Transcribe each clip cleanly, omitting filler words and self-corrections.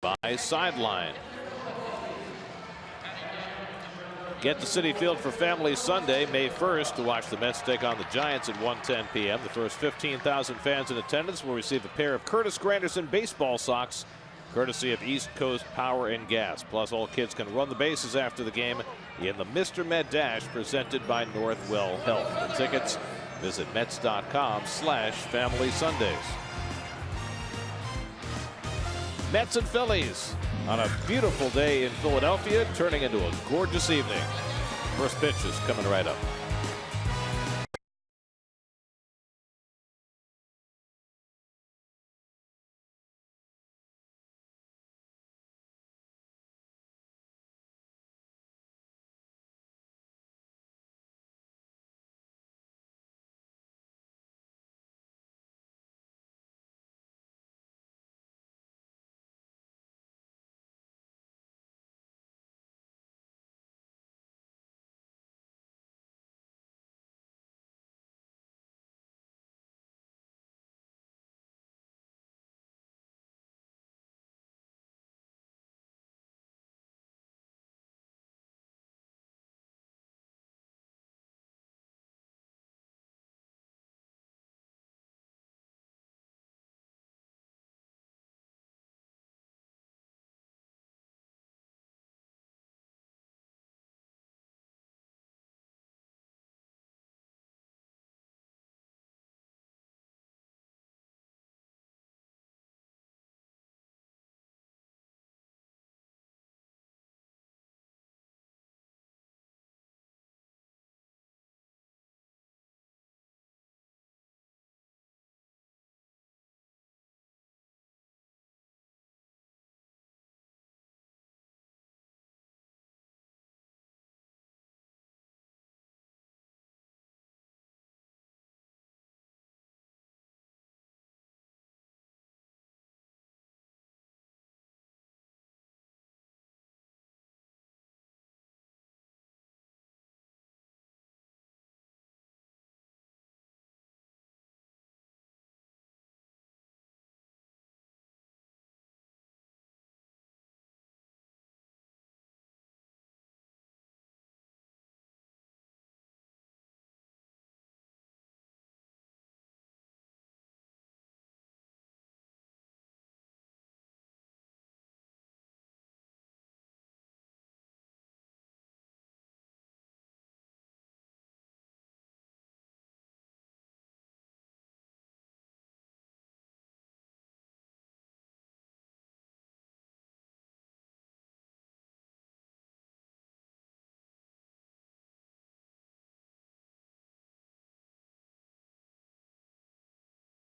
by sideline. Get to Citi Field for Family Sunday, May 1st, to watch the Mets take on the Giants at 1:10 p.m. The first 15,000 fans in attendance will receive a pair of Curtis Granderson baseball socks, courtesy of East Coast Power and Gas. Plus, all kids can run the bases after the game in the Mr. Met Dash, presented by Northwell Health. For tickets, visit Mets.com/Family Sundays. Mets and Phillies on a beautiful day in Philadelphia, turning into a gorgeous evening. First pitch is coming right up.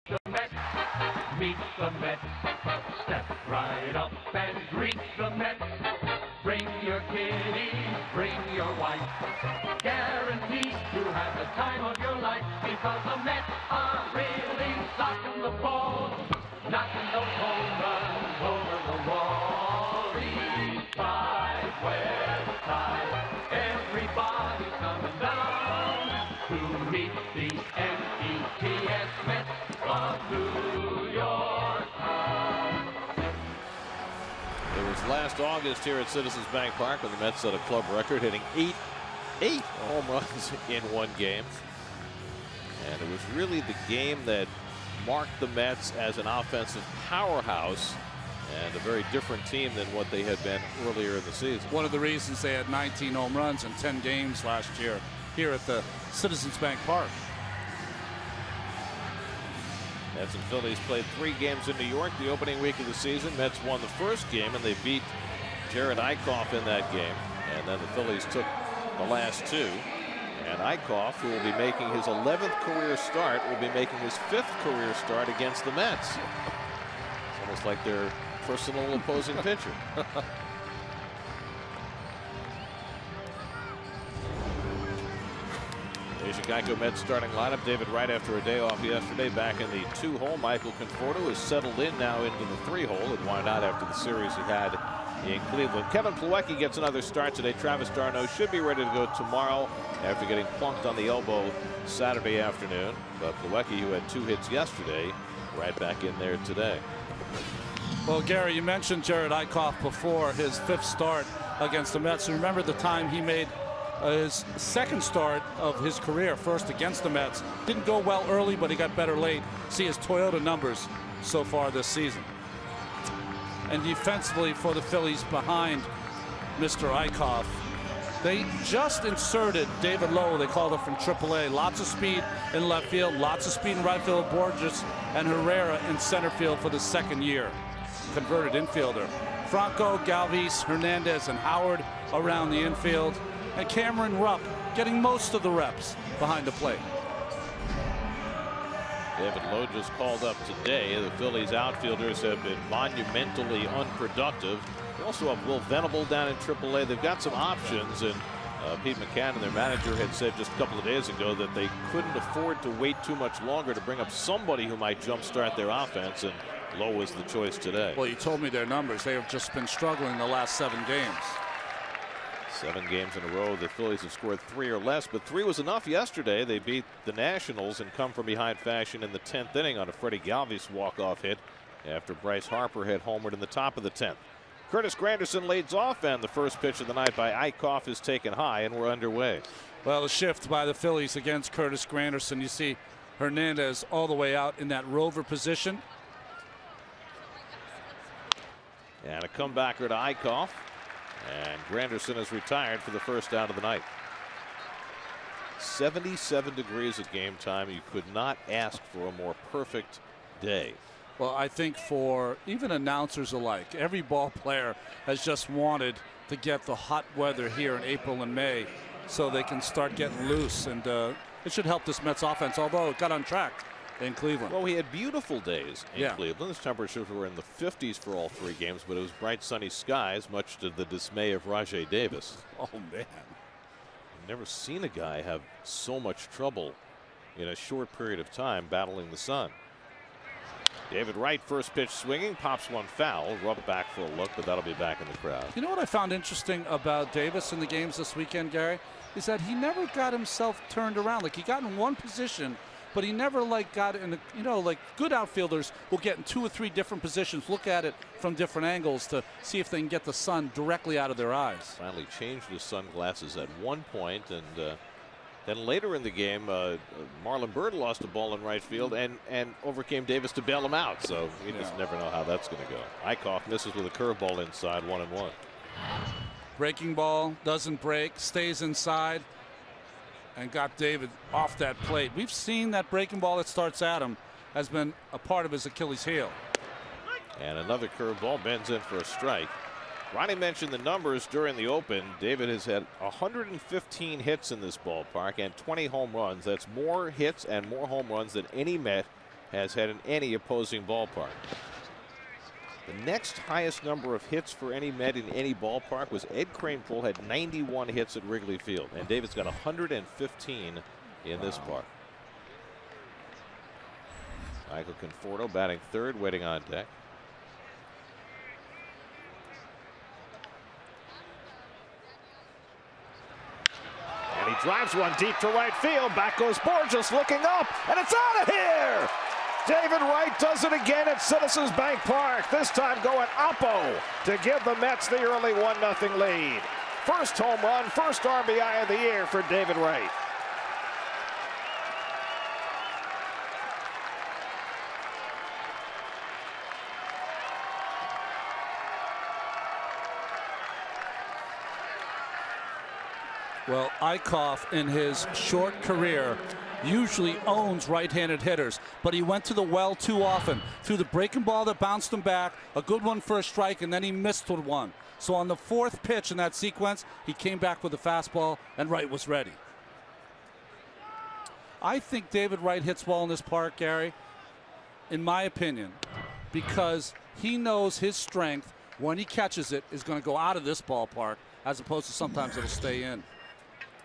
The Mets, meet the Mets, step right up and greet the Mets. Bring your kiddies, bring your wife, guaranteed to have the time of your life, because the Mets are really socking the ball, knocking those home runs over the wall. East side, west side, everybody's coming down to meet the NETS Mets of New York town. It was last August here at Citizens Bank Park when the Mets set a club record, hitting eight home runs in one game. And it was really the game that marked the Mets as an offensive powerhouse and a very different team than what they had been earlier in the season. One of the reasons they had 19 home runs in 10 games last year here at the Citizens Bank Park. Mets and Phillies played 3 games in New York the opening week of the season. Mets won the first game, and they beat Jared Eichhoff in that game. And then the Phillies took the last 2. And Eichhoff, who will be making his 11th career start, will be making his 5th career start against the Mets. It's almost like their personal opposing pitcher. Asia Geico Mets starting lineup. David Wright, after a day off yesterday, back in the 2-hole. Michael Conforto is settled in now into the 3-hole. And why not after the series he had in Cleveland. Kevin Plawecki gets another start today. Travis d'Arnaud should be ready to go tomorrow after getting plunked on the elbow Saturday afternoon. But Plawecki, who had 2 hits yesterday, right back in there today. Well, Gary, you mentioned Jared Eichhoff before his 5th start against the Mets. Remember the time he made his 2nd start of his career, first against the Mets. Didn't go well early, but he got better late. See his Toyota numbers so far this season. And defensively for the Phillies behind Mr. Eichhoff, they just inserted David Lowe. They called it from AAA. Lots of speed in left field, lots of speed in right field. Borges and Herrera in center field for the 2nd year. Converted infielder. Franco, Galvis, Hernandez, and Howard around the infield. And Cameron Rupp getting most of the reps behind the plate. David Lowe just called up today. The Phillies outfielders have been monumentally unproductive. They also have Will Venable down in AAA. They've got some options, and Pete McCann, their manager, had said just a couple of days ago that they couldn't afford to wait too much longer to bring up somebody who might jumpstart their offense, and Lowe was the choice today. Well, you told me their numbers. They have just been struggling the last 7 games. 7 games in a row. The Phillies have scored 3 or less, but 3 was enough yesterday. They beat the Nationals and come from behind fashion in the 10th inning on a Freddie Galvis walk-off hit after Bryce Harper had homered in the top of the 10th. Curtis Granderson leads off, and the first pitch of the night by Eichhoff is taken high, and we're underway. Well, the shift by the Phillies against Curtis Granderson. You see Hernandez all the way out in that rover position. And a comebacker to Eichhoff. And Granderson is retired for the first out of the night. 77 degrees at game time. You could not ask for a more perfect day. Well, I think for even announcers alike, every ball player has just wanted to get the hot weather here in April and May so they can start getting loose. And it should help this Mets offense, although it got on track in Cleveland. Well, we had beautiful days in Cleveland. The temperatures were in the 50s for all 3 games, but it was bright sunny skies, much to the dismay of Rajay Davis. Oh, man. I've never seen a guy have so much trouble in a short period of time battling the sun. David Wright, first pitch swinging, pops one foul. Rupp back for a look, but that'll be back in the crowd. You know what I found interesting about Davis in the games this weekend, Gary, is that he never got himself turned around. Like, he got in one position, but he never got in a, you know, like good outfielders will get in 2 or 3 different positions, look at it from different angles to see if they can get the sun directly out of their eyes. Finally changed his sunglasses at one point, and then later in the game, Marlon Byrd lost a ball in right field and overcame Davis to bail him out. So you just never know how that's going to go. Eichhoff misses with a curveball inside, 1-1. Breaking ball doesn't break, stays inside, and got David off that plate. We've seen that breaking ball that starts at him has been a part of his Achilles heel. And another curveball bends in for a strike. Ronnie mentioned the numbers during the open. David has had 115 hits in this ballpark and 20 home runs. That's more hits and more home runs than any Met has had in any opposing ballpark. The next highest number of hits for any Met in any ballpark was Ed Kranepool, had 91 hits at Wrigley Field, and David's got 115 in this park. Michael Conforto batting third, waiting on deck. And he drives one deep to right field. Back goes Borges, looking up, and it's out of here! David Wright does it again at Citizens Bank Park, this time going oppo to give the Mets the early 1-0 lead. First home run, first RBI of the year for David Wright. Well, Eichhoff in his short career usually owns right-handed hitters, but he went to the well too often. Threw the breaking ball that bounced him back, a good one for a strike, and then he missed with one. So on the 4th pitch in that sequence, he came back with a fastball, and Wright was ready. I think David Wright hits well in this park, Gary, in my opinion, because he knows his strength, when he catches it, is going to go out of this ballpark, as opposed to sometimes it'll stay in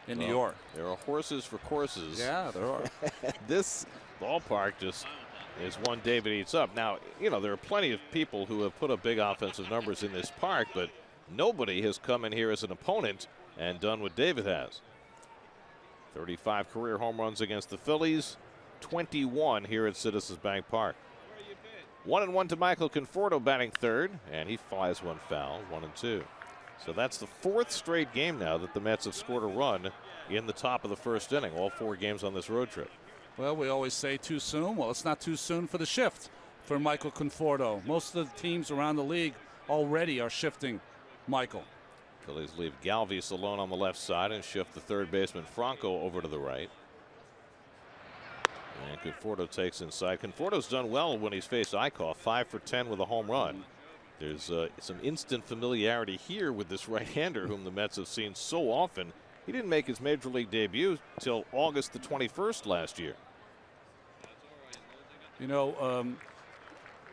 New York. There are horses for courses. Yeah, there are. This ballpark just is one David eats up. Now, you know, there are plenty of people who have put up big offensive numbers in this park, but nobody has come in here as an opponent and done what David has. 35 career home runs against the Phillies, 21 here at Citizens Bank Park. 1-1 to Michael Conforto batting third, and he flies one foul, 1-2. So that's the fourth straight game now that the Mets have scored a run in the top of the first inning, all 4 games on this road trip. Well, we always say too soon. Well, it's not too soon for the shift for Michael Conforto. Most of the teams around the league already are shifting Michael. Phillies leave Galvis alone on the left side and shift the third baseman Franco over to the right. And Conforto takes inside. Conforto's done well when he's faced Eichhoff, 5 for 10 with a home run. There's some instant familiarity here with this right-hander whom the Mets have seen so often. He didn't make his major league debut till August the 21st last year. You know,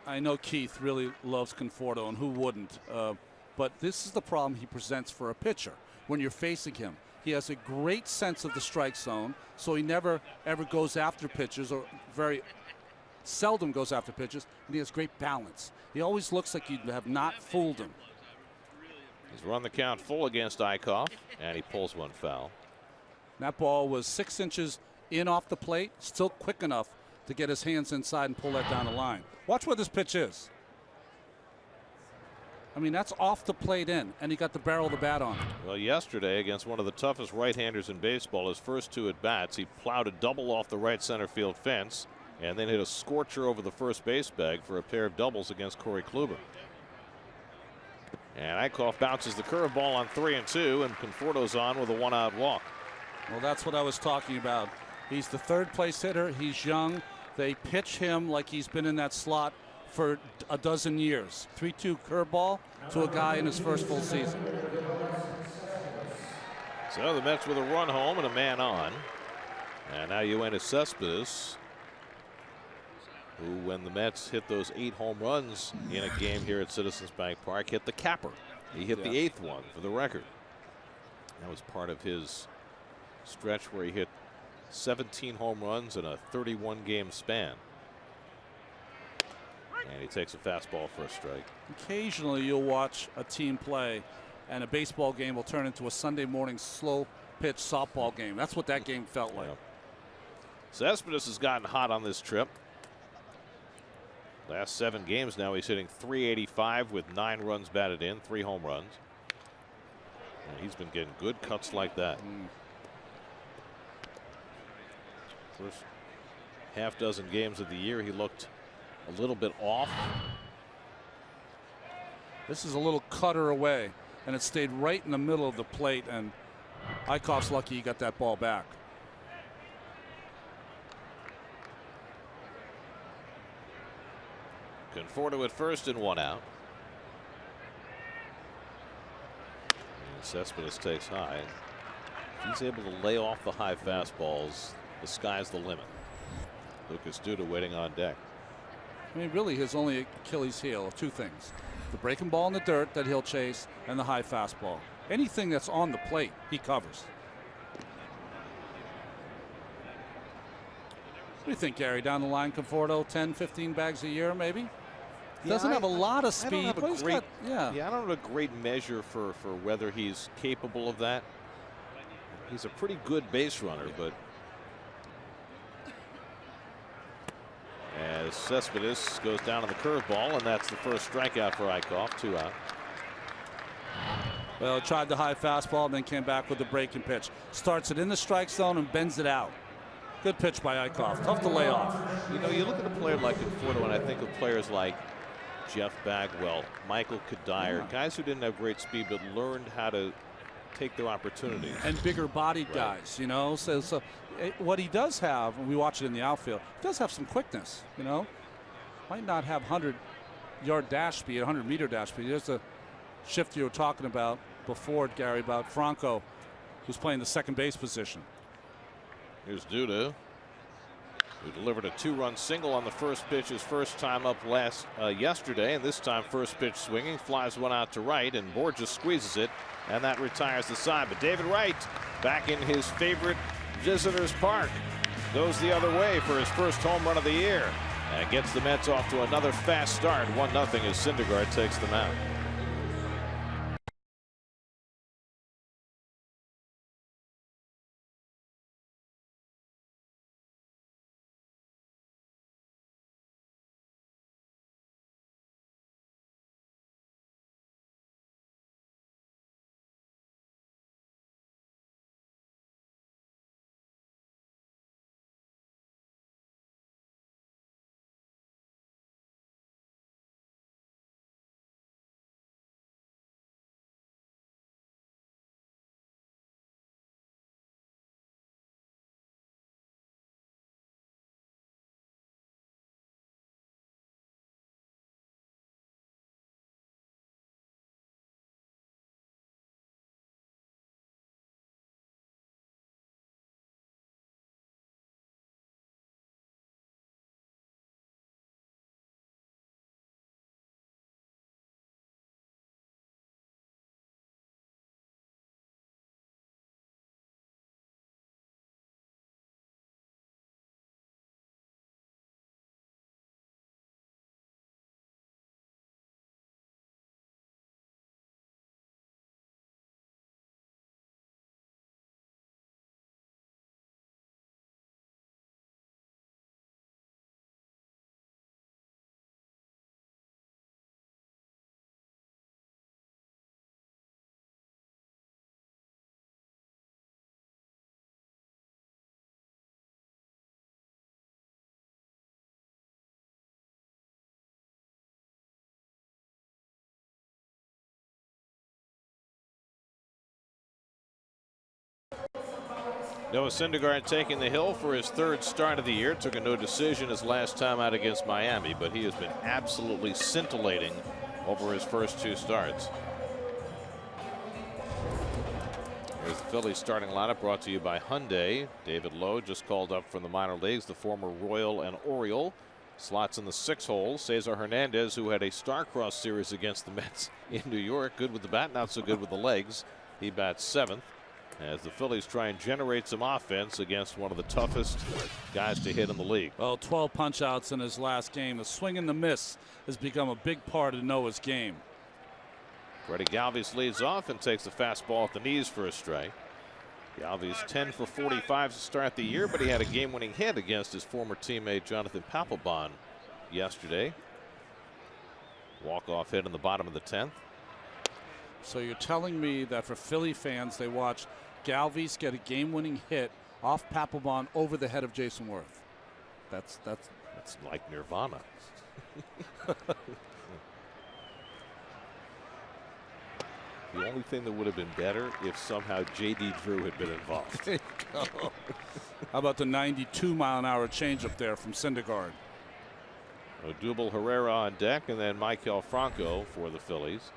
I know Keith really loves Conforto, and who wouldn't? But this is the problem he presents for a pitcher when you're facing him. He has a great sense of the strike zone, so he never ever goes after pitchers, or very seldom goes after pitchers, and he has great balance. He always looks like you have not fooled him. He's run the count full against Eichhoff, and he pulls one foul. That ball was 6 inches in off the plate, still quick enough to get his hands inside and pull that down the line. Watch where this pitch is. I mean, that's off the plate in, and he got the barrel of the bat on it. Well, yesterday, against one of the toughest right-handers in baseball, his first 2 at-bats, he plowed a double off the right center field fence and then hit a scorcher over the first base bag for a pair of doubles against Corey Kluber. And Eichhoff bounces the curveball on 3-2, and Conforto's on with a 1-out walk. Well, that's what I was talking about. He's the third place hitter. He's young. They pitch him like he's been in that slot for a dozen years. 3-2 curveball to a guy in his first full season. So the Mets with a run home and a man on. And now Yoenis Cespedes, who, when the Mets hit those 8 home runs in a game here at Citizens Bank Park, hit the capper. He hit the 8th one for the record. That was part of his stretch where he hit 17 home runs in a 31-game span. And he takes a fastball for a strike. Occasionally you'll watch a team play and a baseball game will turn into a Sunday morning slow pitch softball game. That's what that game felt like. Cespedes has gotten hot on this trip. Last 7 games now he's hitting .385 with 9 runs batted in, 3 home runs. And he's been getting good cuts like that. First half dozen games of the year he looked a little bit off. This is a little cutter away, and it stayed right in the middle of the plate, and Eichhoff's lucky he got that ball back. Conforto at first and 1 out. And Cespedes takes high. If he's able to lay off the high fastballs, the sky's the limit. Lucas Duda waiting on deck. I mean, really his only Achilles heel are 2 things: the breaking ball in the dirt that he'll chase and the high fastball. Anything that's on the plate he covers. What do you think, Gary? Down the line, Conforto, 10-15 bags a year maybe? Doesn't have a lot of speed. I don't have a great measure for whether he's capable of that. He's a pretty good base runner, but as Cespedes goes down on the curveball, and that's the first strikeout for Eichhoff, 2 out. Well, tried the high fastball and then came back with the breaking pitch. Starts it in the strike zone and bends it out. Good pitch by Eichhoff. Tough to lay off. You know, you look at a player like Conforto, and I think of players like Jeff Bagwell, Michael Kadire, guys who didn't have great speed but learned how to take their opportunities. And bigger bodied guys, you know. So what he does have, and we watch it in the outfield, he does have some quickness, you know. Might not have 100-yard dash speed, 100-meter dash speed. There's a shift you were talking about before, Gary, about Franco, who's playing the second base position. Here's Duda, who delivered a 2-run single on the first pitch his first time up yesterday, and this time first pitch swinging, flies one out to right, and Borges squeezes it, and that retires the side. But David Wright, back in his favorite visitors park, goes the other way for his first home run of the year and gets the Mets off to another fast start. 1-0 as Syndergaard takes them out. Noah Syndergaard taking the hill for his third start of the year. Took a no decision his last time out against Miami, but he has been absolutely scintillating over his first two starts. Here's the Phillies starting lineup brought to you by Hyundai. David Lowe just called up from the minor leagues, the former Royal and Oriole. Slots in the 6 hole. Cesar Hernandez, who had a star-crossed series against the Mets in New York. Good with the bat, not so good with the legs. He bats 7th. As the Phillies try and generate some offense against one of the toughest guys to hit in the league. Well, 12 punch-outs in his last game. The swing and the miss has become a big part of Noah's game. Freddie Galvis leads off and takes the fastball at the knees for a strike. Galvis 10 for 45 to start the year, but he had a game-winning hit against his former teammate Jonathan Papelbon yesterday. Walk-off hit in the bottom of the 10th. So you're telling me that for Philly fans, they watch Galvis get a game-winning hit off Papelbon over the head of Jason Worth. That's like nirvana. The only thing that would have been better if somehow J.D. Drew had been involved. There you go. How about the 92-mile-an-hour changeup there from Syndergaard? Odubel Herrera on deck, and then Maikel Franco for the Phillies.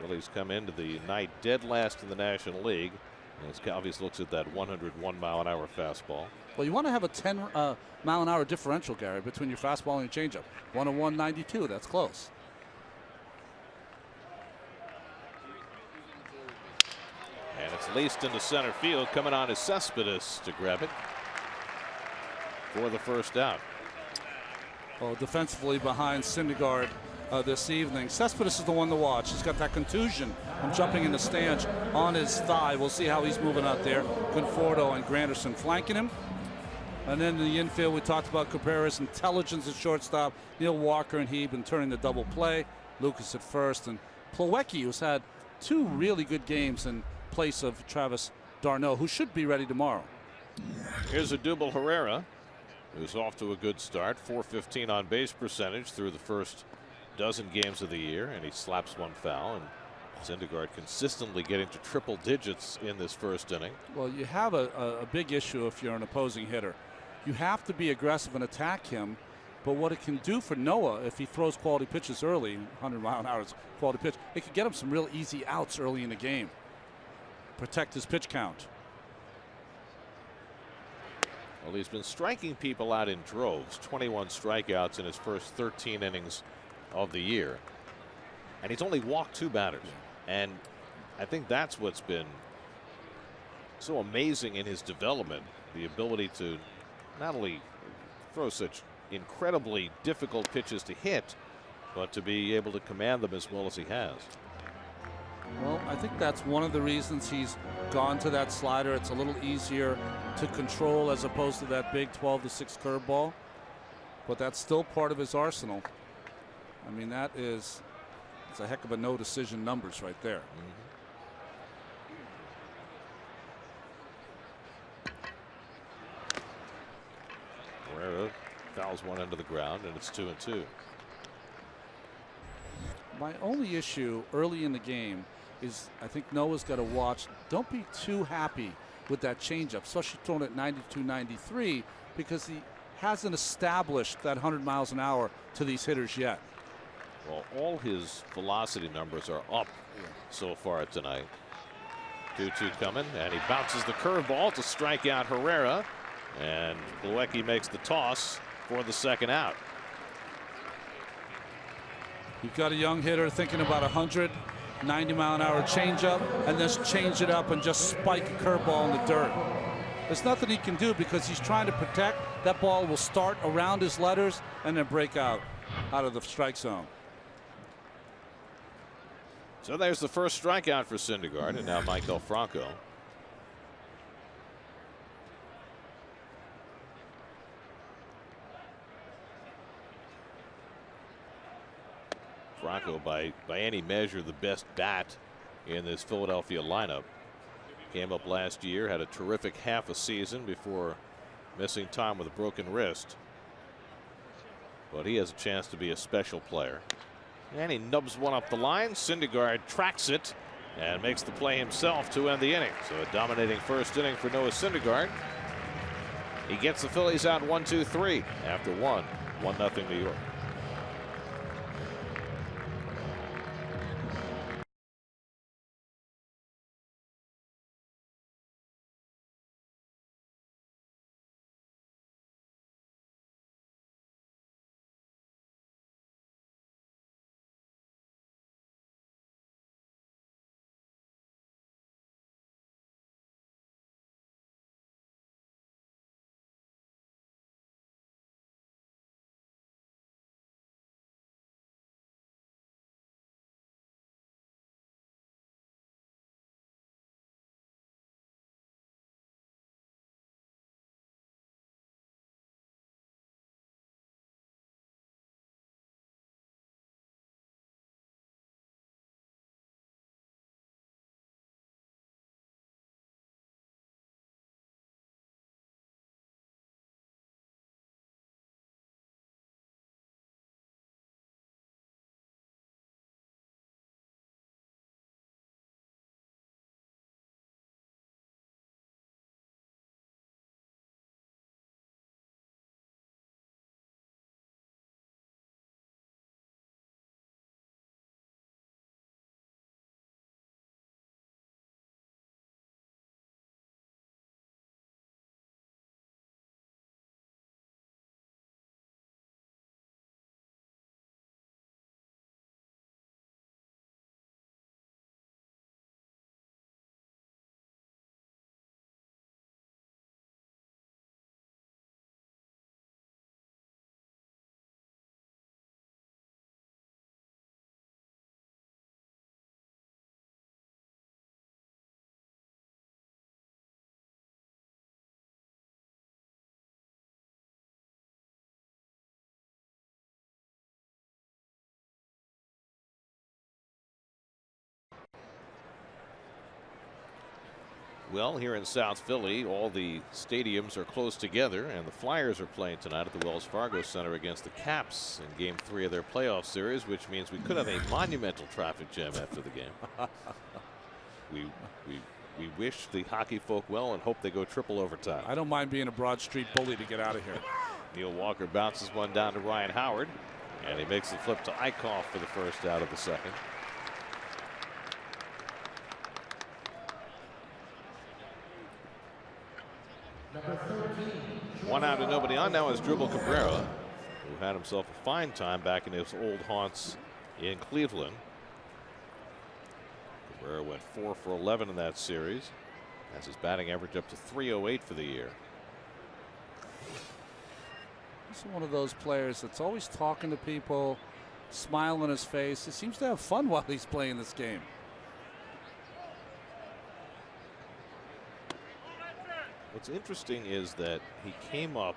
Phillies come into the night dead last in the National League as Galvis looks at that 101-mile-an-hour fastball. Well, you want to have a 10-mile-an-hour differential, Gary, between your fastball and your changeup. 101, 92, that's close. And it's laced into center field. Coming on is Cespedes to grab it for the first out. Well, defensively behind Syndergaard this evening. Cespedes is the one to watch. He's got that contusion from jumping in the stands on his thigh. We'll see how he's moving out there. Conforto and Granderson flanking him. And then in the infield, we talked about Cabrera's intelligence at shortstop. Neil Walker and Heben turning the double play. Lucas at first. And Plawecki, who's had 2 really good games in place of Travis d'Arnaud, who should be ready tomorrow. Here's Odubel Herrera, who's off to a good start. .415 on base percentage through the first dozen games of the year, and he slaps one foul. And Syndergaard consistently getting to triple digits in this first inning. Well, you have a big issue if you're an opposing hitter. You have to be aggressive and attack him, but what it can do for Noah if he throws quality pitches early, 100-mile-an-hour quality pitch, it could get him some real easy outs early in the game. Protect his pitch count. Well, he's been striking people out in droves. 21 strikeouts in his first 13 innings of the year, and he's only walked 2 batters. And I think that's what's been so amazing in his development, the ability to not only throw such incredibly difficult pitches to hit, but to be able to command them as well as he has. Well, I think that's one of the reasons he's gone to that slider. It's a little easier to control as opposed to that big 12-6 curveball, but that's still part of his arsenal. I mean, it's a heck of a no decision numbers right there. Herrera fouls one into the ground, and it's 2-2. My only issue early in the game is I think Noah's got to watch. Don't be too happy with that changeup, especially thrown at 92, 93, because he hasn't established that 100 miles an hour to these hitters yet. Well, all his velocity numbers are up so far tonight. 2-2 coming, and he bounces the curveball to strike out Herrera, and Plawecki makes the toss for the second out. You've got a young hitter thinking about 190-mile-an-hour changeup, and just change it up and just spike a curveball in the dirt. There's nothing he can do because he's trying to protect. That ball will start around his letters and then break out of the strike zone. So there's the first strikeout for Syndergaard, and now Maikel Franco. Franco, by any measure, the best bat in this Philadelphia lineup. Came up last year, had a terrific half a season before missing time with a broken wrist. But he has a chance to be a special player. And he nubs one up the line. Syndergaard tracks it and makes the play himself to end the inning. So a dominating first inning for Noah Syndergaard. He gets the Phillies out 1-2-3 after 1-0 New York. Well, here in South Philly, all the stadiums are close together, and the Flyers are playing tonight at the Wells Fargo Center against the Caps in Game 3 of their playoff series, which means we could have a monumental traffic jam after the game. We wish the hockey folk well and hope they go triple overtime. I don't mind being a Broad Street bully to get out of here. Neil Walker bounces one down to Ryan Howard, and he makes the flip to Eichhoff for the first out of the second. One out and nobody on now is Dribble Cabrera, who had himself a fine time back in his old haunts in Cleveland. Cabrera went 4 for 11 in that series. That's his batting average up to .308 for the year. He's one of those players that's always talking to people, smile on his face. He seems to have fun while he's playing this game. What's interesting is that he came up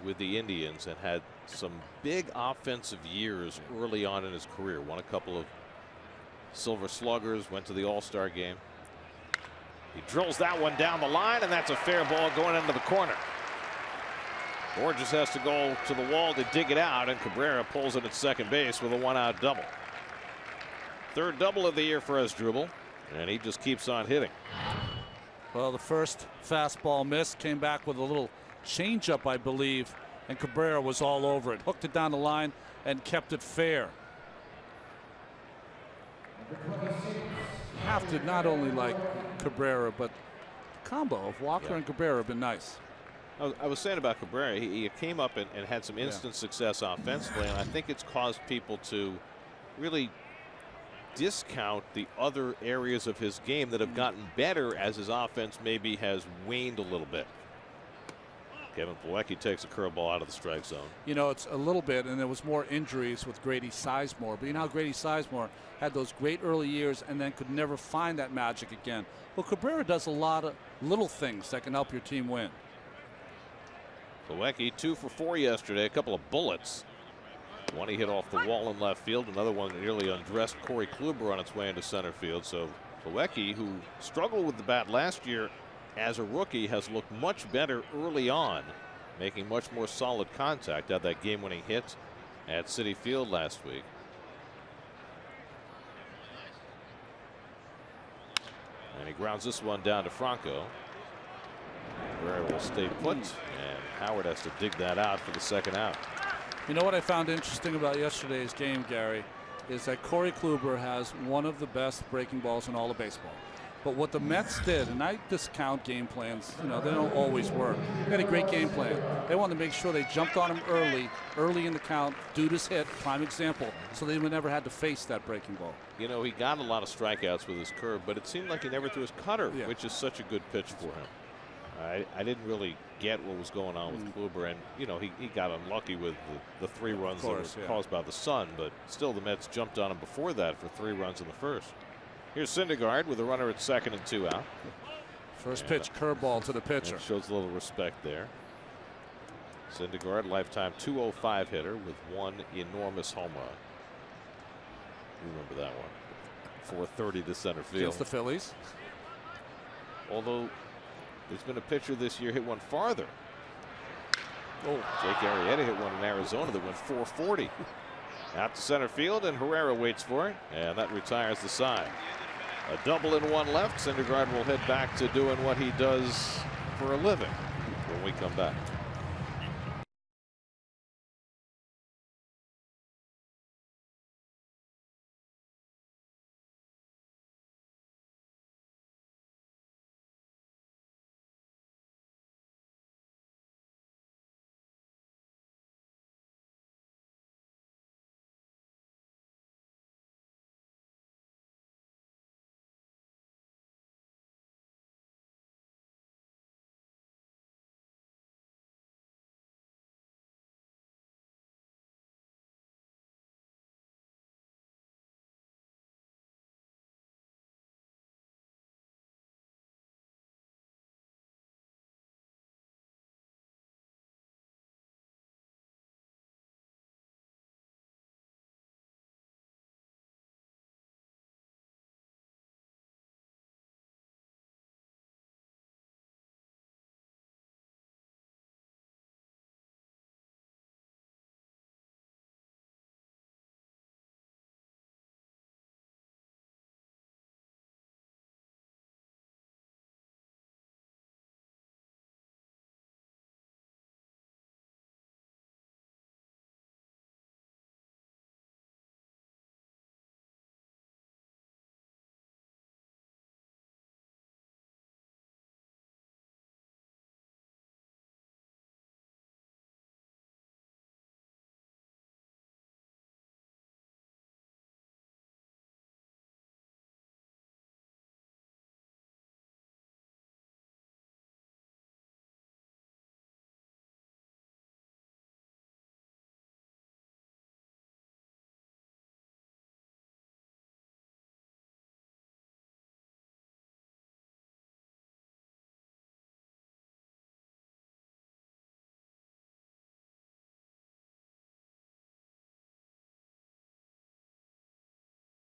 with the Indians and had some big offensive years early on in his career. Won a couple of Silver Sluggers, went to the All-Star game. He drills that one down the line, and that's a fair ball going into the corner. Borges has to go to the wall to dig it out, and Cabrera pulls it at second base with a one-out double. Third double of the year for Asdrubal, and he just keeps on hitting. Well, the first fastball missed, came back with a little changeup, I believe, and Cabrera was all over it. Hooked it down the line and kept it fair. You have to not only like Cabrera, but the combo of Walker and Cabrera have been nice. I was saying about Cabrera, he came up and had some instant success offensively, and I think it's caused people to really discount the other areas of his game that have gotten better as his offense maybe has waned a little bit. Kevin Plawecki takes a curveball out of the strike zone. You know, it's a little bit, and there was more injuries with Grady Sizemore. But you know how Grady Sizemore had those great early years and then could never find that magic again. Well, Cabrera does a lot of little things that can help your team win. Plawecki 2 for 4 yesterday, a couple of bullets. One he hit off the wall in left field, another one nearly undressed Corey Kluber on its way into center field. So Plawecki, who struggled with the bat last year as a rookie, has looked much better early on, making much more solid contact. Had that game-winning hit at Citi Field last week. grounds this one down to Franco. Herrera will stay put, and Howard has to dig that out for the second out. You know what I found interesting about yesterday's game, Gary, is that Corey Kluber has one of the best breaking balls in all of baseball. But what the Mets did, and I discount game plans, you know, they don't always work. They had a great game plan. They wanted to make sure they jumped on him early in the count. Dudas hit, prime example, so they would never had to face that breaking ball. You know, he got a lot of strikeouts with his curve, but it seemed like he never threw his cutter, which is such a good pitch for him. I didn't really get what was going on with Kluber, and you know, he got unlucky with the 3 runs that were caused by the sun, but still the Mets jumped on him before that for 3 runs in the first. Here's Syndergaard with a runner at second and 2 out. First pitch curveball to the pitcher. Shows a little respect there. Syndergaard, lifetime .205 hitter with 1 enormous home run. You remember that one? 430 to center field. Against the Phillies. Although there's been a pitcher this year hit one farther. Oh, Jake Arrieta hit one in Arizona that went 440. Out to center field, and Herrera waits for it, and that retires the side. A double and 1 left. Syndergaard will head back to doing what he does for a living when we come back.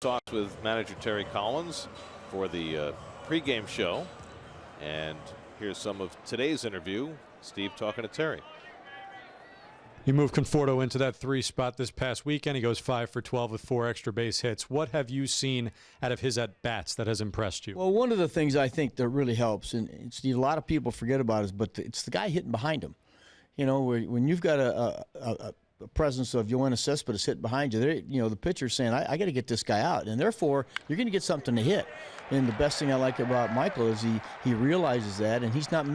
Talks with manager Terry Collins for the pregame show, and here's some of today's interview. Steve talking to Terry. You moved Conforto into that 3 spot this past weekend. He goes 5 for 12 with 4 extra base hits. What have you seen out of his at-bats that has impressed you? Well, one of the things I think that really helps, and Steve, a lot of people forget about it, but it's the guy hitting behind him. You know, when you've got a presence of Yoenis Cespedes hit behind you, you know, the pitcher's saying, I got to get this guy out, and therefore you're going to get something to hit. And the best thing I like about Michael is he realizes that, and he's not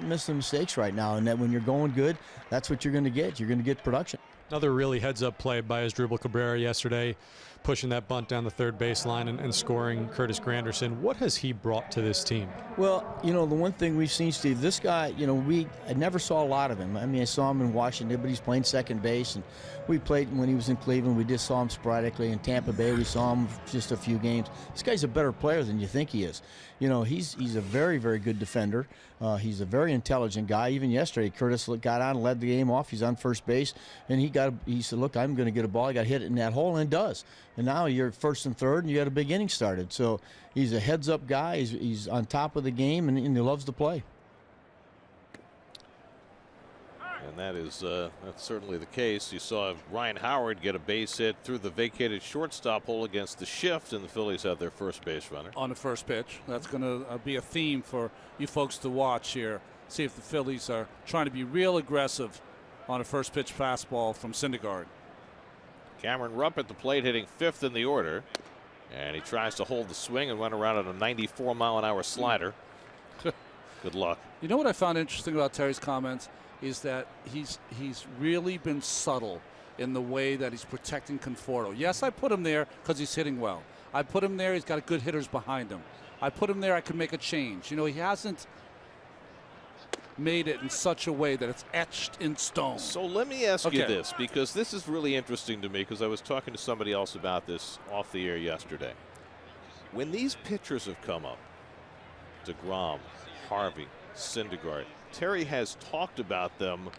missing mistakes right now, and that when you're going good, that's what you're going to get. You're going to get production. Another really heads-up play by Asdrubal Cabrera yesterday, pushing that bunt down the third baseline and scoring Curtis Granderson. What has he brought to this team? Well, you know, the one thing we've seen, Steve, this guy, you know, I never saw a lot of him. I mean, I saw him in Washington, but he's playing second base, and we played when he was in Cleveland. We just saw him sporadically. In Tampa Bay, we saw him just a few games. This guy's a better player than you think he is. You know, he's a very, very good defender. He's a very intelligent guy. Even yesterday, Curtis got on and led the game off. He's on first base, and he said, look, I'm going to get a ball. I got hit in that hole, and does. And now you're first and third, and you got a big inning started. So he's a heads-up guy. He's on top of the game, and he loves to play. And that is that's certainly the case. You saw Ryan Howard get a base hit through the vacated shortstop hole against the shift, and the Phillies have their first base runner. On the first pitch. That's going to be a theme for you folks to watch here. See if the Phillies are trying to be real aggressive on a first pitch fastball from Syndergaard. Cameron Rupp at the plate hitting 5th in the order. And he tries to hold the swing and run around on a 94-mile-an-hour slider. Good luck. You know what I found interesting about Terry's comments is that he's really been subtle in the way that he's protecting Conforto. Yes, I put him there because he's hitting well. I put him there. He's got good hitters behind him. I put him there. I could make a change. You know, he hasn't made it in such a way that it's etched in stone. So let me ask you this, because this is really interesting to me, because I was talking to somebody else about this off the air yesterday. When these pitchers have come up, DeGrom, Harvey, Syndergaard, Terry has talked about them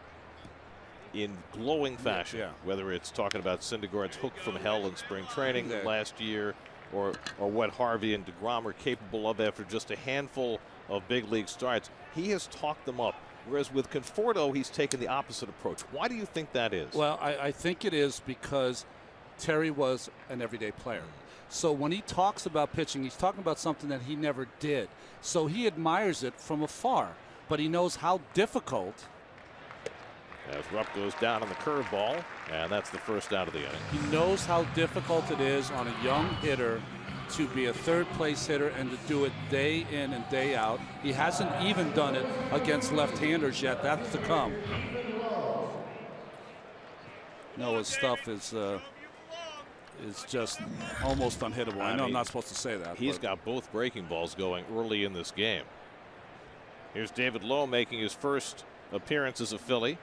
in glowing fashion, whether it's talking about Syndergaard's hook from hell in spring training last year, or what Harvey and DeGrom are capable of after just a handful of big league starts. He has talked them up, whereas with Conforto, he's taken the opposite approach. Why do you think that is? Well, I think it is because Terry was an everyday player. So when he talks about pitching, he's talking about something that he never did. So he admires it from afar, but he knows how difficult. As Rupp goes down on the curveball, and that's the first out of the inning. He knows how difficult it is on a young hitter to be a third-place hitter and to do it day in and day out. He hasn't even done it against left-handers yet. That's to come. Noah's stuff is just almost unhittable. I know I'm not supposed to say that. He's got both breaking balls going early in this game. Here's David Lowe making his first appearance as a Philly.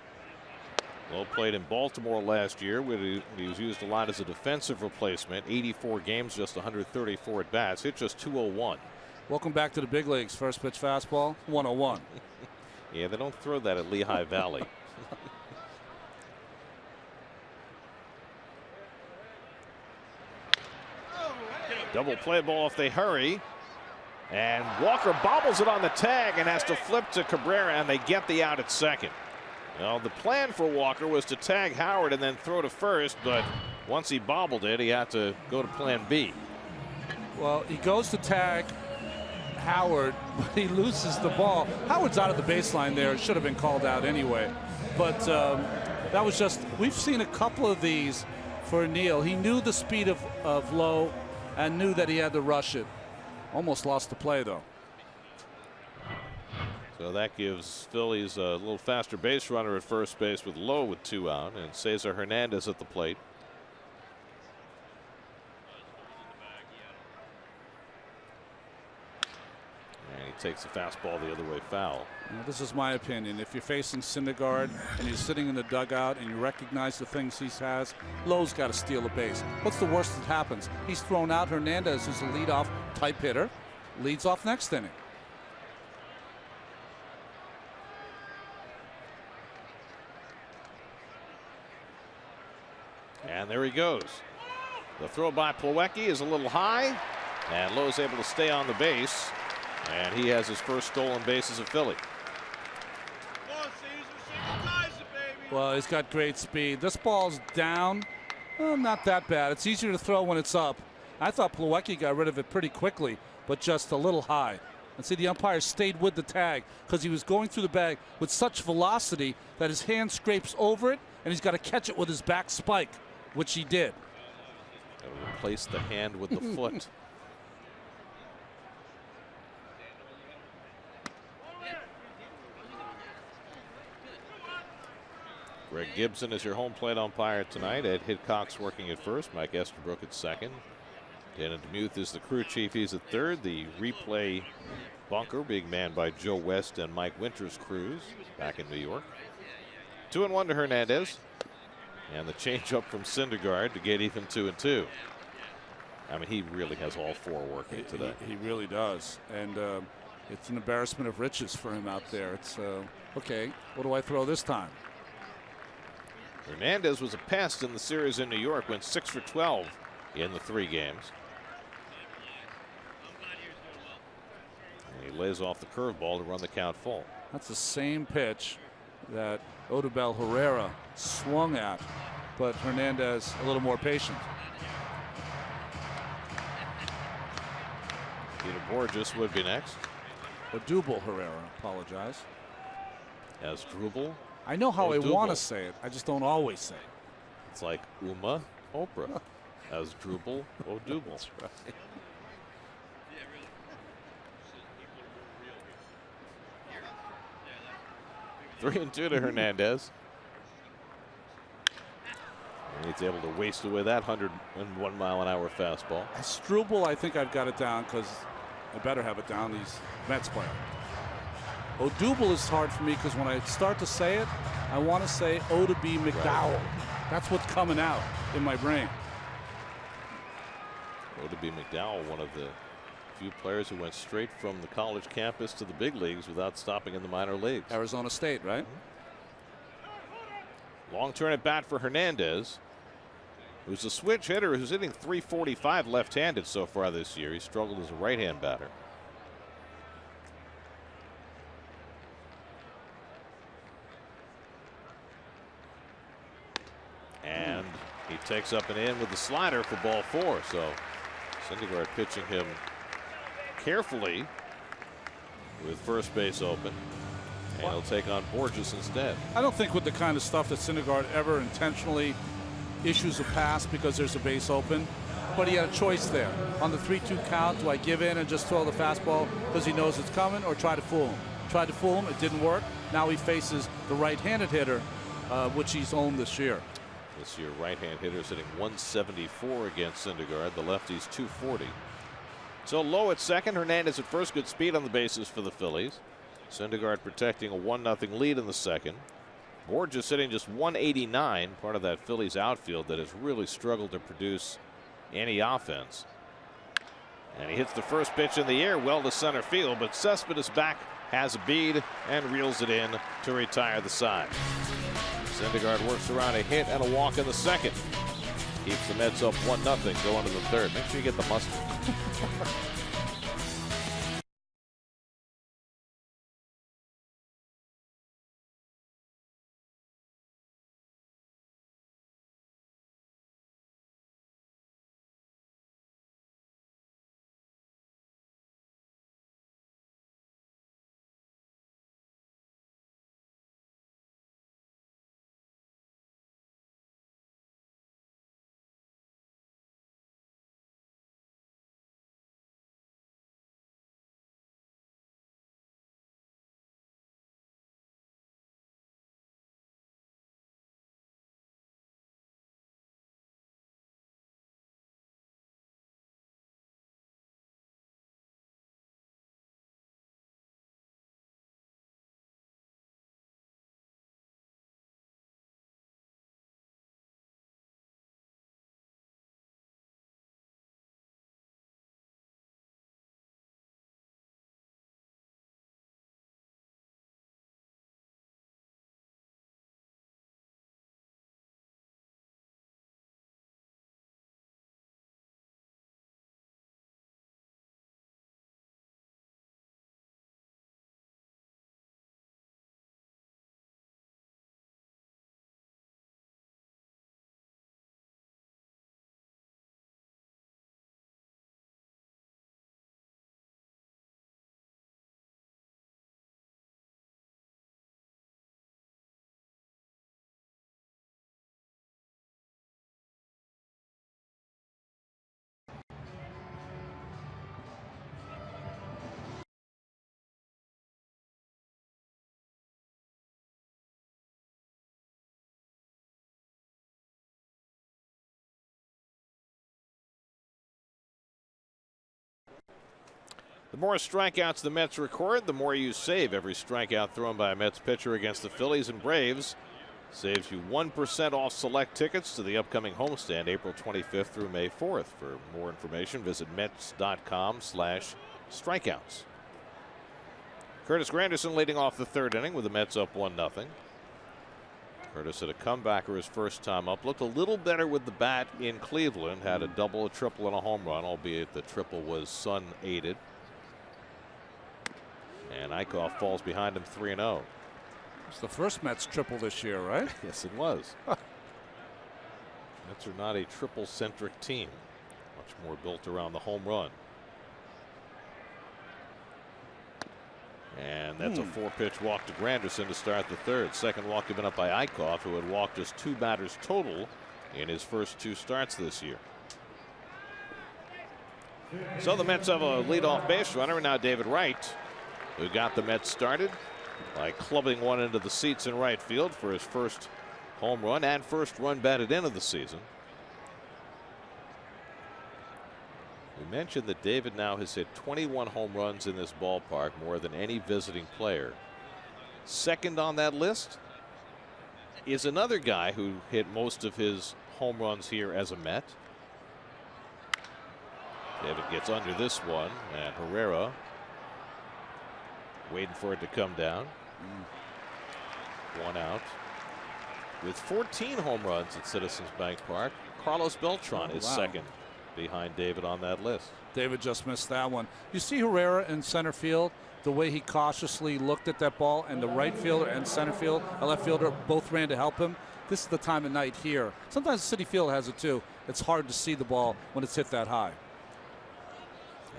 Lowe played in Baltimore last year, where he was used a lot as a defensive replacement. 84 games, just 134 at bats. Hit just 201. Welcome back to the big leagues. First pitch fastball, 101. Yeah, they don't throw that at Lehigh Valley. Double play ball if they hurry. And Walker bobbles it on the tag and has to flip to Cabrera, and they get the out at second. Well, the plan for Walker was to tag Howard and then throw to first, but once he bobbled it, he had to go to plan B. Well, he goes to tag Howard, but he loses the ball. Howard's out of the baseline there. It should have been called out anyway. But that was just, we've seen a couple of these for Neal. He knew the speed of Lowe and knew that he had to rush it. Almost lost the play, though. So that gives Phillies a little faster base runner at first base with Lowe with 2 out, and Cesar Hernandez at the plate. And he takes the fastball the other way foul. Now, this is my opinion. If you're facing Syndergaard and you're sitting in the dugout and you recognize the things he has, Lowe's got to steal a base. What's the worst that happens? He's thrown out. Hernandez, who's a leadoff type hitter, leads off next inning. And there he goes. The throw by Plawecki is a little high, and Lowe's able to stay on the base, and he has his first stolen base as a Philly. Well, he's got great speed. This ball's down. Well, not that bad. It's easier to throw when it's up. I thought Plawecki got rid of it pretty quickly, but just a little high. And see, the umpire stayed with the tag because he was going through the bag with such velocity that his hand scrapes over it, and he's got to catch it with his back spike, which he did. Got to replace the hand with the foot. Greg Gibson is your home plate umpire tonight. Ed Hidcock's working at first. Mike Estabrook at second. Dana DeMuth is the crew chief. He's at third. The replay bunker being manned by Joe West and Mike Winters' crews back in New York. 2-1 to Hernandez. And the changeup from Syndergaard to get even 2-2. I mean, he really has all 4 working today. He really does. And it's an embarrassment of riches for him out there. It's, okay, what do I throw this time? Hernandez was a pest in the series in New York, went 6 for 12 in the 3 games. And he lays off the curveball to run the count full. That's the same pitch that Odubel Herrera swung at, but Hernandez a little more patient. Peter Borges would be next. Odubel Herrera, apologize. Asdrubal. I know how Odubel. I want to say it. I just don't always say it. It's like Uma Oprah. Asdrubal Odubel. That's right. 3-2 to Hernandez. And he's able to waste away that 101-mile-an-hour fastball. Struble, I think I've got it down because I better have it down. He's Mets player. Odubel is hard for me because when I start to say it, I want to say Odubel McDowell. That's what's coming out in my brain. Odubel McDowell, one of the few players who went straight from the college campus to the big leagues without stopping in the minor leagues. Arizona State, right? Long turn at bat for Hernandez, who's a switch hitter who's hitting .345 left-handed so far this year. He struggled as a right-hand batter. And he takes up and in with the slider for ball 4. So Syndergaard pitching him carefully with first base open. And he'll take on Borges instead. I don't think with the kind of stuff that Syndergaard ever intentionally issues a pass because there's a base open. But he had a choice there. On the 3-2 count, do I give in and just throw the fastball because he knows it's coming, or try to fool him? Tried to fool him. It didn't work. Now he faces the right-handed hitter, which he's owned this year. This year, right-hand hitters hitting .174 against Syndergaard. The lefty's .240. So low at second. Hernandez at first. Good speed on the bases for the Phillies. Syndergaard protecting a 1-0 lead in the second. Borges sitting just .189, part of that Phillies outfield that has really struggled to produce any offense. And he hits the first pitch in the air well to center field, but Cespedes back, has a bead, and reels it in to retire the side. Syndergaard works around a hit and a walk in the second. Keeps the Mets up 1-0 going to the third. Make sure you get the mustard. The more strikeouts the Mets record, the more you save. Every strikeout thrown by a Mets pitcher against the Phillies and Braves saves you 1% off select tickets to the upcoming homestand April 25th through May 4th. For more information, visit Mets.com/strikeouts. Curtis Granderson leading off the third inning with the Mets up 1-0. Curtis had a comebacker his first time up. Looked a little better with the bat in Cleveland. Had a double, a triple, and a home run, albeit the triple was sun-aided. And Eichhoff falls behind him 3-0. It's the first Mets triple this year, right? Yes, it was. Mets are not a triple-centric team. Much more built around the home run. And that's a 4-pitch walk to Granderson to start the third. Second walk given up by Eichhoff, who had walked just 2 batters total in his first 2 starts this year. So the Mets have a leadoff base runner, and now David Wright, who got the Mets started by clubbing one into the seats in right field for his first home run and first run batted in of the season. We mentioned that David now has hit 21 home runs in this ballpark, more than any visiting player. Second on that list is another guy who hit most of his home runs here as a Met. David gets under this one, and Herrera waiting for it to come down. 1 out. With 14 home runs at Citizens Bank Park, Carlos Beltran is second behind David on that list. David just missed that one. You see Herrera in center field, the way he cautiously looked at that ball, and the right fielder and center field, a left fielder, both ran to help him. This is the time of night here. Sometimes Citi Field has it too. It's hard to see the ball when it's hit that high.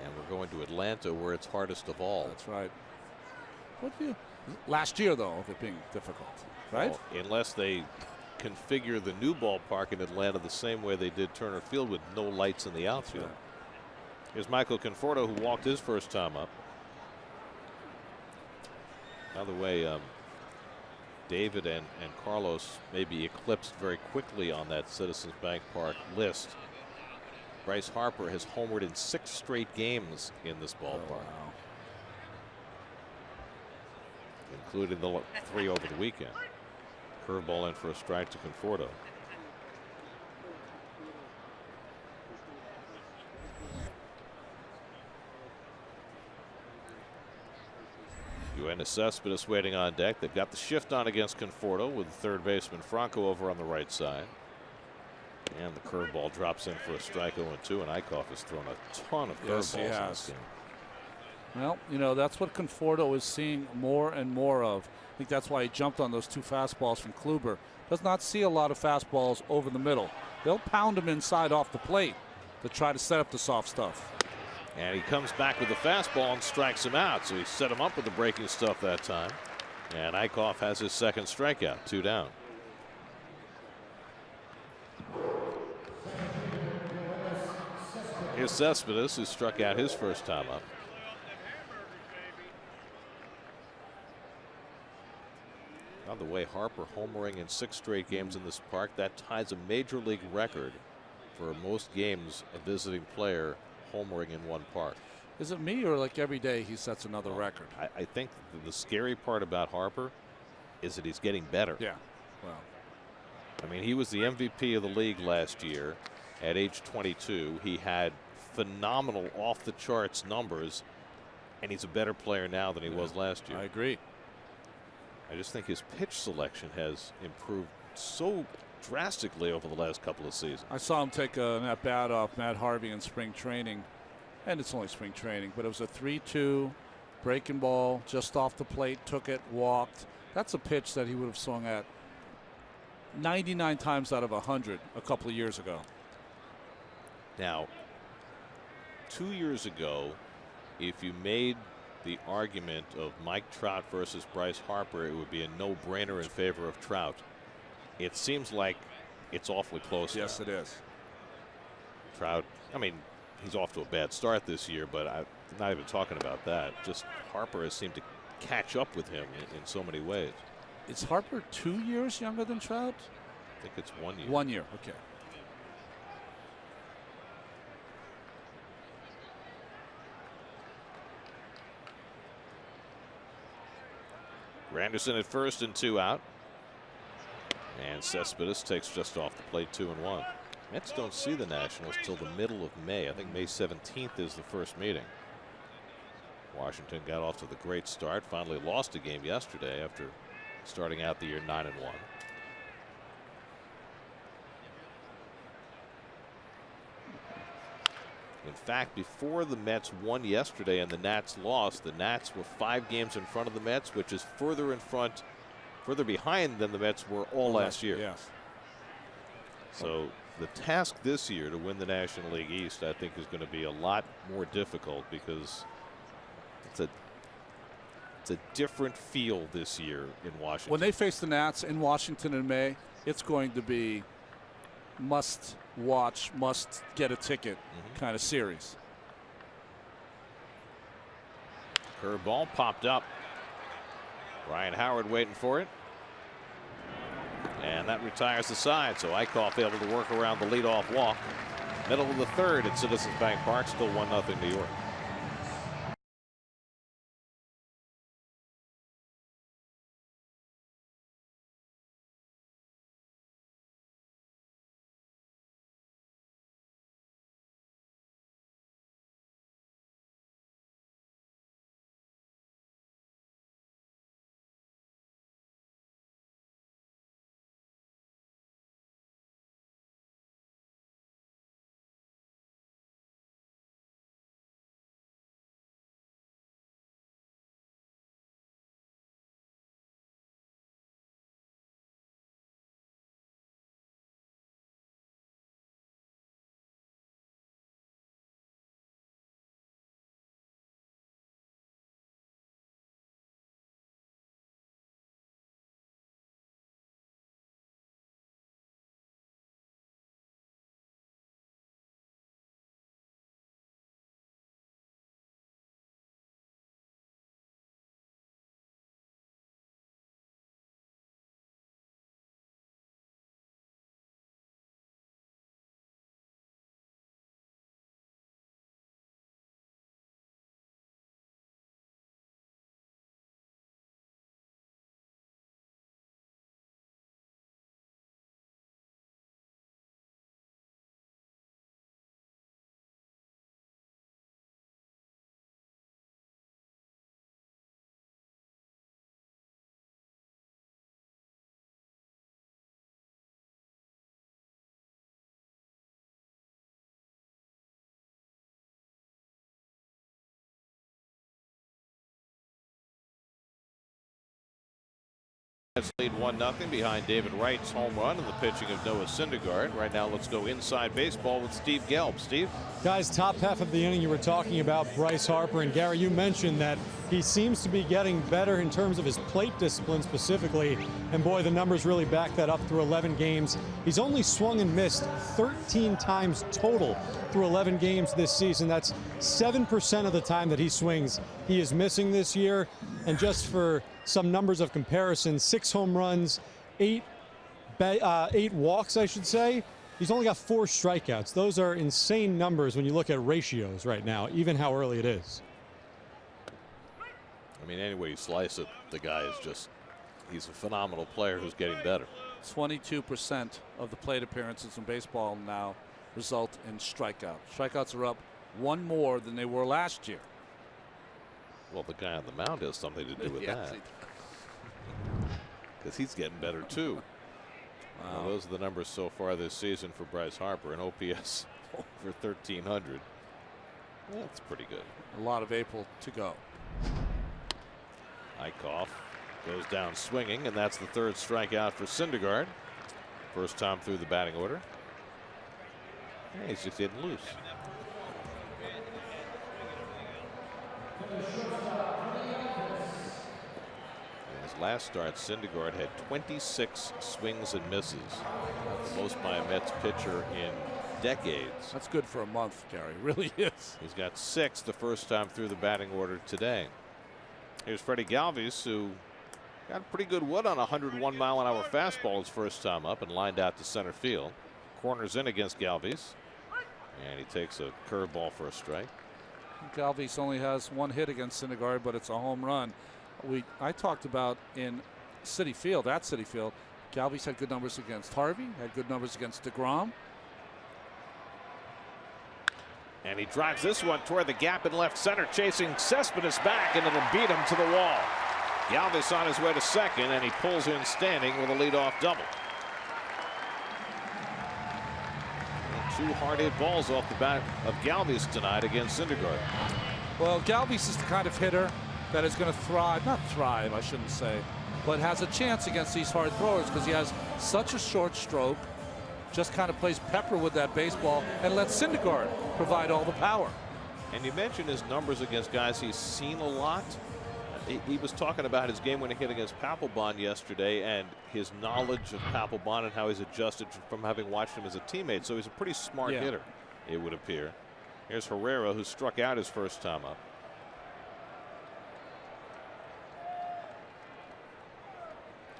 And we're going to Atlanta, where it's hardest of all. That's right. What do you? Last year, though, of it being difficult, right? Well, unless they configure the new ballpark in Atlanta the same way they did Turner Field with no lights in the outfield. Right. Here's Michael Conforto, who walked his first time up. By the way, David and Carlos may be eclipsed very quickly on that Citizens Bank Park list. Bryce Harper has homered in 6 straight games in this ballpark, including the 3 over the weekend. Curveball in for a strike to Conforto. Cespedes waiting on deck. They've got the shift on against Conforto with third baseman Franco over on the right side. And the curveball drops in for a strike 0-2, and Eichhoff has thrown a ton of curveballs in this game. Well, you know, that's what Conforto is seeing more and more of. I think that's why he jumped on those 2 fastballs from Kluber. Does not see a lot of fastballs over the middle. They'll pound him inside off the plate to try to set up the soft stuff. And he comes back with the fastball and strikes him out. So he set him up with the breaking stuff that time. And Eichhoff has his second strikeout, 2 down. Here's Cespedes, who struck out his first time up. By the way, Harper homering in 6 straight games in this park. That ties a major league record for most games a visiting player homering in one park. Is it me, or like every day he sets another record? I think the scary part about Harper is that he's getting better. Yeah. Well, I mean, he was the MVP of the league last year at age 22. He had phenomenal off the charts numbers, and he's a better player now than he was last year. I agree. I just think his pitch selection has improved so drastically over the last couple of seasons. I saw him take an at-bat off Matt Harvey in spring training, and it's only spring training, but it was a 3-2 breaking ball just off the plate, took it, walked. That's a pitch that he would have swung at 99 times out of 100 a couple of years ago. Now, 2 years ago, if you made the argument of Mike Trout versus Bryce Harper, it would be a no-brainer in favor of Trout. It seems like it's awfully close. Yes, it is. Trout, I mean, he's off to a bad start this year, but I'm not even talking about that. Just Harper has seemed to catch up with him in so many ways. Is Harper 2 years younger than Trout? I think it's 1 year. 1 year, okay. Granderson at first and 2 out. And Cespedes takes just off the plate, 2-1. Mets don't see the Nationals till the middle of May. I think May 17th is the first meeting. Washington got off to the great start, finally lost a game yesterday after starting out the year 9-1. In fact, before the Mets won yesterday and the Nats lost, the Nats were 5 games in front of the Mets, which is further in front further behind than the Mets were all last year. Yes. So the task this year to win the National League East, I think, is going to be a lot more difficult because it's a different feel this year in Washington. When they face the Nats in Washington in May, it's going to be must watch, must get a ticket kind of series. Curveball popped up. Ryan Howard waiting for it. And that retires the side. So Eichhoff able to work around the leadoff walk. Middle of the third at Citizens Bank Park. Still 1-0 New York. Lead 1-0 behind David Wright's home run and the pitching of Noah Syndergaard. Right now, let's go inside baseball with Steve Gelb. Steve? Guys, top half of the inning, you were talking about Bryce Harper. And Gary, you mentioned that he seems to be getting better in terms of his plate discipline specifically. And boy, the numbers really back that up through 11 games. He's only swung and missed 13 times total through 11 games this season. That's 7% of the time that he swings he is missing this year. And just for some numbers of comparison, 6 home runs, 8 walks, I should say. He's only got 4 strikeouts. Those are insane numbers when you look at ratios right now, even how early it is. I mean, any way you slice it, the guy is just, he's a phenomenal player who's getting better. 22% of the plate appearances in baseball now result in strikeouts. Strikeouts are up 1 more than they were last year. Well, the guy on the mound has something to do with Yes, that. Because he's getting better, too. Well, those are the numbers so far this season for Bryce Harper. An OPS over 1,300. That's pretty good. A lot of April to go. Eichhoff goes down swinging, and that's the 3rd strikeout for Syndergaard. First time through the batting order. Yeah, he's just getting loose. In his last start, Syndergaard had 26 swings and misses. The most by a Mets pitcher in decades. That's good for a month, Gary. It really is. He's got 6 the first time through the batting order today. Here's Freddie Galvis, who got a pretty good wood on a 101-mile-an-hour fastball his first time up and lined out to center field. Corners in against Galvis. And he takes a curveball for a strike. Galvis only has 1 hit against Syndergaard, but it's a home run. I talked about in Citi Field, at Citi Field, Galvis had good numbers against Harvey, had good numbers against DeGrom. And he drives this one toward the gap in left center, chasing Cespedes back, and it'll beat him to the wall. Galvis on his way to second, and he pulls in standing with a leadoff double. 2 hard-hit balls off the bat of Galvis tonight against Syndergaard. Well, Galvis is the kind of hitter that is going to thrive, not thrive, I shouldn't say, but has a chance against these hard throwers because he has such a short stroke. Just kind of plays pepper with that baseball and lets Syndergaard provide all the power. And you mentioned his numbers against guys he's seen a lot. He was talking about his game-winning hit against Papelbon yesterday and his knowledge of Papelbon and how he's adjusted from having watched him as a teammate. So he's a pretty smart hitter, it would appear. Here's Herrera, who struck out his first time up.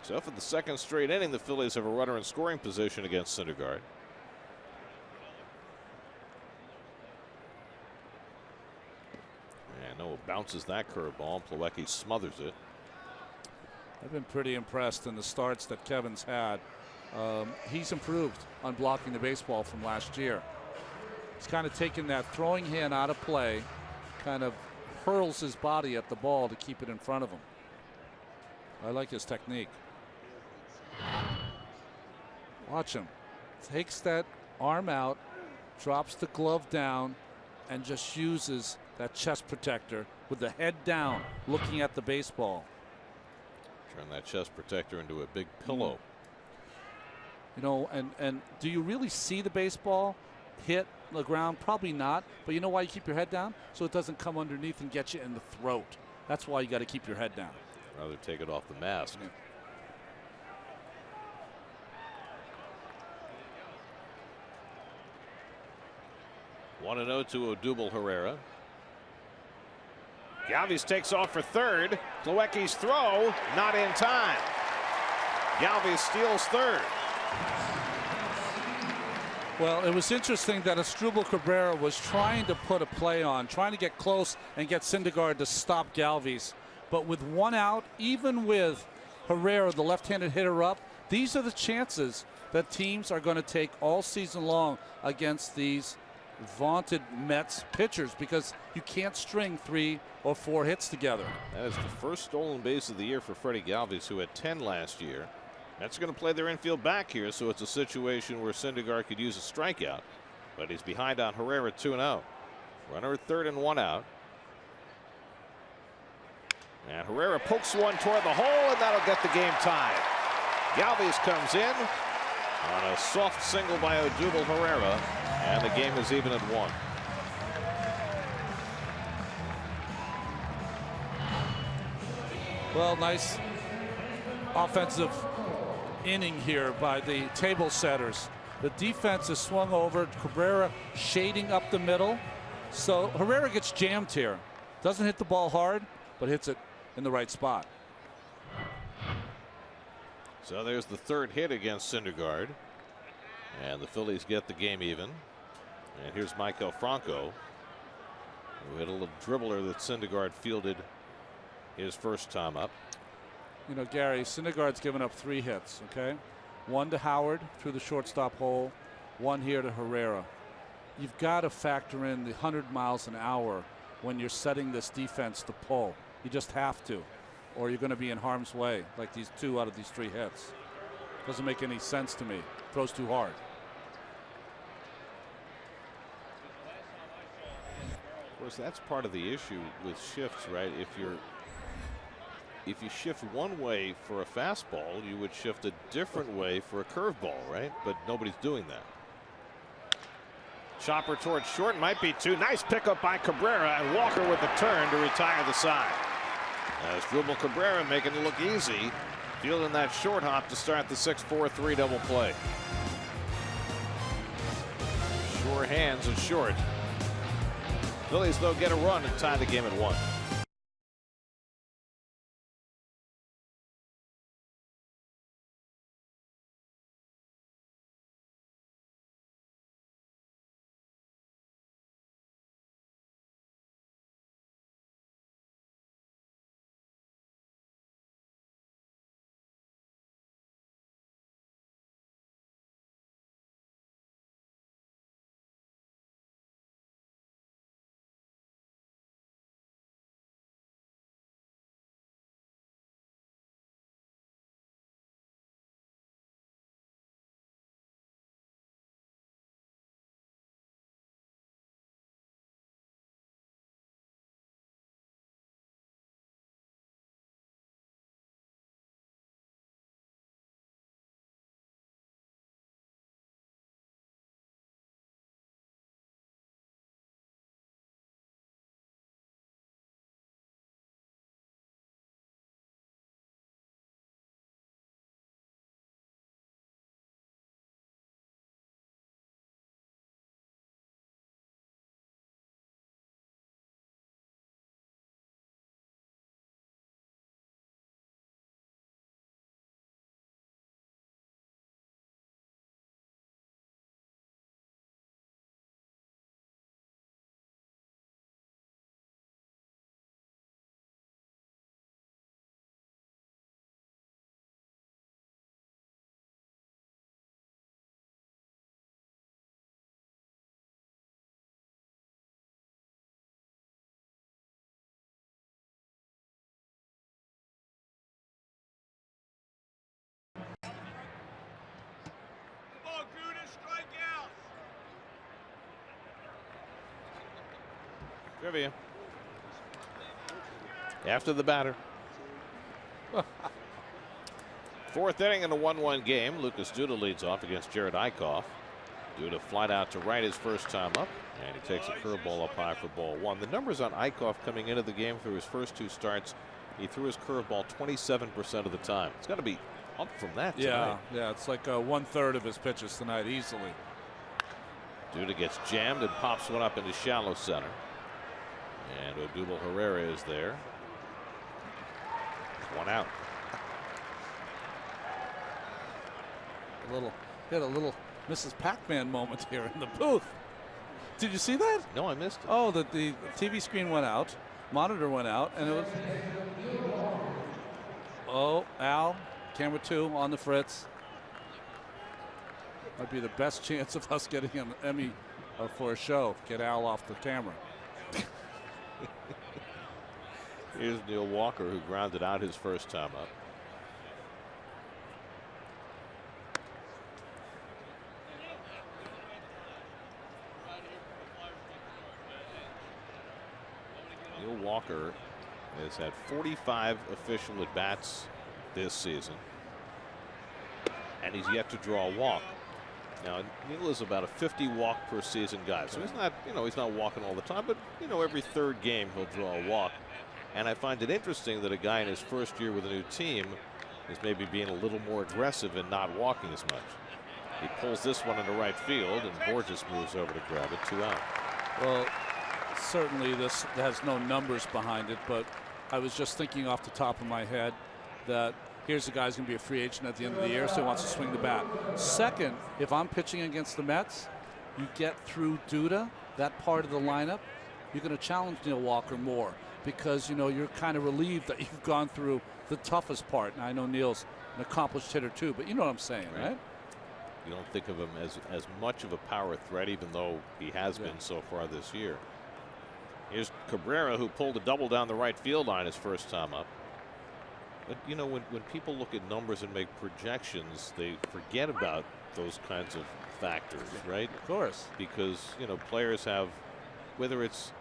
So for the second straight inning, the Phillies have a runner in scoring position against Syndergaard. And Noah bounces that curveball. Plawecki smothers it. I've been pretty impressed in the starts that Kevin's had. He's improved on blocking the baseball from last year. He's kind of taken that throwing hand out of play, kind of hurls his body at the ball to keep it in front of him. I like his technique. Watch him. Takes that arm out, drops the glove down, and just uses that chest protector with the head down, looking at the baseball. Turn that chest protector into a big pillow. You know, and do you really see the baseball hit the ground? Probably not. But you know why you keep your head down? So it doesn't come underneath and get you in the throat. That's why you got to keep your head down. Rather take it off the mask. Yeah. 1-0 to Odubel Herrera. Galvis takes off for third. Plawecki's throw not in time. Galvis steals third. Well, it was interesting that Asdrubal Cabrera was trying to put a play on, trying to get close and get Syndergaard to stop Galvis. But with one out, even with Herrera, the left-handed hitter, up, these are the chances that teams are going to take all season long against these vaunted Mets pitchers, because you can't string 3 or 4 hits together. That is the first stolen base of the year for Freddie Galvis, who had 10 last year. Mets are going to play their infield back here, so it's a situation where Syndergaard could use a strikeout, but he's behind on Herrera 2-0. Runner at third and 1 out. And Herrera pokes one toward the hole, and that'll get the game tied. Galvis comes in on a soft single by Odubel Herrera, and the game is even at 1. Well, nice offensive inning here by the table setters. The defense is swung over. Cabrera shading up the middle. So Herrera gets jammed here. Doesn't hit the ball hard, but hits it in the right spot. So there's the third hit against Syndergaard. And the Phillies get the game even. And here's Michael Franco, who hit a little dribbler that Syndergaard fielded his first time up. You know, Gary, Syndergaard's given up 3 hits, okay? 1 to Howard through the shortstop hole, 1 here to Herrera. You've got to factor in the 100 miles an hour when you're setting this defense to pull. You just have to, or you're going to be in harm's way, like these 2 out of these 3 hits. Doesn't make any sense to me. Throws too hard. Of course, that's part of the issue with shifts, right? If you shift one way for a fastball, you would shift a different way for a curveball, right? But nobody's doing that. Chopper towards short, might be 2. Nice pickup by Cabrera, and Walker with the turn to retire the side. Asdrubal Cabrera making it look easy, fielding that short hop to start the 6-4-3 double play. Sure hands and short. Phillies, though, get a run and tie the game at 1. Trivia. After the batter. Fourth inning in a 1-1 game. Lucas Duda leads off against Jared Eichhoff. Duda flied out to right his first time up, and he takes a curveball up high for ball one. The numbers on Eichhoff coming into the game through his first 2 starts, he threw his curveball 27% of the time. It's got to be up from that tonight. Yeah, it's like 1/3 of his pitches tonight easily. Duda gets jammed and pops one up into shallow center. And Odubel Herrera is there. 1 out. Had a little Mrs. Pac-Man moment here in the booth. Did you see that? No, I missed it. Oh, the TV screen went out, monitor went out, and it was. Oh, Al, camera 2 on the fritz. Might be the best chance of us getting an Emmy for a show. Get Al off the camera. Here's Neil Walker, who grounded out his first time up. Neil Walker has had 45 official at-bats this season, and he's yet to draw a walk. Now, Neil is about a 50 walk per season guy, so he's not, he's not walking all the time, but, every 3rd game he'll draw a walk. And I find it interesting that a guy in his first year with a new team is maybe being a little more aggressive and not walking as much. He pulls this one into right field, and Borges moves over to grab it. 2 out. Well, certainly this has no numbers behind it, but I was just thinking off the top of my head that here's a guy who's going to be a free agent at the end of the year, so he wants to swing the bat. Second, if I'm pitching against the Mets, you get through Duda, that part of the lineup, you're going to challenge Neil Walker more because, you're kind of relieved that you've gone through the toughest part. And I know Neil's an accomplished hitter too, but you know what I'm saying, right? You don't think of him as much of a power threat, even though he has been so far this year. Here's Cabrera, who pulled a double down the right field line his first time up. But, when people look at numbers and make projections, they forget about those kinds of factors, right? Of course. Because, players have, whether it's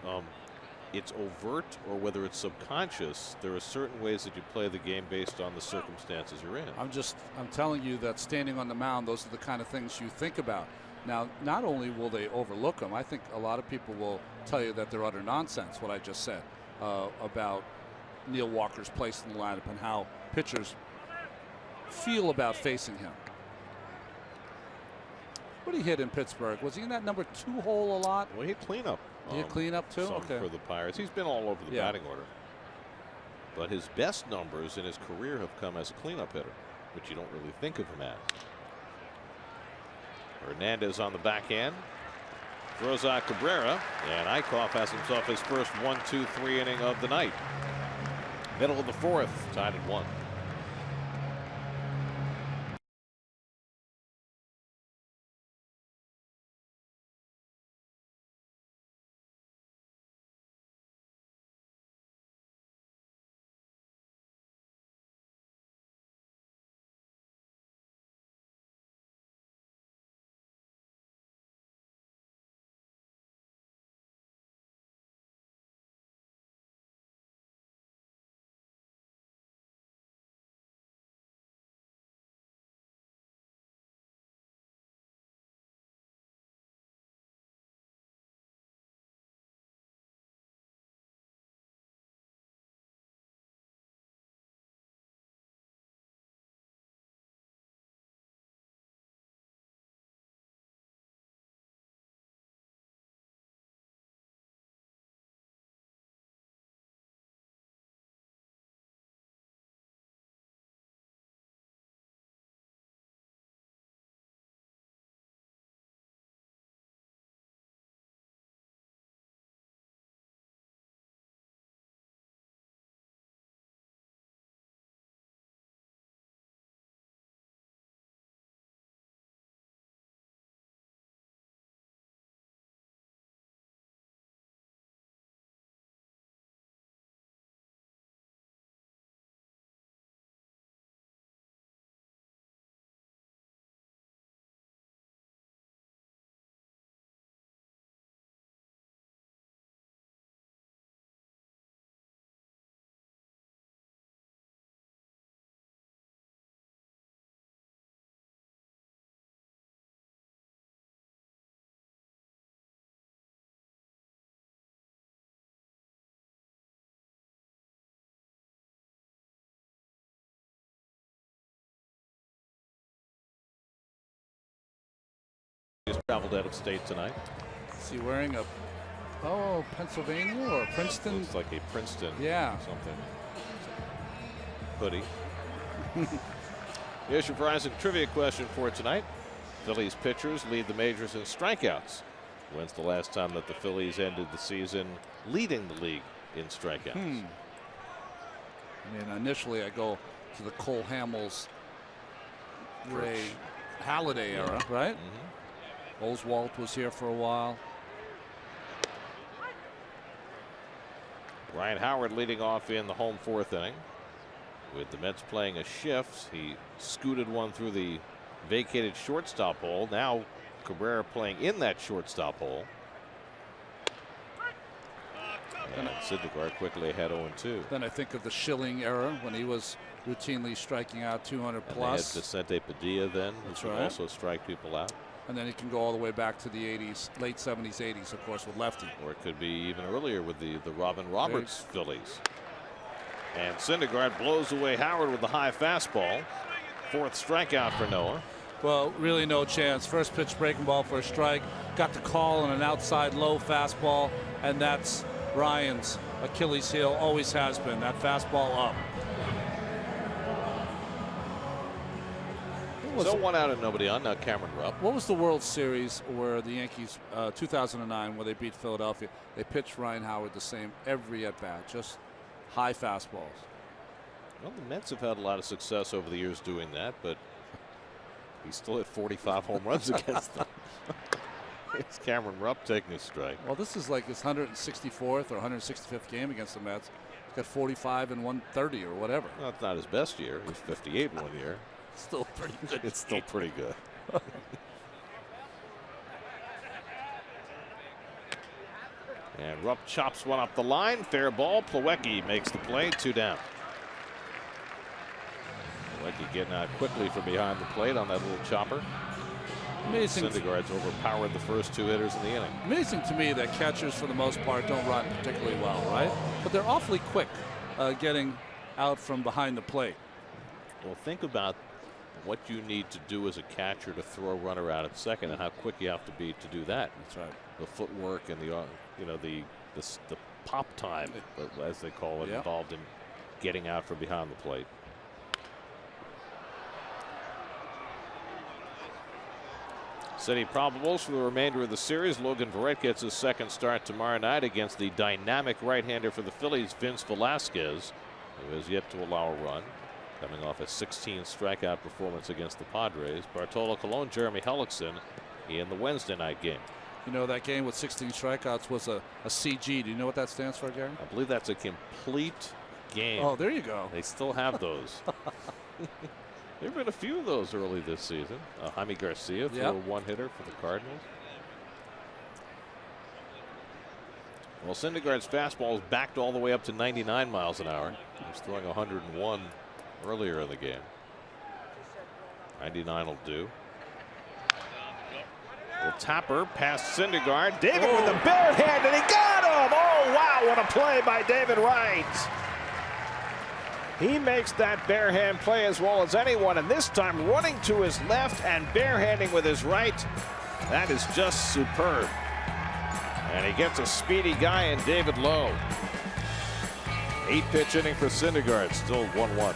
overt or whether it's subconscious, there are certain ways that you play the game based on the circumstances you're in. I'm telling you that standing on the mound, those are the kind of things you think about. Now, not only will they overlook them, I think a lot of people will tell you that they're utter nonsense, what I just said about Neil Walker's place in the lineup and how pitchers feel about facing him. What did he hit in Pittsburgh? Was he in that number 2 hole a lot? Well, he hit cleanup. He hit cleanup too? Okay. For the Pirates. He's been all over the batting order. But his best numbers in his career have come as a cleanup hitter, which you don't really think of him as. Hernandez on the backhand. Throws out Cabrera, and Eichhoff has himself his first 1-2-3 inning of the night. Middle of the 4th, tied at 1. traveled out of state tonight. Is he wearing a Pennsylvania or Princeton? Looks like a Princeton. Yeah. Something. Hoodie. Here's your Verizon trivia question for tonight. Phillies pitchers lead the majors in strikeouts. When's the last time that the Phillies ended the season leading the league in strikeouts? I mean, initially I go to the Cole Hamels, Ray Halladay era, right? Oswalt was here for a while. Ryan Howard leading off in the home fourth inning. With the Mets playing a shift, he scooted one through the vacated shortstop hole. Now Cabrera playing in that shortstop hole. And Syndergaard quickly ahead 0-2. Then I think of the Schilling era when he was routinely striking out 200 And plus. they had Vicente Padilla then, which would right. also strike people out. And then he can go all the way back to the 80s, late 70s, 80s, of course, with lefty. Or it could be even earlier with the Robin Roberts Phillies. And Syndergaard blows away Howard with the high fastball. Fourth strikeout for Noah. Well, really no chance. First pitch breaking ball for a strike. Got the call on an outside low fastball, and that's Ryan's Achilles heel. Always has been. That fastball up. So 1 out and nobody on. Now Cameron Rupp. What was the World Series where the Yankees, 2009, where they beat Philadelphia? They pitched Ryan Howard the same every at bat, just high fastballs. Well, the Mets have had a lot of success over the years doing that, but he still hit 45 home runs against them. It's Cameron Rupp taking a strike. Well, this is like his 164th or 165th game against the Mets. He's got 45 and 130 or whatever. Well, it's not his best year. He's 58 one year. Still pretty good. It's still pretty good. And Rupp chops one up the line. Fair ball. Plawecki makes the play. 2 down. Plawecki getting out quickly from behind the plate on that little chopper. Amazing. Syndergaard's overpowered the first 2 hitters in the inning. Amazing to me that catchers, for the most part, don't run particularly well, right? But they're awfully quick getting out from behind the plate. Well, think about what you need to do as a catcher to throw a runner out at second, and how quick you have to be to do that. That's right. The footwork and the pop time, as they call it, involved in getting out from behind the plate. City probables for the remainder of the series. Logan Verrett gets his second start tomorrow night against the dynamic right-hander for the Phillies, Vince Velasquez, who has yet to allow a run. Coming off a 16 strikeout performance against the Padres. Bartolo Colon, Jeremy Hellickson in the Wednesday night game. You know, that game with 16 strikeouts was a CG. Do you know what that stands for, Gary? I believe that's a complete game. Oh, there you go. They still have those. There have been a few of those early this season. Jaime Garcia threw a one-hitter for the Cardinals. Well, Syndergaard's fastball is backed all the way up to 99 miles an hour. He was throwing 101 earlier in the game. 99 will do. Well, Tapper past Syndergaard. David with the bare hand, and he got him! Oh, wow, what a play by David Wright. He makes that bare hand play as well as anyone, and this time running to his left and barehanding with his right. That is just superb. And he gets a speedy guy in David Lowe. 8-pitch inning for Syndergaard, still 1-1.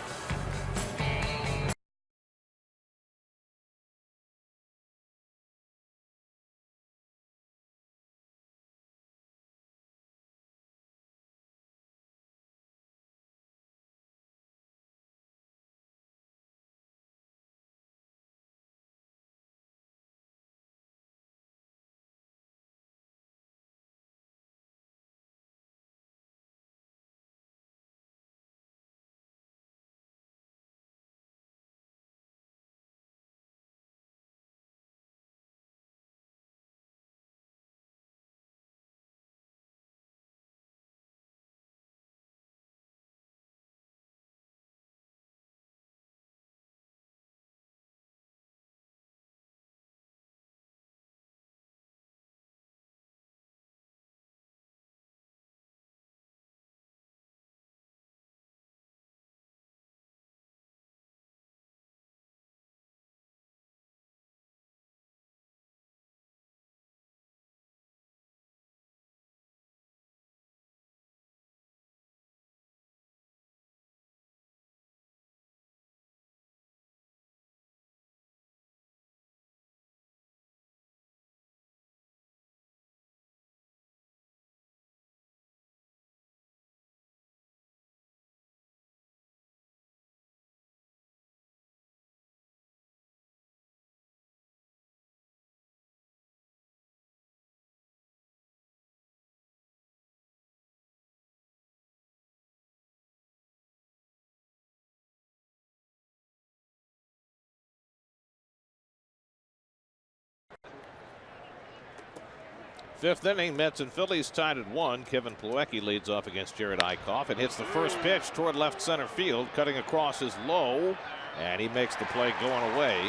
Fifth inning, Mets and Phillies tied at 1. Kevin Plawecki leads off against Jared Eichhoff and hits the first pitch toward left center field. Cutting across is low, and he makes the play going away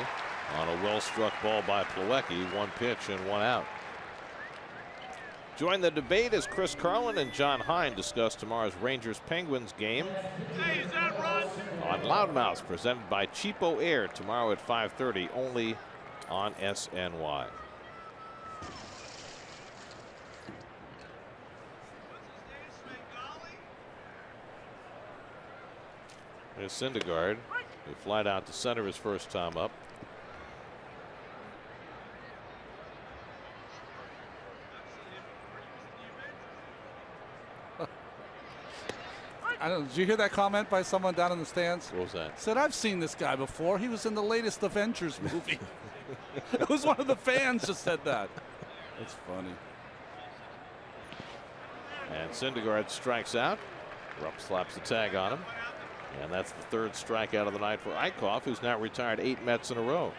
on a well-struck ball by Plawecki. 1 pitch and 1 out. Join the debate as Chris Carlin and John Hine discuss tomorrow's Rangers-Penguins game on Loudmouth, presented by Cheapo Air, tomorrow at 5:30, only on SNY. There's Syndergaard, who flied out to center his first time up. Did you hear that comment by someone down in the stands? What was that? Said, I've seen this guy before. He was in the latest Avengers movie. It was one of the fans just said that. That's funny. And Syndergaard strikes out. Rupp slaps the tag on him. And that's the 3rd strikeout of the night for Eichhoff, who's now retired 8 Mets in a row.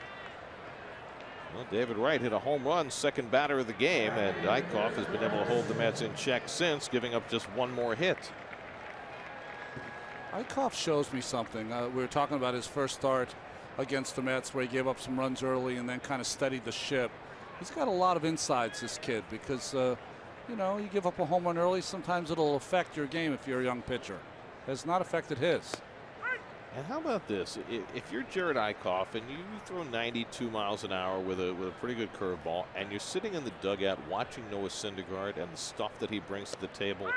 Well, David Wright hit a home run, second batter of the game, and Eichhoff has been able to hold the Mets in check since, giving up just 1 more hit. Eichhoff shows me something. We were talking about his first start against the Mets, where he gave up some runs early and then kind of steadied the ship. He's got a lot of insides, this kid, because you know, you give up a home run early, sometimes it'll affect your game if you're a young pitcher. It has not affected his. And how about this? If you're Jared Eichhoff and you throw 92 miles an hour with a pretty good curveball, and you're sitting in the dugout watching Noah Syndergaard and the stuff that he brings to the table,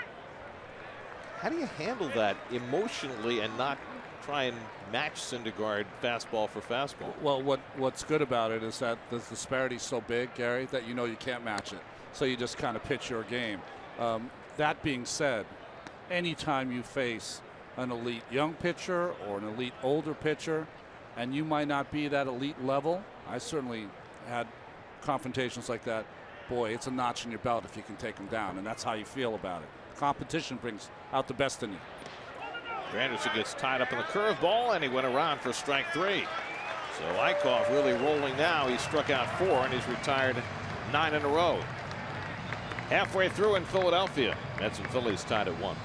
how do you handle that emotionally and not try and match Syndergaard fastball for fastball? Well, what's good about it is that the disparity is so big, Gary, that you know you can't match it. So you just kind of pitch your game. That being said, anytime you face an elite young pitcher or an elite older pitcher, and you might not be that elite level, I certainly had confrontations like that. Boy, it's a notch in your belt if you can take them down, and that's how you feel about it. Competition brings out the best in you. Anderson gets tied up in the curveball, and he went around for strike 3. So Eichhoff really rolling now. He struck out 4, and he's retired 9 in a row. Halfway through in Philadelphia, Mets and Phillies tied at 1.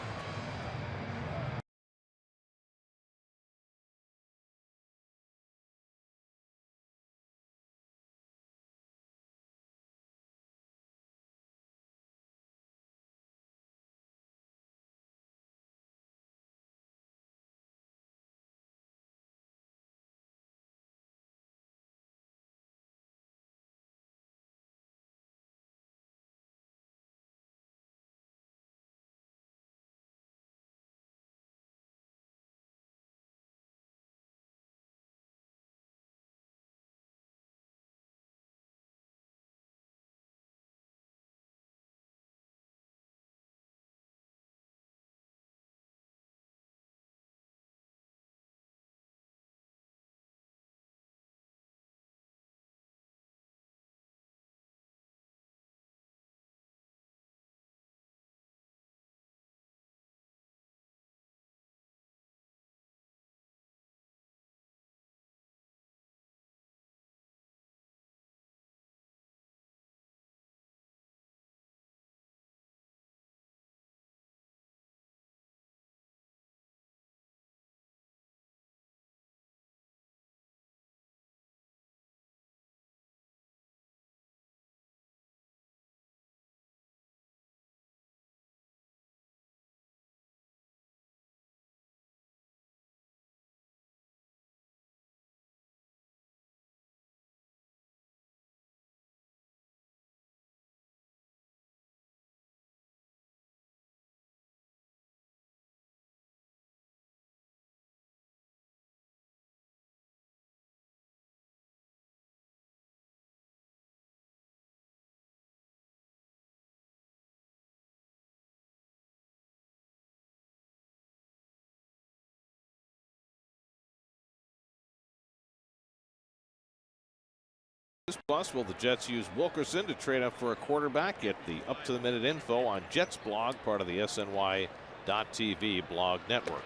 Plus, will the Jets use Wilkerson to trade up for a quarterback? Get the up-to-the-minute info on Jets blog, part of the SNY.TV blog network.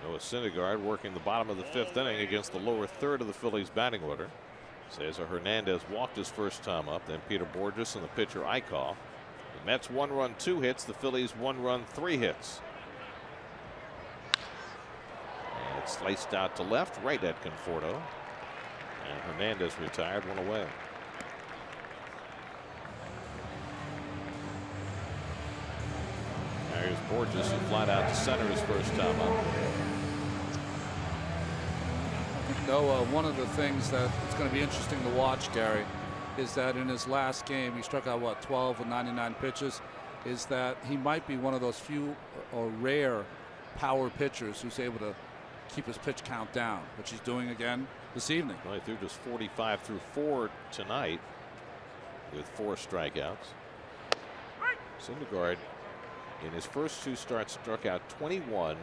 Noah Syndergaard working the bottom of the 5th inning against the lower third of the Phillies batting order. Cesar Hernandez walked his first time up, then Peter Borges and the pitcher Eichhoff. The Mets 1 run, 2 hits. The Phillies 1 run, 3 hits. And it's sliced out to left, right at Conforto. And Hernandez retired, 1 away. Here's Borges, who flied out to center his first time up. Noah, one of the things that it's going to be interesting to watch, Gary, is that in his last game, he struck out, what, 12 of 99 pitches, is that he might be one of those few or rare power pitchers who's able to keep his pitch count down, which he's doing again this evening. Well, he threw just 45 through 4 tonight with 4 strikeouts. Syndergaard, in his first 2 starts, struck out 21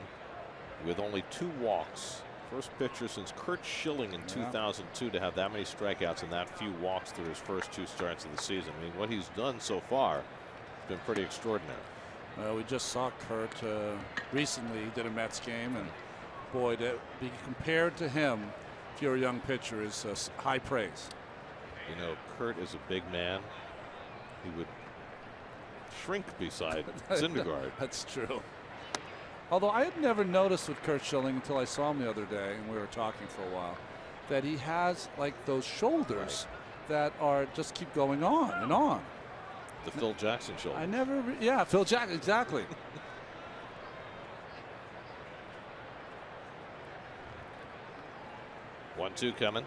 with only 2 walks. First pitcher since Curt Schilling in 2002 to have that many strikeouts and that few walks through his first 2 starts of the season. I mean, what he's done so far has been pretty extraordinary. Well, we just saw Curt recently. He did a Mets game, and boy, to be compared to him, if you're a young pitcher, is high praise. You know, Curt is a big man. He would shrink beside Syndergaard. That's true. Although I had never noticed with Curt Schilling until I saw him the other day and we were talking for a while, that he has like those shoulders that are just keep going on and on. The Phil Jackson shoulder. I never, yeah, Phil Jackson, exactly. 1-2 coming.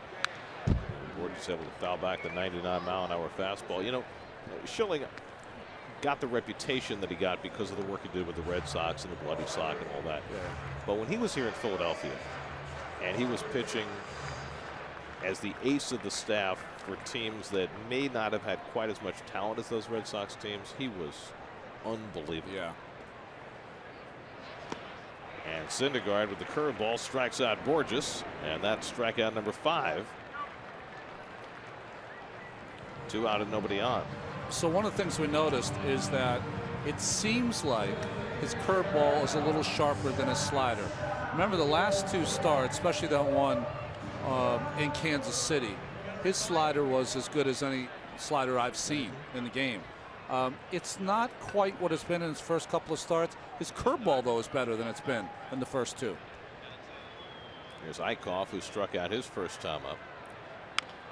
Borges able to foul back the 99-mile-an-hour fastball. You know, Schilling got the reputation that he got because of the work he did with the Red Sox and the Bloody Sock and all that. Yeah. But when he was here in Philadelphia and he was pitching as the ace of the staff for teams that may not have had quite as much talent as those Red Sox teams, he was unbelievable. Yeah. And Syndergaard with the curveball strikes out Borges, and that's strikeout number 5. 2 out and nobody on. So one of the things we noticed is that it seems like his curveball is a little sharper than his slider. Remember the last 2 starts, especially that one in Kansas City, his slider was as good as any slider I've seen in the game. It's not quite what it's been in his first couple of starts. His curveball, though, is better than it's been in the first 2. Here's Eichhoff, who struck out his first time up.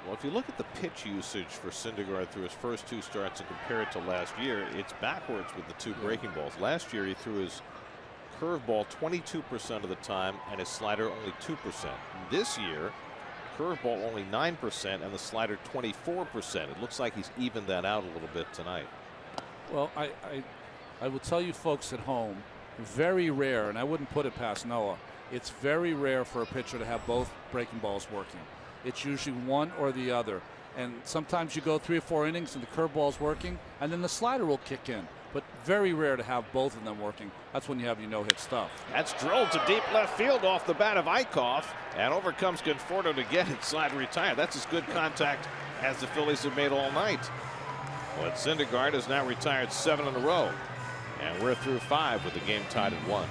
Well, if you look at the pitch usage for Syndergaard through his first 2 starts and compare it to last year, it's backwards with the 2 breaking balls. Last year, he threw his curveball 22% of the time and his slider only 2%. This year, curveball only 9% and the slider 24%. It looks like he's evened that out a little bit tonight. Well, I will tell you folks at home, very rare, and I wouldn't put it past Noah, it's very rare for a pitcher to have both breaking balls working. It's usually one or the other. And sometimes you go 3 or 4 innings and the curveball's working, and then the slider will kick in. But very rare to have both of them working. That's when you have your no-hit stuff. That's drilled to deep left field off the bat of Eichhoff, and over comes Conforto to get inside and retire. That's as good contact as the Phillies have made all night. But Syndergaard has now retired 7 in a row, and we're through 5 with the game tied at 1.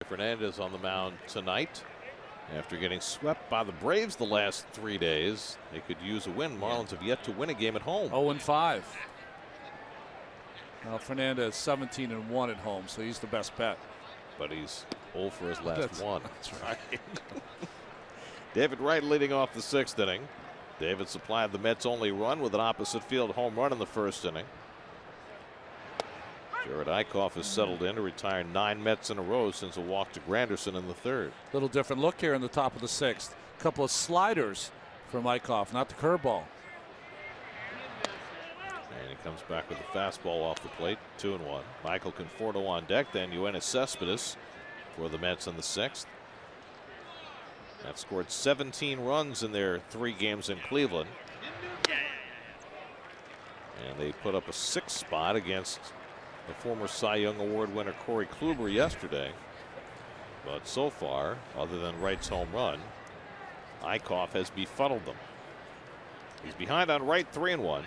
Fernandez on the mound tonight. After getting swept by the Braves the last 3 days, they could use a win. Marlins have yet to win a game at home. 0-5. Now Fernandez 17-1 at home, so he's the best bet. But he's 0 for his last one. That's right. David Wright leading off the 6th inning. David supplied the Mets' only run with an opposite field home run in the 1st inning. Jared Eichhoff has settled in to retire 9 Mets in a row since a walk to Granderson in the 3rd. Little different look here in the top of the 6th. A couple of sliders from Eichhoff, not the curveball. And he comes back with a fastball off the plate, 2-1. Michael Conforto on deck, then Yoenis Cespedes for the Mets in the 6th. That scored 17 runs in their 3 games in Cleveland. And they put up a 6th spot against the former Cy Young Award winner Corey Kluber yesterday. But so far, other than Wright's home run, Eichhoff has befuddled them. He's behind on Wright, 3-1.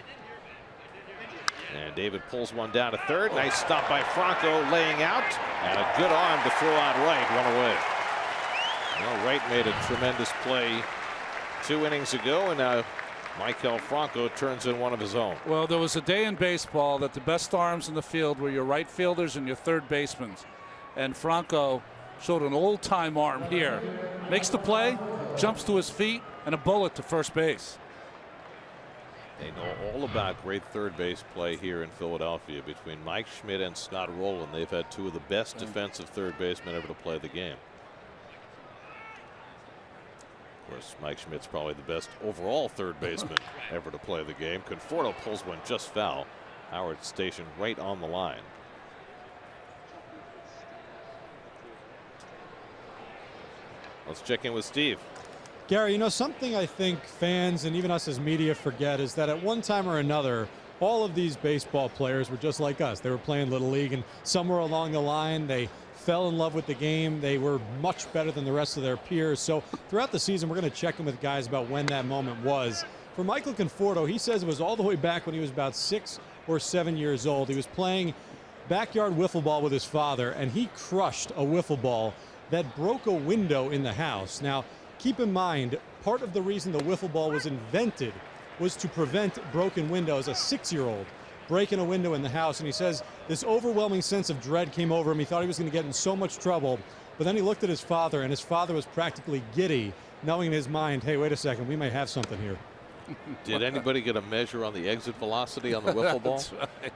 And David pulls one down to 3rd. Nice stop by Franco, laying out, and a good arm to throw out Wright, 1 away. Well, Wright made a tremendous play 2 innings ago, and now Maikel Franco turns in one of his own. Well, there was a day in baseball that the best arms in the field were your right fielders and your third basemen. And Franco showed an old-time arm here. Makes the play, jumps to his feet, and a bullet to first base. They know all about great third base play here in Philadelphia between Mike Schmidt and Scott Rowland. They've had 2 of the best defensive third basemen ever to play the game. Of course, Mike Schmidt's probably the best overall third baseman ever to play the game. Conforto pulls one just foul. Howard stationed right on the line. Let's check in with Steve. Gary, you know, something I think fans and even us as media forget is that at one time or another, all of these baseball players were just like us. They were playing Little League, and somewhere along the line, they fell in love with the game. They were much better than the rest of their peers. So throughout the season, we're going to check in with guys about when that moment was. For Michael Conforto, he says it was all the way back when he was about 6 or 7 years old. He was playing backyard wiffle ball with his father, and he crushed a wiffle ball that broke a window in the house. Now, keep in mind, part of the reason the wiffle ball was invented was to prevent broken windows. A 6-year-old breaking a window in the house, and he says this overwhelming sense of dread came over him. He thought he was going to get in so much trouble, but then he looked at his father, and his father was practically giddy, knowing in his mind, hey, wait a second, we may have something here. Did anybody get a measure on the exit velocity on the wiffle ball? That's right.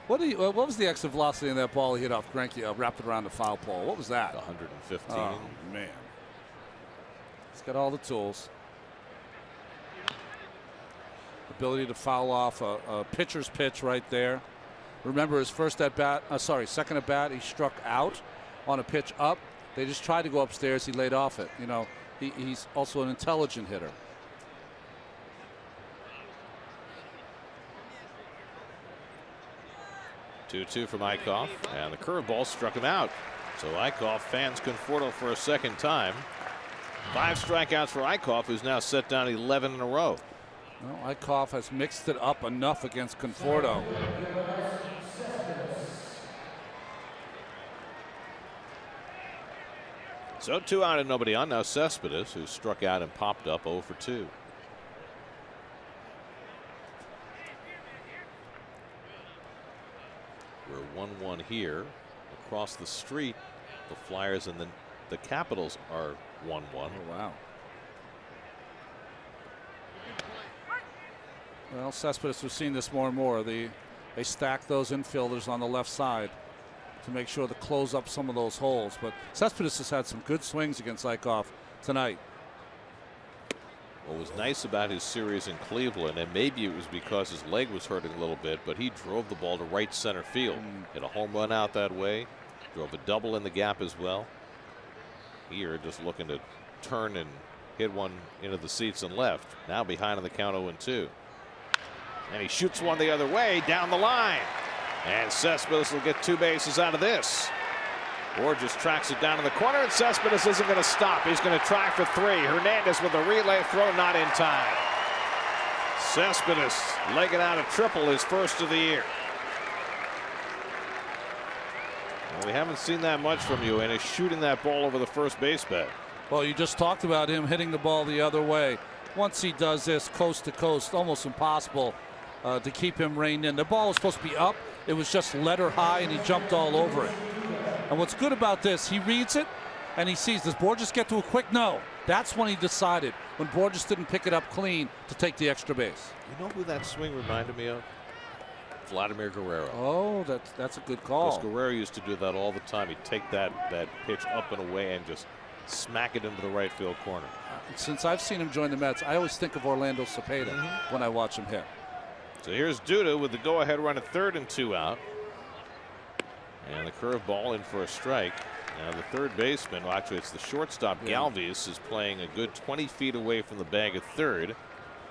What was the exit velocity in that ball he hit off Greinke, wrapped it around the foul pole? What was that? 115. Oh, man. He's got all the tools. Ability to foul off a pitcher's pitch right there. Remember his second at bat, he struck out on a pitch up. They just tried to go upstairs. He laid off it. You know, he's also an intelligent hitter. Two from Eichhoff, and the curveball struck him out. So Eichhoff fans Conforto for a second time. 5 strikeouts for Eichhoff, who's now set down 11 in a row. Well, Eichhoff has mixed it up enough against Conforto. So 2 out and nobody on. Now Cespedes, who struck out and popped up 0 for 2. We're 1-1 here. Across the street, the Flyers and the Capitals are 1-1. Oh, wow. Well, Cespedes, we've seen this more and more. They stack those infielders on the left side to make sure to close up some of those holes. But Cespedes has had some good swings against Eichhoff tonight. What was nice about his series in Cleveland, and maybe it was because his leg was hurting a little bit, but he drove the ball to right center field. Hit a home run out that way. Drove a double in the gap as well. Here, just looking to turn and hit one into the seats and left. Now behind on the count 0-2. And he shoots one the other way down the line. And Cespedes will get 2 bases out of this. Or just tracks it down in the corner, and Cespedes isn't going to stop. He's going to try for 3. Hernandez with a relay throw, not in time. Cespedes legging out a triple, his first of the year. Well, we haven't seen that much from you, and he's shooting that ball over the first base bed. Well, you just talked about him hitting the ball the other way. Once he does this coast to coast, almost impossible to keep him reined in. The ball was supposed to be up. It was just letter high, and he jumped all over it. And what's good about this, he reads it, and he sees, does Borges get to a quick? No. That's when he decided, when Borges didn't pick it up clean, to take the extra base. You know who that swing reminded me of? Vladimir Guerrero. Oh, that's a good call. Because Guerrero used to do that all the time. He'd take that pitch up and away and just smack it into the right field corner. Since I've seen him join the Mets, I always think of Orlando Cepeda when I watch him hit. So here's Duda with the go-ahead run at 3rd and 2 out. And the curveball in for a strike. Now the third baseman, well, actually it's the shortstop, Galvis, is playing a good 20 feet away from the bag at third,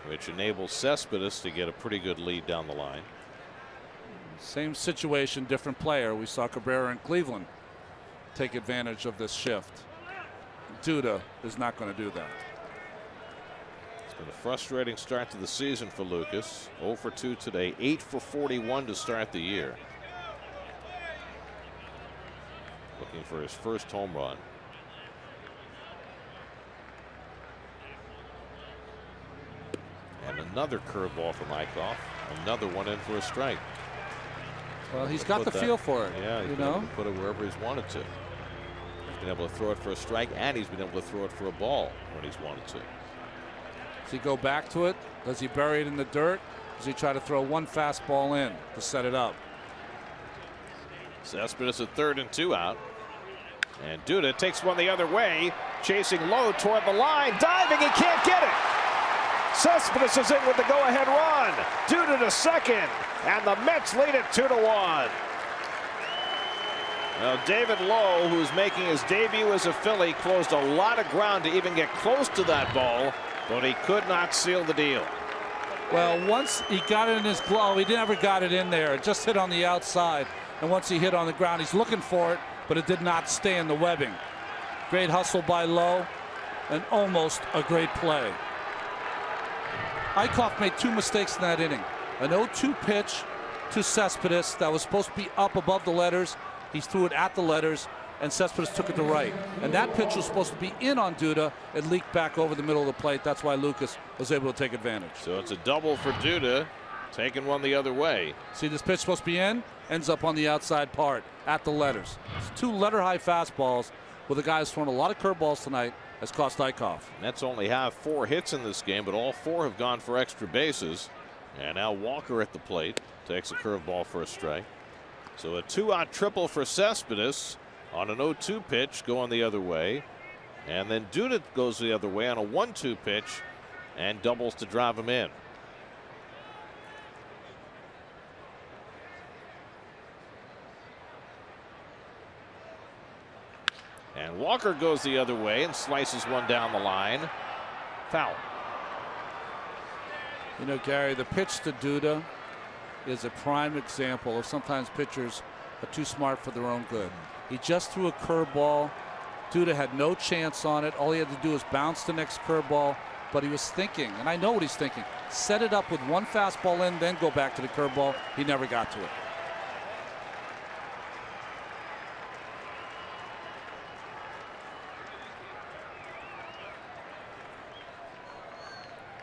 which enables Cespedes to get a pretty good lead down the line. Same situation, different player. We saw Cabrera in Cleveland take advantage of this shift. Duda is not going to do that. It's been a frustrating start to the season for Lucas. 0 for 2 today, 8 for 41 to start the year. Looking for his first home run. And another curveball from Eichhoff. Another one in for a strike. Well, he's got the feel for it. Yeah, he's been able to put it wherever he's wanted to. He's been able to throw it for a strike, and he's been able to throw it for a ball when he's wanted to. Does he go back to it? Does he bury it in the dirt? Does he try to throw one fastball in to set it up? Cespedes at 3rd and 2 out. And Duda takes one the other way, chasing low toward the line, diving, he can't get it. Cespedes is in with the go-ahead run. Duda to second, and the Mets lead it 2-1. Now David Lowe, who's making his debut as a Philly, closed a lot of ground to even get close to that ball, but he could not seal the deal. Well, once he got it in his glove, he never got it in there. It just hit on the outside. And once he hit on the ground, he's looking for it, but it did not stay in the webbing. Great hustle by Lowe, and almost a great play. Eichhoff made 2 mistakes in that inning. An 0-2 pitch to Cespedes that was supposed to be up above the letters. He threw it at the letters, and Cespedes took it to right. And that pitch was supposed to be in on Duda. It leaked back over the middle of the plate. That's why Lucas was able to take advantage. So it's a double for Duda, taking one the other way. See, this pitch supposed to be in, ends up on the outside part at the letters. It's 2 letter-high fastballs with a guy who's thrown a lot of curveballs tonight has cost Eichhoff. Nets only have 4 hits in this game, but all 4 have gone for extra bases. And now Walker at the plate takes a curveball for a strike. So a 2-out triple for Cespedes on an 0-2 pitch going the other way. And then Duda goes the other way on a 1-2 pitch and doubles to drive him in. And Walker goes the other way and slices one down the line. Foul. You know, Gary, the pitch to Duda is a prime example of sometimes pitchers are too smart for their own good. He just threw a curveball. Duda had no chance on it. All he had to do was bounce the next curveball, but he was thinking, and I know what he's thinking, set it up with one fastball in, then go back to the curveball. He never got to it.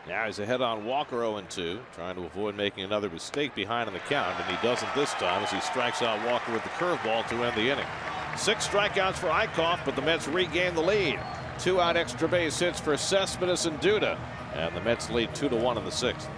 Now he's ahead on Walker 0-2, trying to avoid making another mistake behind on the count, and he doesn't this time as he strikes out Walker with the curveball to end the inning. 6 strikeouts for Eichhoff, but the Mets regain the lead. 2-out extra base hits for Cespedes and Duda, and the Mets lead 2-1 in the 6th.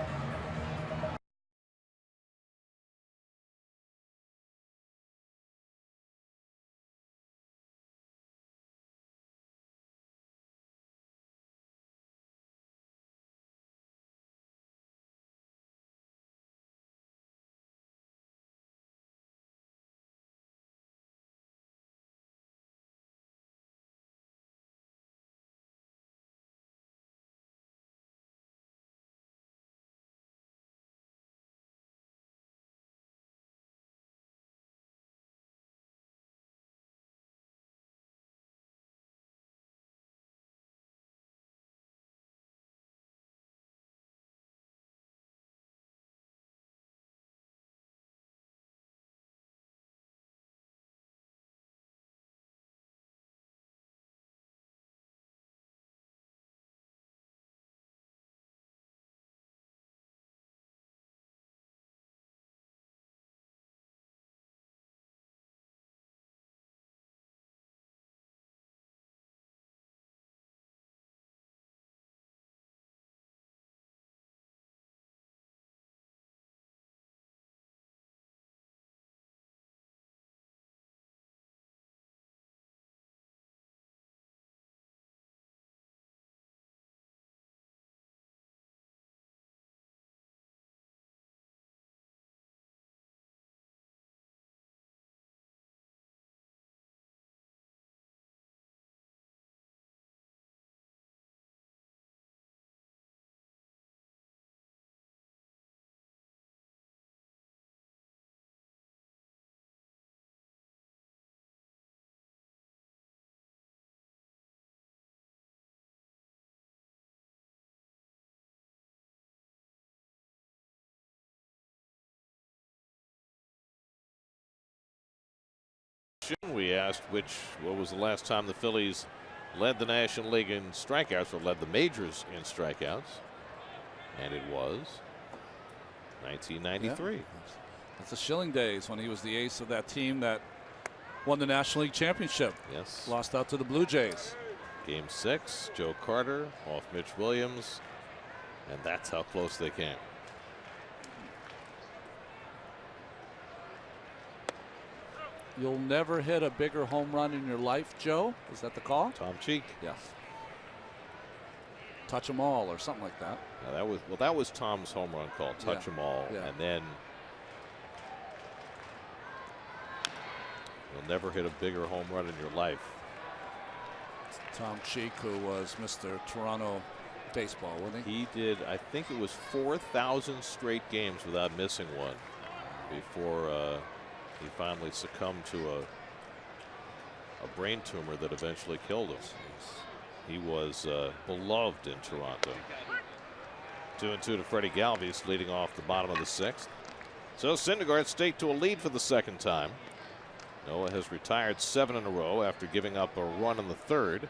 We asked what was the last time the Phillies led the National League in strikeouts, or led the majors in strikeouts, and it was 1993. Yeah. That's the Schilling days when he was the ace of that team that won the National League championship. Yes. Lost out to the Blue Jays. Game 6, Joe Carter off Mitch Williams, and that's how close they came. You'll never hit a bigger home run in your life, Joe? Is that the call? Tom Cheek. Yes. Touch 'em all or something like that. Now that was Tom's home run call. Touch 'em all, Yeah. and then you'll never hit a bigger home run in your life. Tom Cheek, who was Mr. Toronto baseball, wasn't he? He did. I think it was 4,000 straight games without missing one before he finally succumbed to a brain tumor that eventually killed him. He was beloved in Toronto. 2-2 to Freddie Galvis, leading off the bottom of the 6th. So Syndergaard staked to a lead for the second time. Noah has retired 7 in a row after giving up a run in the 3rd.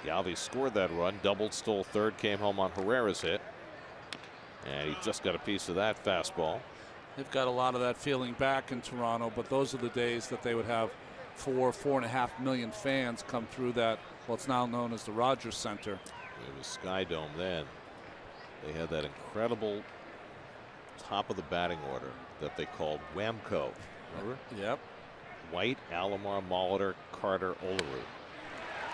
Galvis scored that run, doubled, stole third, came home on Herrera's hit, and he just got a piece of that fastball. They've got a lot of that feeling back in Toronto, but those are the days that they would have 4.5 million fans come through that, what's now known as the Rogers Center. It was Sky Dome then. They had that incredible top of the batting order that they called Whamco. Remember? Yep. White, Alomar, Molitor, Carter, Olerud.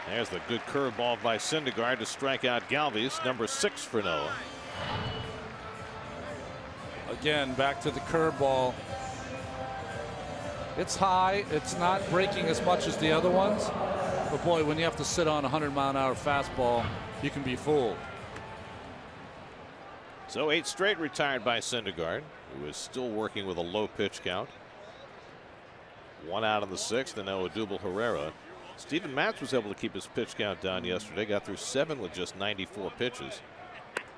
There's the good curveball by Syndergaard to strike out Galvis, number 6 for Noah. Again, back to the curveball. It's high. It's not breaking as much as the other ones. But boy, when you have to sit on a 100-mile-an-hour fastball, you can be fooled. So 8 straight retired by Syndergaard, who is still working with a low pitch count. 1 out in the 6th, and now Odubel Herrera. Steven Matz was able to keep his pitch count down yesterday. Got through 7 with just 94 pitches.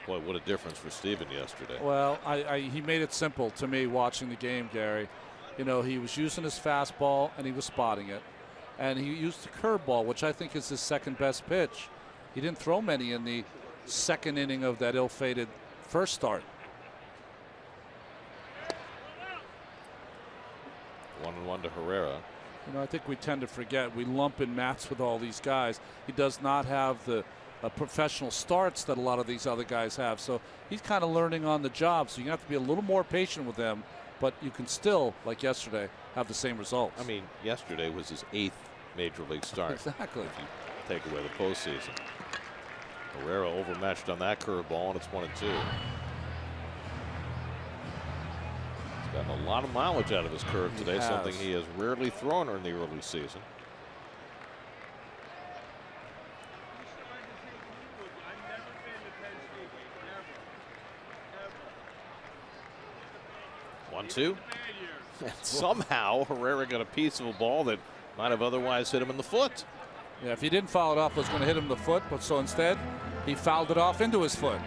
Boy, what a difference for Steven yesterday. Well, he made it simple to me watching the game, Gary. You know, he was using his fastball and he was spotting it. And he used the curveball, which I think is his second best pitch. He didn't throw many in the 2nd inning of that ill-fated first start. 1-1 to Herrera. You know, I think we tend to forget. We lump in Matz with all these guys. He does not have the professional starts that a lot of these other guys have. So he's kind of learning on the job. So you have to be a little more patient with him. But you can still, like yesterday, have the same results. I mean, yesterday was his 8th major league start. Exactly. If you take away the postseason. Herrera overmatched on that curveball, and it's 1-2. He's gotten a lot of mileage out of his curve today, something he has rarely thrown in the early season. One, two. And somehow Herrera got a piece of a ball that might have otherwise hit him in the foot. Yeah, if he didn't foul it off, it was going to hit him in the foot. But so instead, he fouled it off into his foot.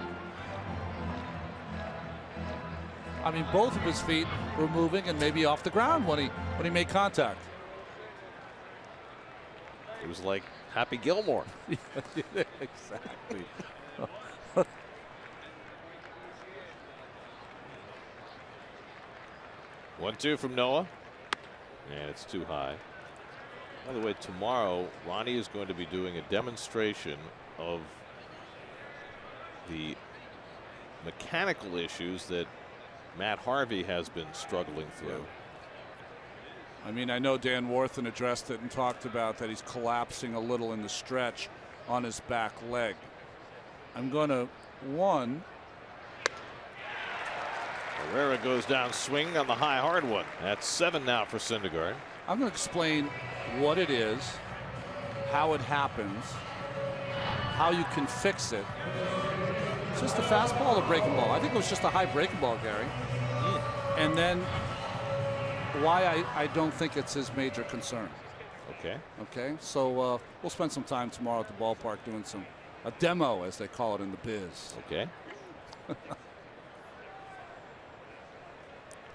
I mean, both of his feet were moving and maybe off the ground when he made contact. It was like Happy Gilmore. Exactly. 1-2 from Noah, and it's too high. By the way, tomorrow Ronnie is going to be doing a demonstration of the mechanical issues that Matt Harvey has been struggling through. I mean, I know Dan Warthen addressed it and talked about that he's collapsing a little in the stretch on his back leg. I'm going to Herrera goes down swinging on the high hard one. That's 7 now for Syndergaard. I'm going to explain what it is, how it happens, how you can fix it. It's just a fastball or breaking ball. I think it was just a high breaking ball, Gary. And then why I don't think it's his major concern. Okay. Okay. So we'll spend some time tomorrow at the ballpark doing a demo, as they call it in the biz. Okay.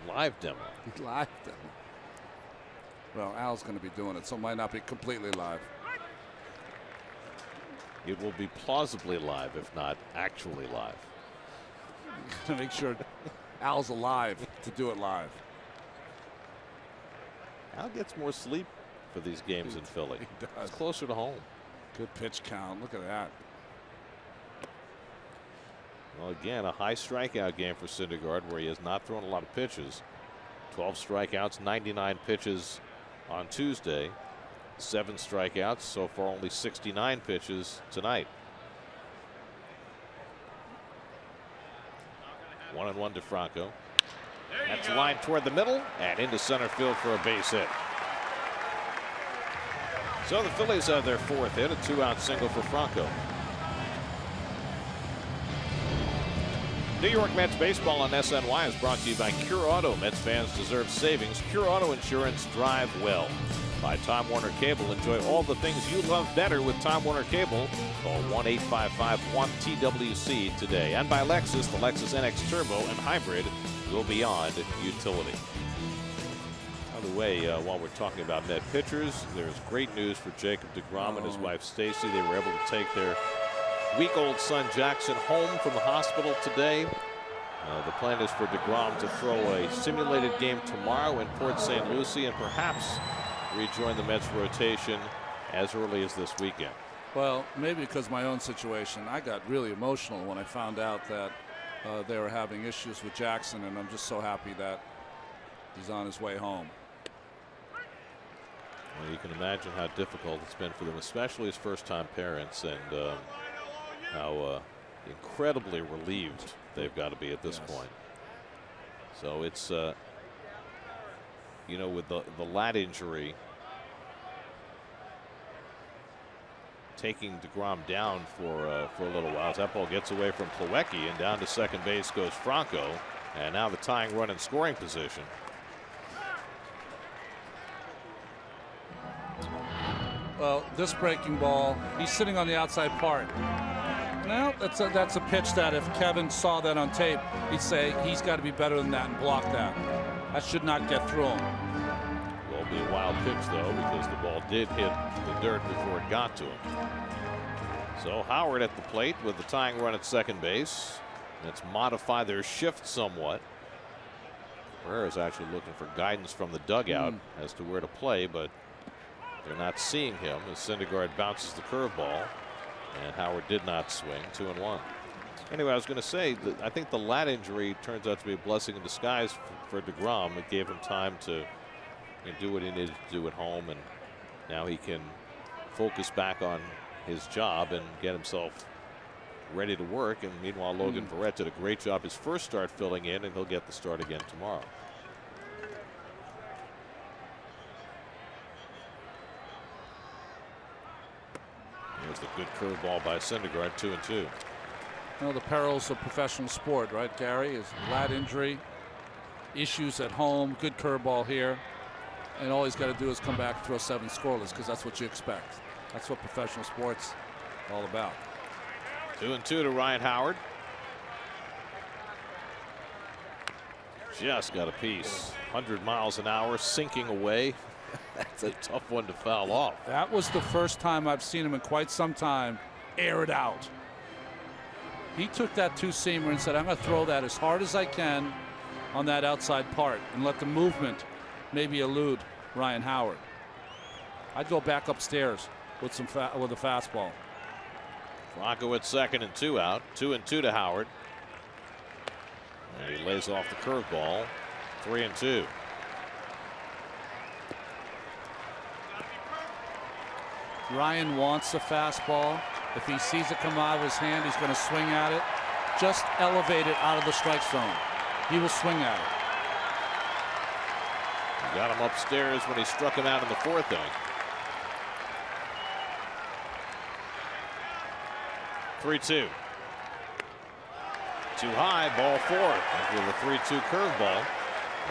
Live demo. Live demo. Well, Al's going to be doing it, so it might not be completely live. It will be plausibly live, if not actually live. To make sure Al's alive to do it live. Al gets more sleep for these games in Philly. He does. It's closer to home. Good pitch count. Look at that. Well, again, a high strikeout game for Syndergaard, where he has not thrown a lot of pitches. 12 strikeouts, 99 pitches on Tuesday. 7 strikeouts, so far only 69 pitches tonight. 1-1 to Franco. That's a line toward the middle and into center field for a base hit. So the Phillies have their 4th hit, a 2-out single for Franco. New York Mets baseball on SNY is brought to you by Cure Auto. Mets fans deserve savings. Cure Auto Insurance, drive well. By Time Warner Cable, enjoy all the things you love better with Time Warner Cable. Call 1-855-1-TWC today. And by Lexus, the Lexus NX Turbo and Hybrid go beyond utility. By the way, while we're talking about Met pitchers, there's great news for Jacob deGrom and his wife Stacy. They were able to take their week-old son Jackson home from the hospital today. The plan is for deGrom to throw a simulated game tomorrow in Port St. Lucie and perhaps rejoin the Mets rotation as early as this weekend. Well, maybe because of my own situation, I got really emotional when I found out that they were having issues with Jackson, and I'm just so happy that he's on his way home. Well, you can imagine how difficult it's been for them, especially as first-time parents, and how incredibly relieved they've got to be at this point. So it's you know, with the lat injury, taking deGrom down for a little while. As that ball gets away from Plawecki, and down to second base goes Franco, and now the tying run in scoring position. Well, this breaking ball, he's sitting on the outside part. Now that's a pitch that if Kevin saw that on tape, he'd say he's got to be better than that and block that. That should not get through him. Will be a wild pitch, though, because the ball did hit the dirt before it got to him. So Howard at the plate with the tying run at second base. Let's modify their shift somewhat. Herrera's actually looking for guidance from the dugout as to where to play, but they're not seeing him as Syndergaard bounces the curveball, and Howard did not swing. 2-1. Anyway, I was going to say that I think the lat injury turns out to be a blessing in disguise for deGrom. It gave him time to do what he needed to do at home, and now he can focus back on his job and get himself ready to work. And meanwhile, Logan Verrett did a great job his first start filling in, and he'll get the start again tomorrow. Here's the good curveball by Syndergaard. 2-2. You know, the perils of professional sport, right, Gary? Is lat injury, issues at home, good curveball here, and all he's got to do is come back and throw 7 scoreless, because that's what you expect. That's what professional sports all about. 2-2 to Ryan Howard. Just got a piece. 100 miles an hour, sinking away. That's a tough one to foul off. That was the first time I've seen him in quite some time air it out. He took that two-seamer and said, I'm going to throw that as hard as I can on that outside part and let the movement maybe elude Ryan Howard. I'd go back upstairs with a fastball. Franco at second and 2 out. 2-2 to Howard. And he lays off the curveball. 3-2. Ryan wants a fastball. If he sees it come out of his hand, he's going to swing at it. Just elevate it out of the strike zone. He will swing at it. He got him upstairs when he struck him out in the 4th inning. 3-2. Too high, ball 4. With a 3-2 curveball.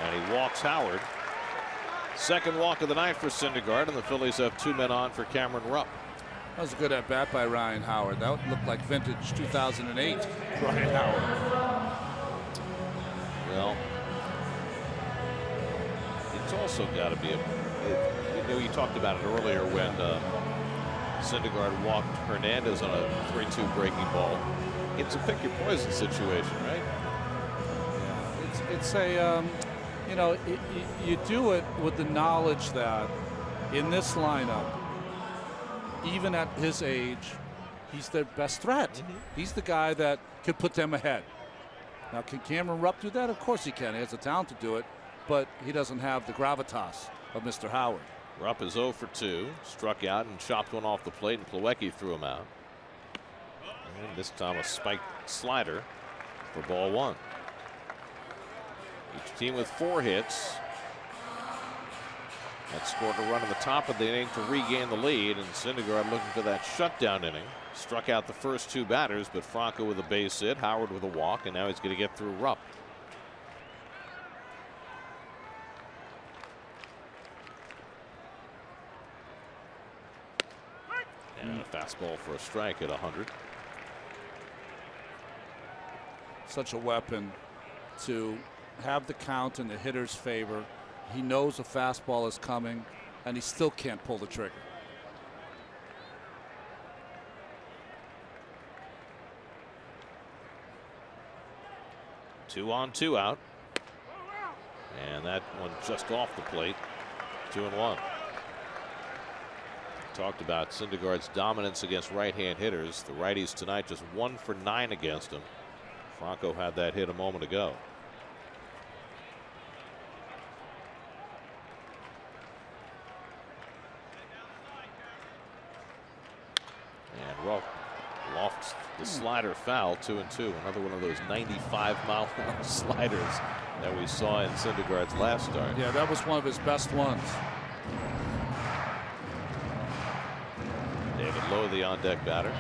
And he walks Howard. Second walk of the night for Syndergaard, and the Phillies have 2 men on for Cameron Rupp. That was a good at-bat by Ryan Howard. That looked like vintage 2008 Ryan Howard. Well, it's also got to be a You talked about it earlier when Syndergaard walked Hernandez on a 3-2 breaking ball. It's a pick your poison situation, right? It's a you do it with the knowledge that in this lineup, even at his age, he's their best threat. He's the guy that could put them ahead. Now, can Cameron Rupp do that? Of course he can. He has the talent to do it, but he doesn't have the gravitas of Mr. Howard. Rupp is 0 for 2, struck out and chopped one off the plate, and Plawecki threw him out. And this time a spiked slider for ball 1. Each team with 4 hits. That scored a run in the top of the inning to regain the lead, and Syndergaard looking for that shutdown inning. Struck out the first 2 batters, but Franco with a base hit, Howard with a walk, and now he's going to get through Rupp. And a fastball for a strike at 100. Such a weapon to have the count in the hitter's favor. He knows a fastball is coming, and he still can't pull the trigger. Two on, 2 out. And that one just off the plate. 2-1. Talked about Syndergaard's dominance against right-hand hitters. The righties tonight just 1 for 9 against him. Franco had that hit a moment ago. And Rupp lofts the slider foul, 2-2. Another one of those 95-mile-an-hour sliders that we saw in Syndergaard's last start. Yeah, that was one of his best ones. David Lowe, the on-deck batter.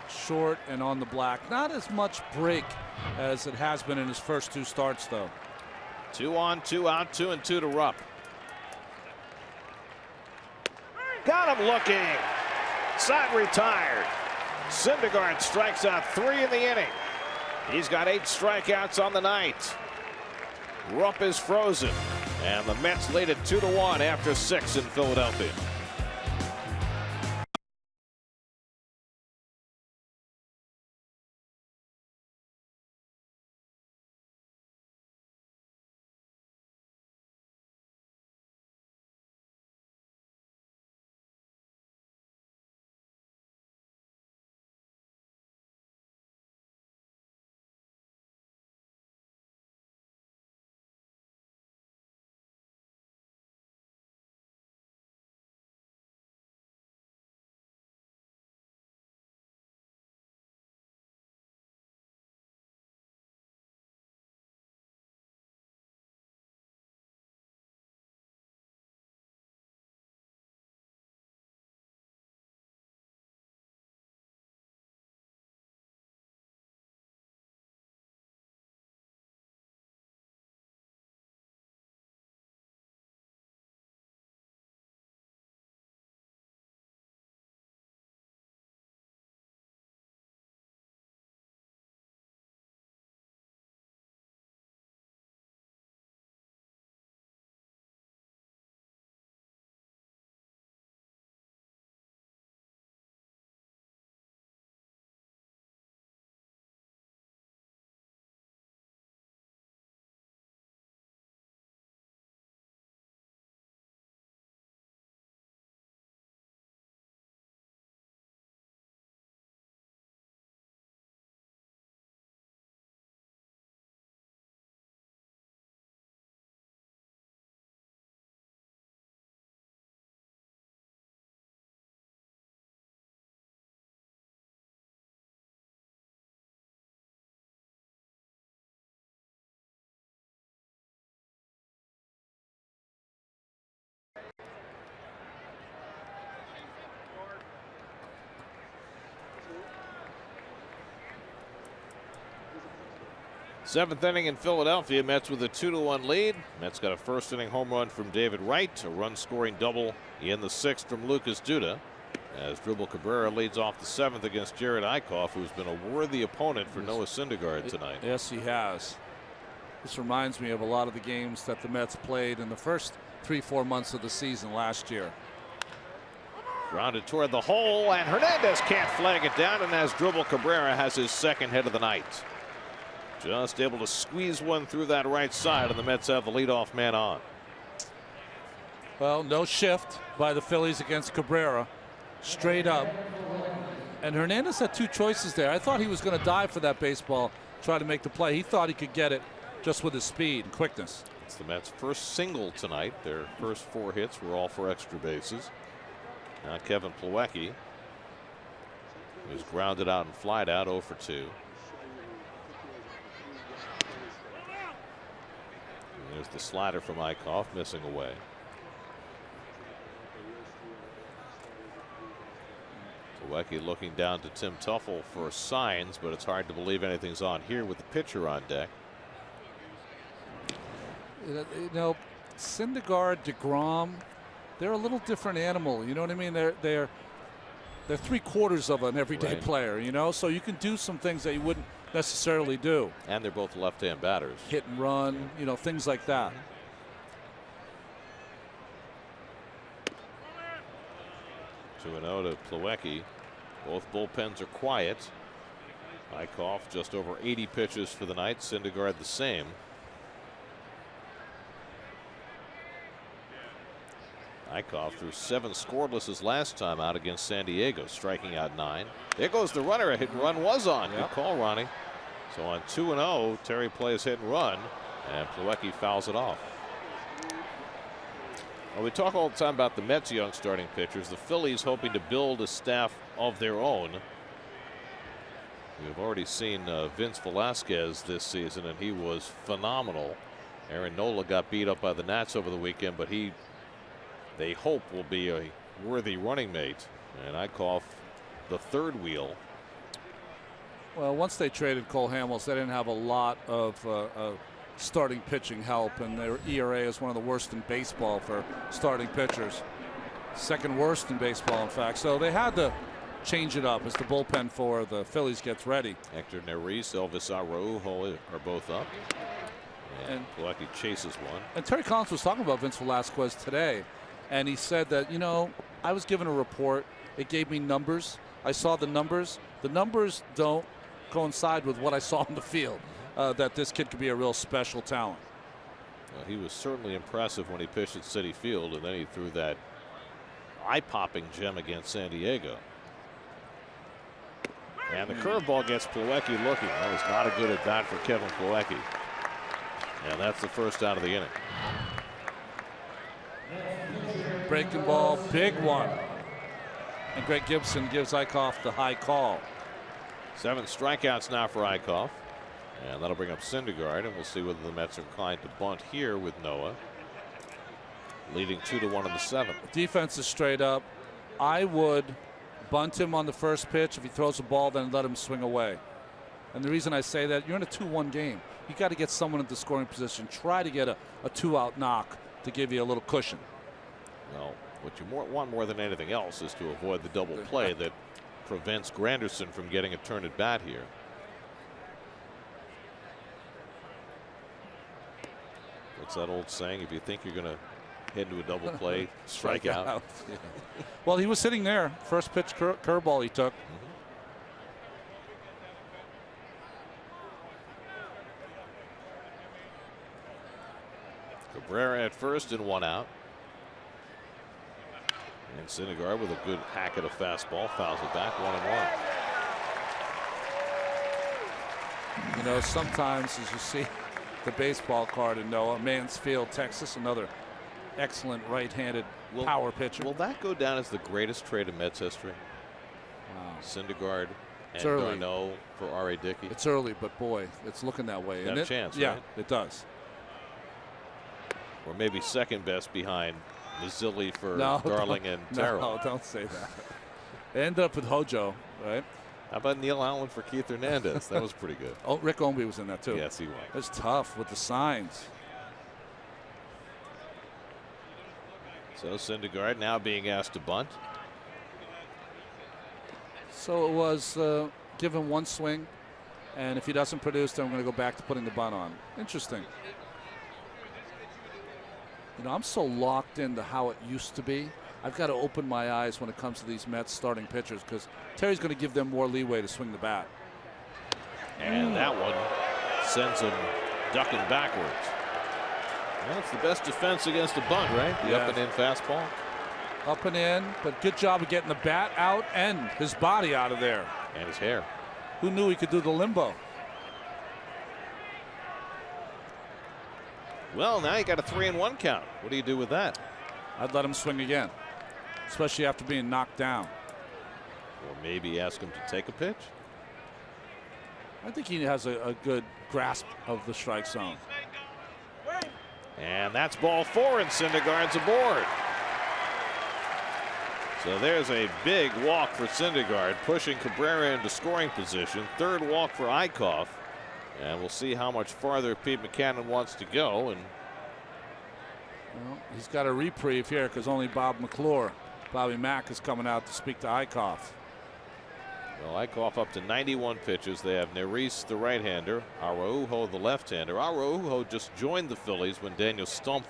Short and on the black. Not as much break as it has been in his first 2 starts, though. 2 on, 2 out, 2-2 to Rupp. Got him looking. Side retired. Syndergaard strikes out 3 in the inning. He's got 8 strikeouts on the night. Rupp is frozen, and the Mets lead it 2-1 after 6 in Philadelphia. Seventh inning in Philadelphia. Mets with a 2-1 lead. Mets got a first inning home run from David Wright, a run scoring double in the 6th from Lucas Duda, as Dribble Cabrera leads off the 7th against Jared Eickhoff, who's been a worthy opponent for Noah Syndergaard tonight. Yes, he has. This reminds me of a lot of the games that the Mets played in the first 3-4 months of the season last year. Grounded toward the hole, and Hernandez can't flag it down, and Asdrubal Cabrera has his second hit of the night. Just able to squeeze one through that right side, and the Mets have the leadoff man on. Well, no shift by the Phillies against Cabrera. Straight up. And Hernandez had two choices there. I thought he was going to dive for that baseball, try to make the play. He thought he could get it just with his speed and quickness. It's the Mets' first single tonight. Their first 4 hits were all for extra bases. Now Kevin Plawecki, who's grounded out and flied out 0 for 2. And there's the slider from Eichhoff, missing away. Plawecki looking down to Tim Tuffle for signs, but it's hard to believe anything's on here with the pitcher on deck. You know, Syndergaard, DeGrom, they're a little different animal. You know what I mean? They're 3/4 of an everyday player. You know, so you can do some things that you wouldn't necessarily do. And they're both left-hand batters. Hit and run, you know, things like that. 2-0 to Plawecki. Both bullpens are quiet. Eichhoff just over 80 pitches for the night. Syndergaard the same. Eichhoff threw 7 scoreless his last time out against San Diego, striking out 9. There goes the runner. A hit and run was on. Good call, Ronnie. So on 2-0, Terry plays hit and run, and Plawecki fouls it off. Well, we talk all the time about the Mets' young starting pitchers. The Phillies hoping to build a staff of their own. We've already seen Vince Velasquez this season, and he was phenomenal. Aaron Nola got beat up by the Nats over the weekend, but they hope will be a worthy running mate. And Eichhoff, the third wheel. Well, once they traded Cole Hamels, they didn't have a lot of starting pitching help, and their ERA is one of the worst in baseball for starting pitchers. Second worst in baseball, in fact. So they had to change it up as the bullpen for the Phillies gets ready. Hector Neris, Elvis Araujo are both up. And Plawecki chases one. And Terry Collins was talking about Vince Velasquez today, and he said that, you know, I was given a report. It gave me numbers. I saw the numbers. The numbers don't coincide with what I saw on the field. That this kid could be a real special talent. Well, he was certainly impressive when he pitched at Citi Field, and then he threw that eye-popping gem against San Diego. And the curveball gets Plawecki looking. That was not a good at bat for Kevin Plawecki. And that's the first out of the inning. Breaking ball, big one. And Greg Gibson gives Eichhoff the high call. 7 strikeouts now for Eichhoff. And that'll bring up Syndergaard, and we'll see whether the Mets are inclined to bunt here with Noah. Leading 2-1 in the 7th. Defense is straight up. I would bunt him on the first pitch. If he throws a ball, then let him swing away. And the reason I say that, you're in a 2-1 game. You got to get someone in the scoring position. Try to get a 2-out knock to give you a little cushion. Well, what you want more than anything else is to avoid the double play that prevents Granderson from getting a turn at bat here. What's that old saying? If you think you're going to head into a double play, strike out. Yeah. Well, he was sitting there. First pitch curveball he took. Cabrera at first and 1 out. And Syndergaard with a good hack at a fastball, fouls it back, 1-1. You know, sometimes as you see the baseball card in Noah, Mansfield, Texas, another excellent right-handed power pitcher. Will that go down as the greatest trade in Mets history? Wow. Syndergaard and early. Garneau for R.A. Dickey. It's early, but boy, it's looking that way. Got a chance, yeah, right? it does. Or maybe second best behind Mazzilli for Darling and Terrell. No, don't say that. They ended up with Hojo, right? How about Neil Allen for Keith Hernandez? That was pretty good. Oh, Rick Omby was in that too. Yes, he was. It was tough with the signs. So Syndergaard now being asked to bunt. So it was given one swing, And if he doesn't produce, then I'm going to go back to putting the bunt on. Interesting. You know, I'm so locked into how it used to be. I've got to open my eyes when it comes to these Mets starting pitchers because Terry's going to give them more leeway to swing the bat. And that one sends him ducking backwards. That's the best defense against a bunt, right? The up and in fastball. Up and in, but good job of getting the bat out and his body out of there. And his hair. Who knew he could do the limbo? Well, now you got a 3-1 count. What do you do with that? I'd let him swing again, especially after being knocked down. Or maybe ask him to take a pitch. I think he has a good grasp of the strike zone. And that's ball 4, and Syndergaard's aboard. So there's a big walk for Syndergaard, pushing Cabrera into scoring position. Third walk for Eichhoff. And we'll see how much farther Pete Mackanin wants to go. And well, he's got a reprieve here because only Bobby Mack is coming out to speak to Eichhoff. well, Eichhoff up to 91 pitches. They have Neris, the right-hander, Araujo, the left-hander. Araujo just joined the Phillies when Daniel Stumpf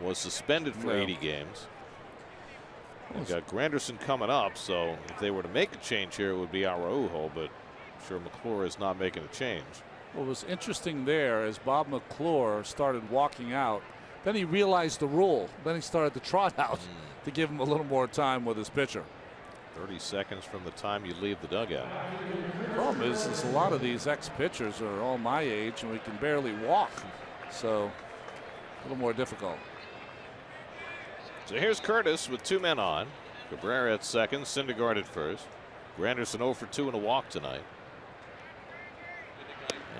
was suspended for 80 games. They've got Granderson coming up, so if they were to make a change here, it would be Araujo, but I'm sure McClure is not making a change. What was interesting there is Bob McClure started walking out. Then he realized the rule. Then he started to trot out to give him a little more time with his pitcher. 30 seconds from the time you leave the dugout. The problem is a lot of these ex-pitchers are all my age, and we can barely walk. So a little more difficult. So here's Curtis with 2 men on. Cabrera at second, Syndergaard at first. Granderson 0 for 2 and a walk tonight.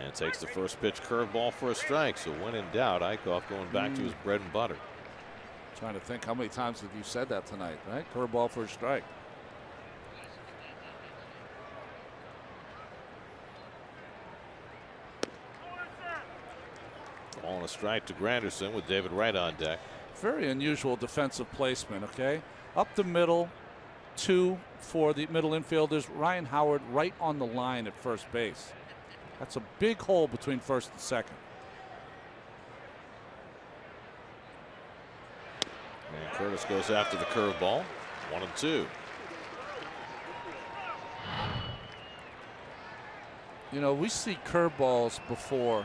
And takes the first pitch curveball for a strike. So when in doubt, Eichhoff going back to his bread and butter. Trying to think how many times have you said that tonight, right? Curveball for a strike. Ball and a strike to Granderson with David Wright on deck. Very unusual defensive placement, okay? Up the middle, 2 for the middle infielders. Ryan Howard right on the line at first base. That's a big hole between first and second. And Curtis goes after the curveball. 1-2. You know, we see curveballs before,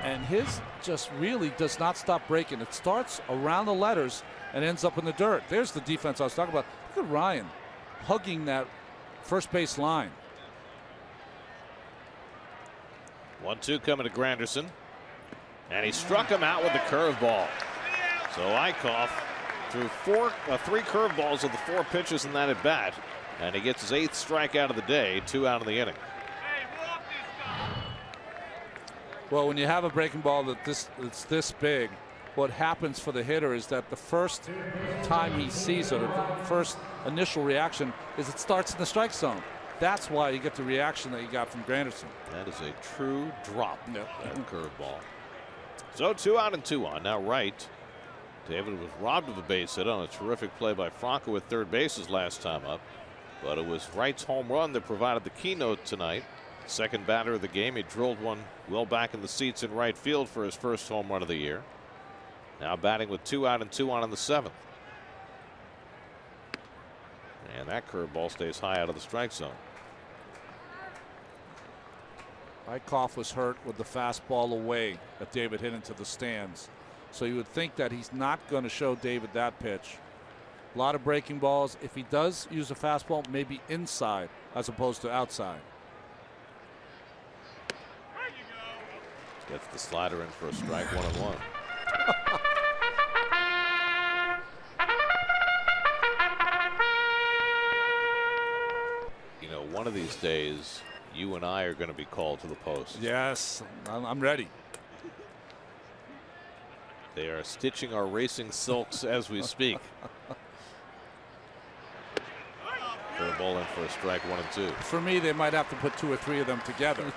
and his just really does not stop breaking. It starts around the letters and ends up in the dirt. There's the defense I was talking about. Look at Ryan hugging that first base line. 1-2 coming to Granderson. And he struck him out with the curveball. So Eichhoff threw 3 curveballs of the 4 pitches in that at bat. And he gets his 8th strikeout of the day, 2 out of the inning. Well, when you have a breaking ball that's this big, what happens for the hitter is that the first time he sees it, or the first initial reaction, is it starts in the strike zone. That's why you get the reaction that you got from Granderson. That is a true drop. Yep. That curveball. So 2 out and 2 on. Now Wright. David was robbed of a base hit on a terrific play by Franco at third base his last time up. But it was Wright's home run that provided the keynote tonight. Second batter of the game. He drilled one well back in the seats in right field for his first home run of the year. Now batting with 2 out and 2 on in the 7th. And that curveball stays high out of the strike zone. Eichhoff was hurt with the fastball away that David hit into the stands. So you would think that he's not going to show David that pitch. A lot of breaking balls. If he does use a fastball, maybe inside as opposed to outside. Gets the slider in for a strike, 1-1. You know, one of these days, you and I are going to be called to the post. Yes, I'm ready. They are stitching our racing silks as we speak. Curveball in for a strike, 1-2. For me, they might have to put 2 or 3 of them together.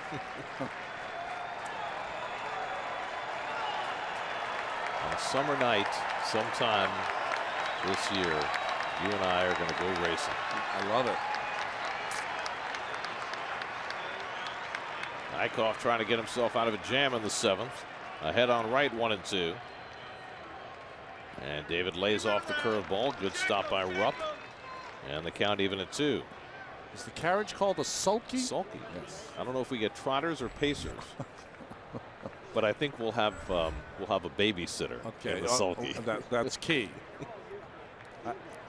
On a summer night, sometime this year, you and I are going to go racing. I love it. Eichhoff trying to get himself out of a jam in the 7th. Ahead on right, 1-2. And David lays off the curveball. Good stop by Rupp. And the count even at 2. Is the carriage called a sulky? Sulky. Yes. I don't know if we get trotters or pacers. But I think we'll have a babysitter. Okay, in the sulky. That's key.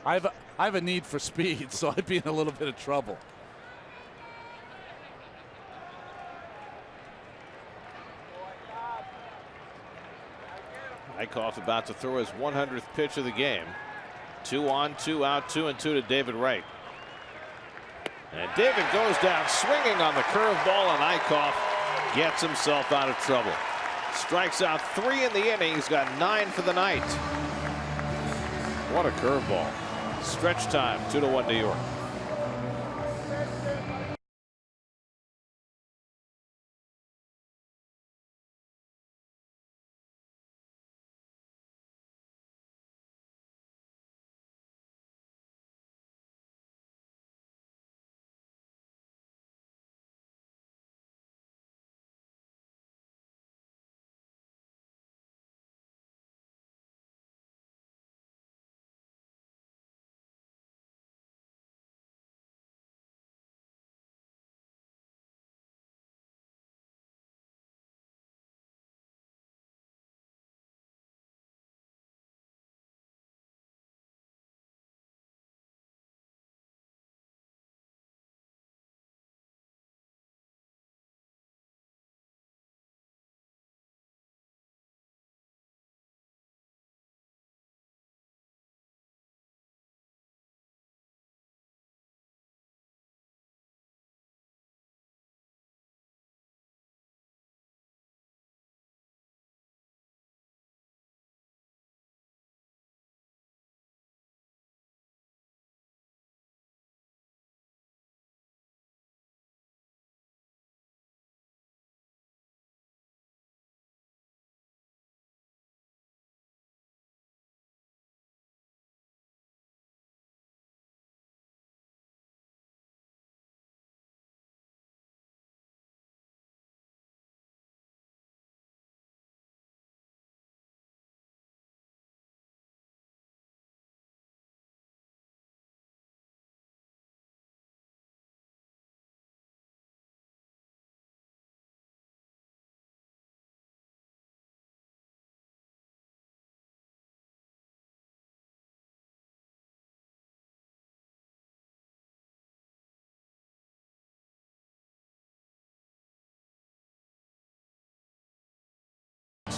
I have a need for speed, so I'd be in a little bit of trouble. Eichhoff about to throw his 100th pitch of the game. 2 on, 2 out, 2-2 to David Wright. And David goes down swinging on the curveball, and Eichhoff gets himself out of trouble. Strikes out 3 in the inning. He's got 9 for the night. What a curveball. Stretch time, 2-1 New York.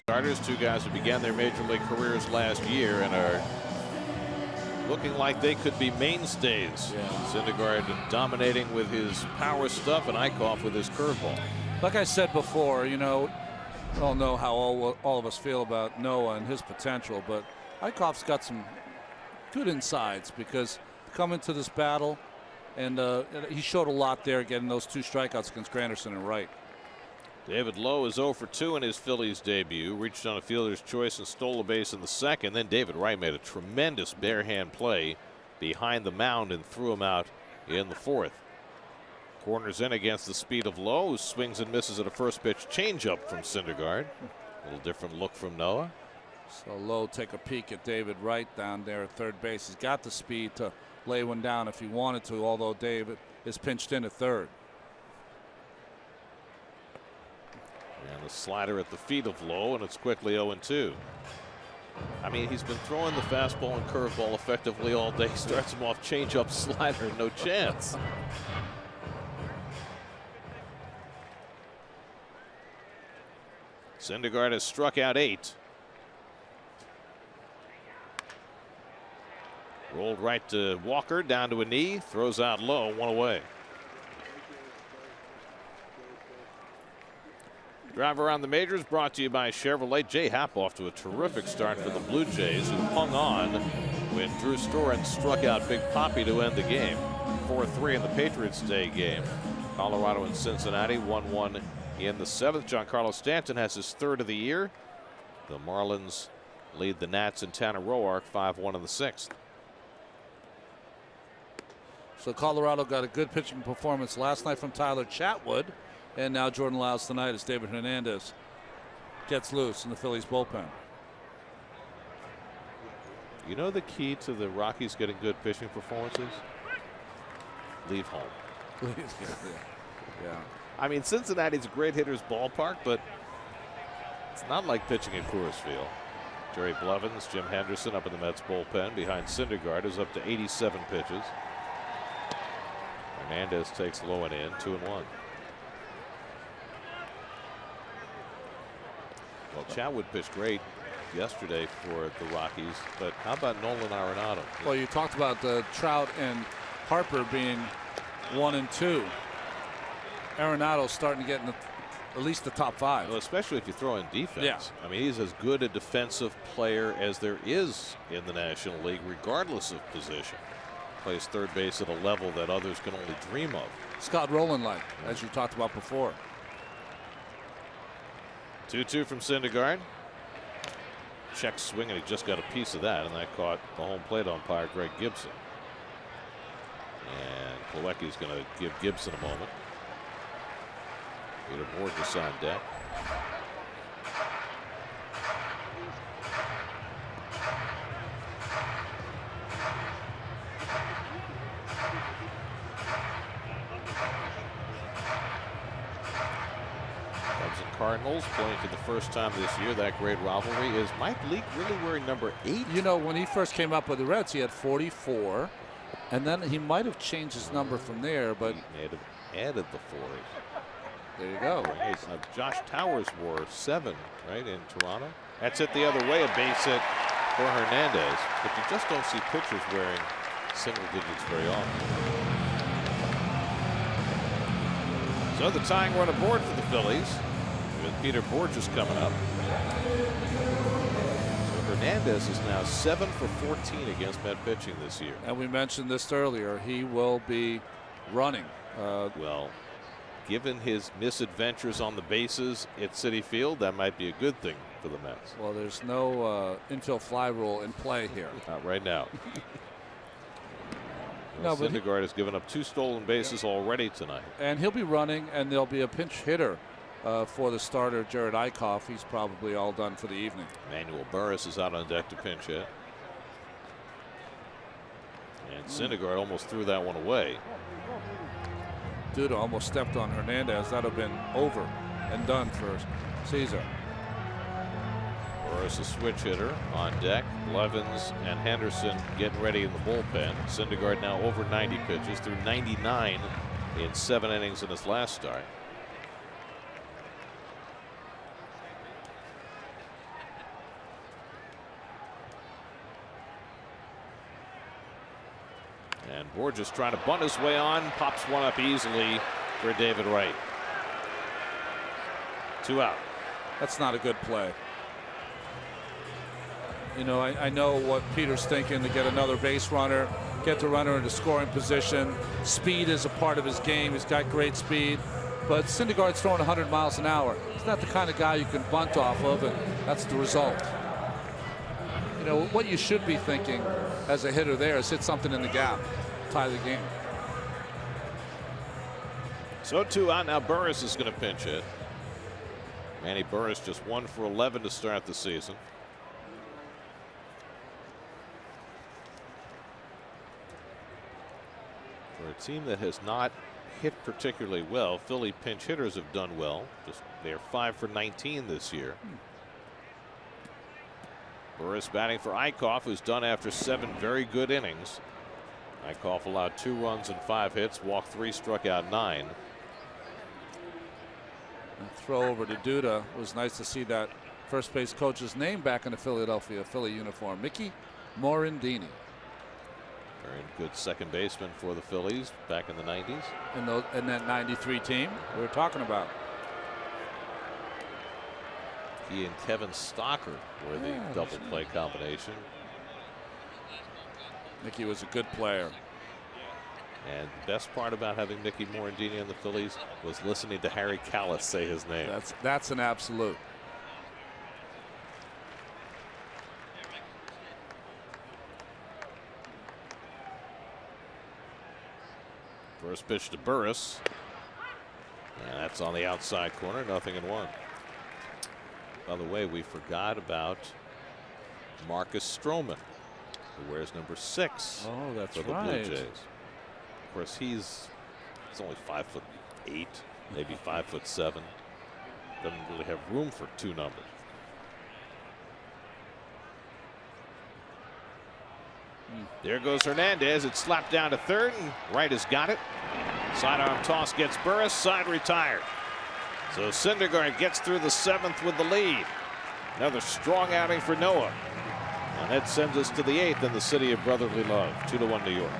Starters, 2 guys who began their major league careers last year and are looking like they could be mainstays. Yeah. Syndergaard dominating with his power stuff, and Eichhoff with his curveball. Like I said before, you know, we all know how all of us feel about Noah and his potential, but Eichhoff's got some good insides because coming to this battle, and he showed a lot there getting those 2 strikeouts against Granderson and Wright. David Lowe is 0 for 2 in his Phillies debut. Reached on a fielder's choice and stole a base in the 2nd. Then David Wright made a tremendous bare hand play behind the mound and threw him out in the 4th. Corners in against the speed of Lowe, who swings and misses at a first pitch changeup from Syndergaard. A little different look from Noah. So Lowe take a peek at David Wright down there at third base. He's got the speed to lay one down if he wanted to, although David is pinched in at third. And the slider at the feet of Lowe, and it's quickly 0-2. I mean, he's been throwing the fastball and curveball effectively all day. Starts him off changeup, slider, no chance. Syndergaard has struck out 8. Rolled right to Walker, down to a knee, throws out low, 1 away. Drive around the majors brought to you by Chevrolet. Jay Happ off to a terrific start for the Blue Jays, who hung on when Drew Storen struck out Big Papi to end the game. 4-3 in the Patriots Day game. Colorado and Cincinnati 1-1 in the 7th. Giancarlo Stanton has his 3rd of the year. The Marlins lead the Nats and Tanner Roark 5-1 in the 6th. So Colorado got a good pitching performance last night from Tyler Chatwood. And now Jordan Lyles tonight as David Hernandez gets loose in the Phillies bullpen. You know the key to the Rockies getting good pitching performances? Leave home. Yeah. I mean, Cincinnati's a great hitter's ballpark, but it's not like pitching at Coors Field. Jerry Blevins, Jim Henderson up in the Mets bullpen behind Syndergaard, who's up to 87 pitches. Hernandez takes low and in, 2-1. Well, Chatwood pitched great yesterday for the Rockies, but how about Nolan Arenado? Well, you talked about Trout and Harper being 1 and 2. Arenado's starting to get in at least the top 5. Well, especially if you throw in defense. Yeah. I mean, he's as good a defensive player as there is in the National League, regardless of position. Plays third base at a level that others can only dream of. Scott Rowland-like, as you talked about before. 2-2 from Syndergaard. Check swing, and he just got a piece of that, and that caught the home plate umpire, Greg Gibson. And Plawecki's going to give Gibson a moment. Peter Borges on deck. Cubs and Cardinals playing for the first time this year. That great rivalry. Is Mike Leake really wearing number 8? You know, when he first came up with the Reds, he had 44, and then he might have changed his number from there, but He may have added the 4. there you go. Hey, Josh Towers wore 7, right, in Toronto. That's it the other way, a base hit for Hernandez. But you just don't see pitchers wearing single digits very often. So the tying run aboard for the Phillies, with Peter Borges coming up. So Hernandez is now 7 for 14 against Met pitching this year. And we mentioned this earlier. He will be running. Well, given his misadventures on the bases at Citi Field, that might be a good thing for the Mets. Well, there's no infield fly rule in play here. Not right now. No, but Syndergaard has given up 2 stolen bases already tonight. And he'll be running, and there'll be a pinch hitter for the starter, Jared Eichhoff. He's probably all done for the evening. Manuel Burris is out on deck to pinch hit. And Syndergaard almost threw that one away. Duda almost stepped on Hernandez. That would have been over and done for Caesar. Burris a switch hitter on deck. Blevins and Henderson getting ready in the bullpen. Syndergaard now over 90 pitches, through 99 in 7 innings in his last start. And Borges trying to bunt his way on, pops one up easily for David Wright. 2 out. That's not a good play. You know, I know what Peter's thinking, to get another base runner, get the runner into scoring position. Speed is a part of his game. He's got great speed. But Syndergaard's throwing 100 miles an hour. He's not the kind of guy you can bunt off of, and that's the result. You know, what you should be thinking as a hitter there is hit something in the gap, tie the game. So 2 out. Now Burris is going to pinch hit. Manny Burris just 1 for 11 to start the season. For a team that has not hit particularly well, Philly pinch hitters have done well. Just they're 5 for 19 this year. Burris batting for Eichhoff, who's done after 7 very good innings. Eichhoff allowed 2 runs and 5 hits, walked 3, struck out 9. And throw over to Duda. It was nice to see that first base coach's name back in the Philadelphia Philly uniform, Mickey Morandini. Very good second baseman for the Phillies back in the 90s. In that 93 team we were talking about. He and Kevin Stocker were the double play combination. Mickey was a good player. And the best part about having Mickey Morandini on the Phillies was listening to Harry Callis say his name. That's an absolute. First pitch to Burris. And that's on the outside corner, 0-1. By the way, we forgot about Marcus Stroman, who wears number 6 Oh, that's for the right. Blue Jays. Of course, he's only 5'8", maybe 5'7". Doesn't really have room for 2 numbers. There goes Hernandez. It's slapped down to third, and Wright has got it. Sidearm toss gets Burris. Side retired. So Syndergaard gets through the 7th with the lead. Another strong outing for Noah. And that sends us to the 8th in the city of brotherly love. 2-1 New York.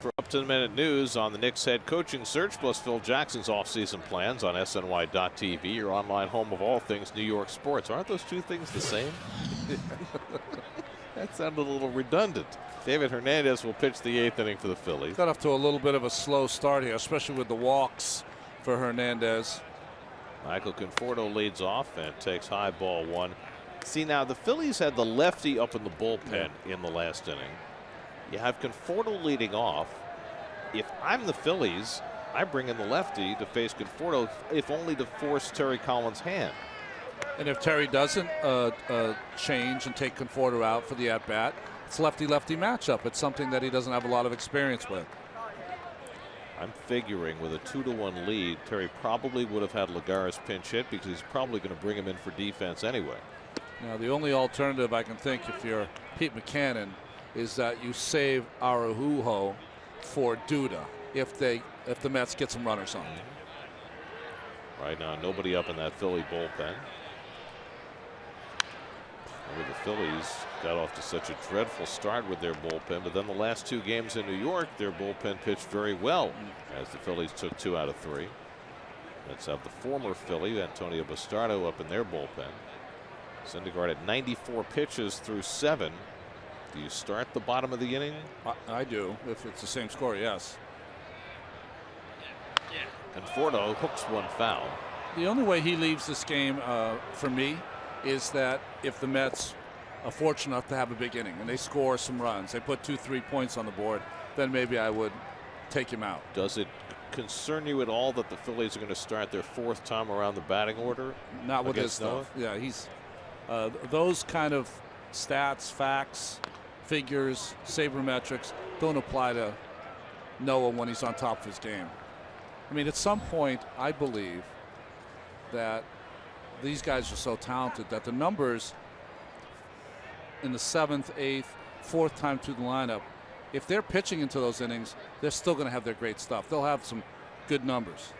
For up-to-the-minute news on the Knicks head coaching search, plus Phil Jackson's offseason plans on SNY.TV, your online home of all things New York sports. Aren't those two things the same? That sounded a little redundant. David Hernandez will pitch the 8th inning for the Phillies. Got off to a little bit of a slow start here, especially with the walks for Hernandez. Michael Conforto leads off and takes high ball 1. See, now the Phillies had the lefty up in the bullpen in the last inning. You have Conforto leading off. If I'm the Phillies, I bring in the lefty to face Conforto, if only to force Terry Collins' hand. And if Terry doesn't change and take Conforto out for the at-bat, it's lefty-lefty matchup. It's something that he doesn't have a lot of experience with. I'm figuring with a 2-1 lead, Terry probably would have had Lagares pinch hit because he's probably going to bring him in for defense anyway. Now, the only alternative I can think if you're Pete McCannon is that you save Araujo for Duda if the Mets get some runners on. Right now, nobody up in that Philly bullpen. Remember, the Phillies got off to such a dreadful start with their bullpen, but then the last 2 games in New York, their bullpen pitched very well as the Phillies took 2 out of 3. Let's have the former Philly, Antonio Bastardo, up in their bullpen. Syndergaard at 94 pitches through 7. Do you start the bottom of the inning? I do, if it's the same score, yes. Conforto hooks 1 foul. The only way he leaves this game for me is that if the Mets are fortunate enough to have a big inning and they score some runs, they put 2-3 points on the board, then maybe I would take him out. Does it concern you at all that the Phillies are going to start their 4th time around the batting order? Not with his stuff. Yeah, he's those kind of stats, facts, figures, sabermetrics don't apply to Noah when he's on top of his game. I mean, at some point, I believe that these guys are so talented that the numbers in the 7th, 8th, 4th time through the lineup, if they're pitching into those innings, they're still going to have their great stuff. They'll have some good numbers.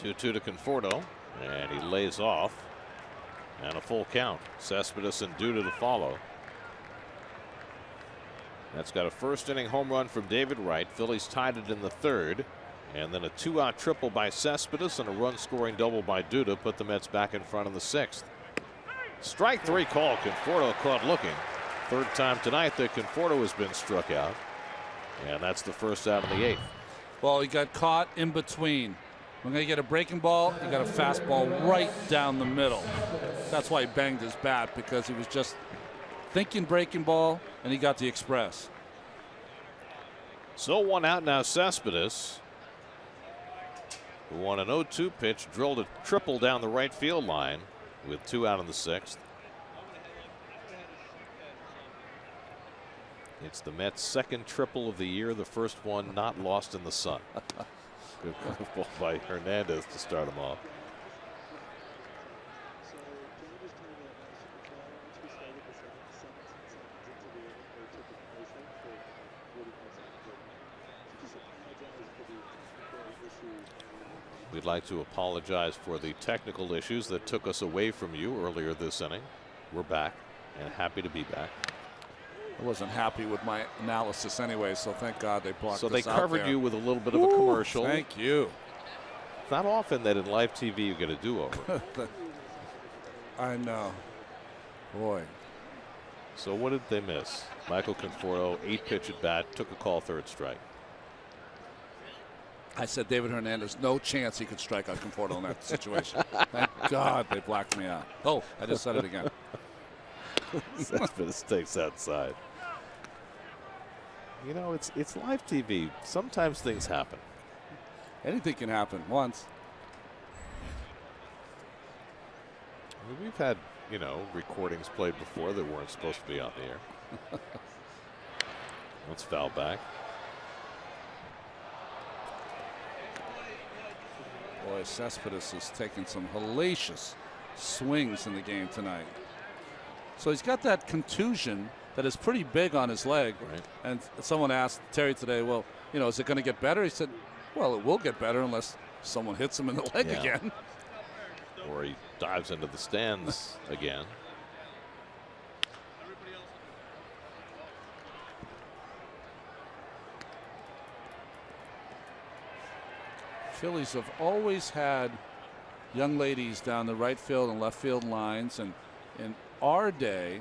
2-2 to Conforto, and he lays off. And a full count. Cespedes and Duda to follow. That's got a first inning home run from David Wright. Phillies tied it in the 3rd. And then a 2-out triple by Cespedes and a run scoring double by Duda put the Mets back in front in the 6th. Strike 3 call. Conforto caught looking. 3rd time tonight that Conforto has been struck out. And that's the first out of the 8th. Well, he got caught in between. When they get a breaking ball, he got a fastball right down the middle. That's why he banged his bat, because he was just thinking breaking ball, and he got the express. So 1 out now. Cespedes, who won an 0-2 pitch, drilled a triple down the right field line with 2 out in the 6th. It's the Mets' 2nd triple of the year, the first one not lost in the sun. Good ball by Hernandez to start him off. We'd like to apologize for the technical issues that took us away from you earlier this inning. We're back and happy to be back. I wasn't happy with my analysis anyway, so thank God they blocked us out. So they covered you with a little bit of a commercial. Thank you. It's not often that in live TV you get a do-over. I know. Boy. So what did they miss? Michael Conforto, 8-pitch at bat, took a call, 3rd strike. I said David Hernandez, no chance he could strike out Conforto in that situation. Thank God they blocked me out. Oh, I just said it again. Cespedes takes outside. You know, it's live TV. Sometimes things happen. Anything can happen once. I mean, we've had, you know, recordings played before that weren't supposed to be on the air. Let's foul back. Boy, Cespedes is taking some hellacious swings in the game tonight. So he's got that contusion that is pretty big on his leg. Right. And someone asked Terry today, well, you know, is it going to get better? He said, well, it will get better unless someone hits him in the leg again. Or he dives into the stands again. Phillies have always had young ladies down the right field and left field lines. And in our day,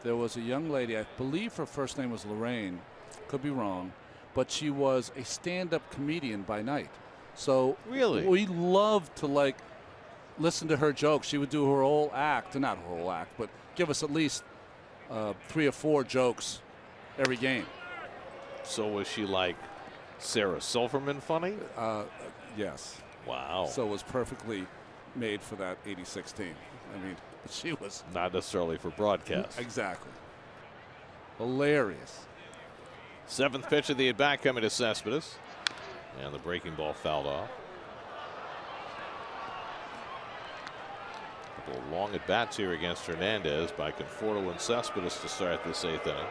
there was a young lady, I believe her first name was Lorraine, could be wrong, but she was a stand-up comedian by night. So really, we loved to like listen to her jokes. She would do her whole act, not her whole act, but give us at least 3 or 4 jokes every game. So was she like Sarah Silverman funny? Yes. Wow. So it was perfectly made for that 86 team. I mean, she was not necessarily for broadcast. Exactly. Hilarious. 7th pitch of the at bat coming to Cespedes, and the breaking ball fouled off. A couple of long at bats here against Hernandez by Conforto and Cespedes to start this 8th inning.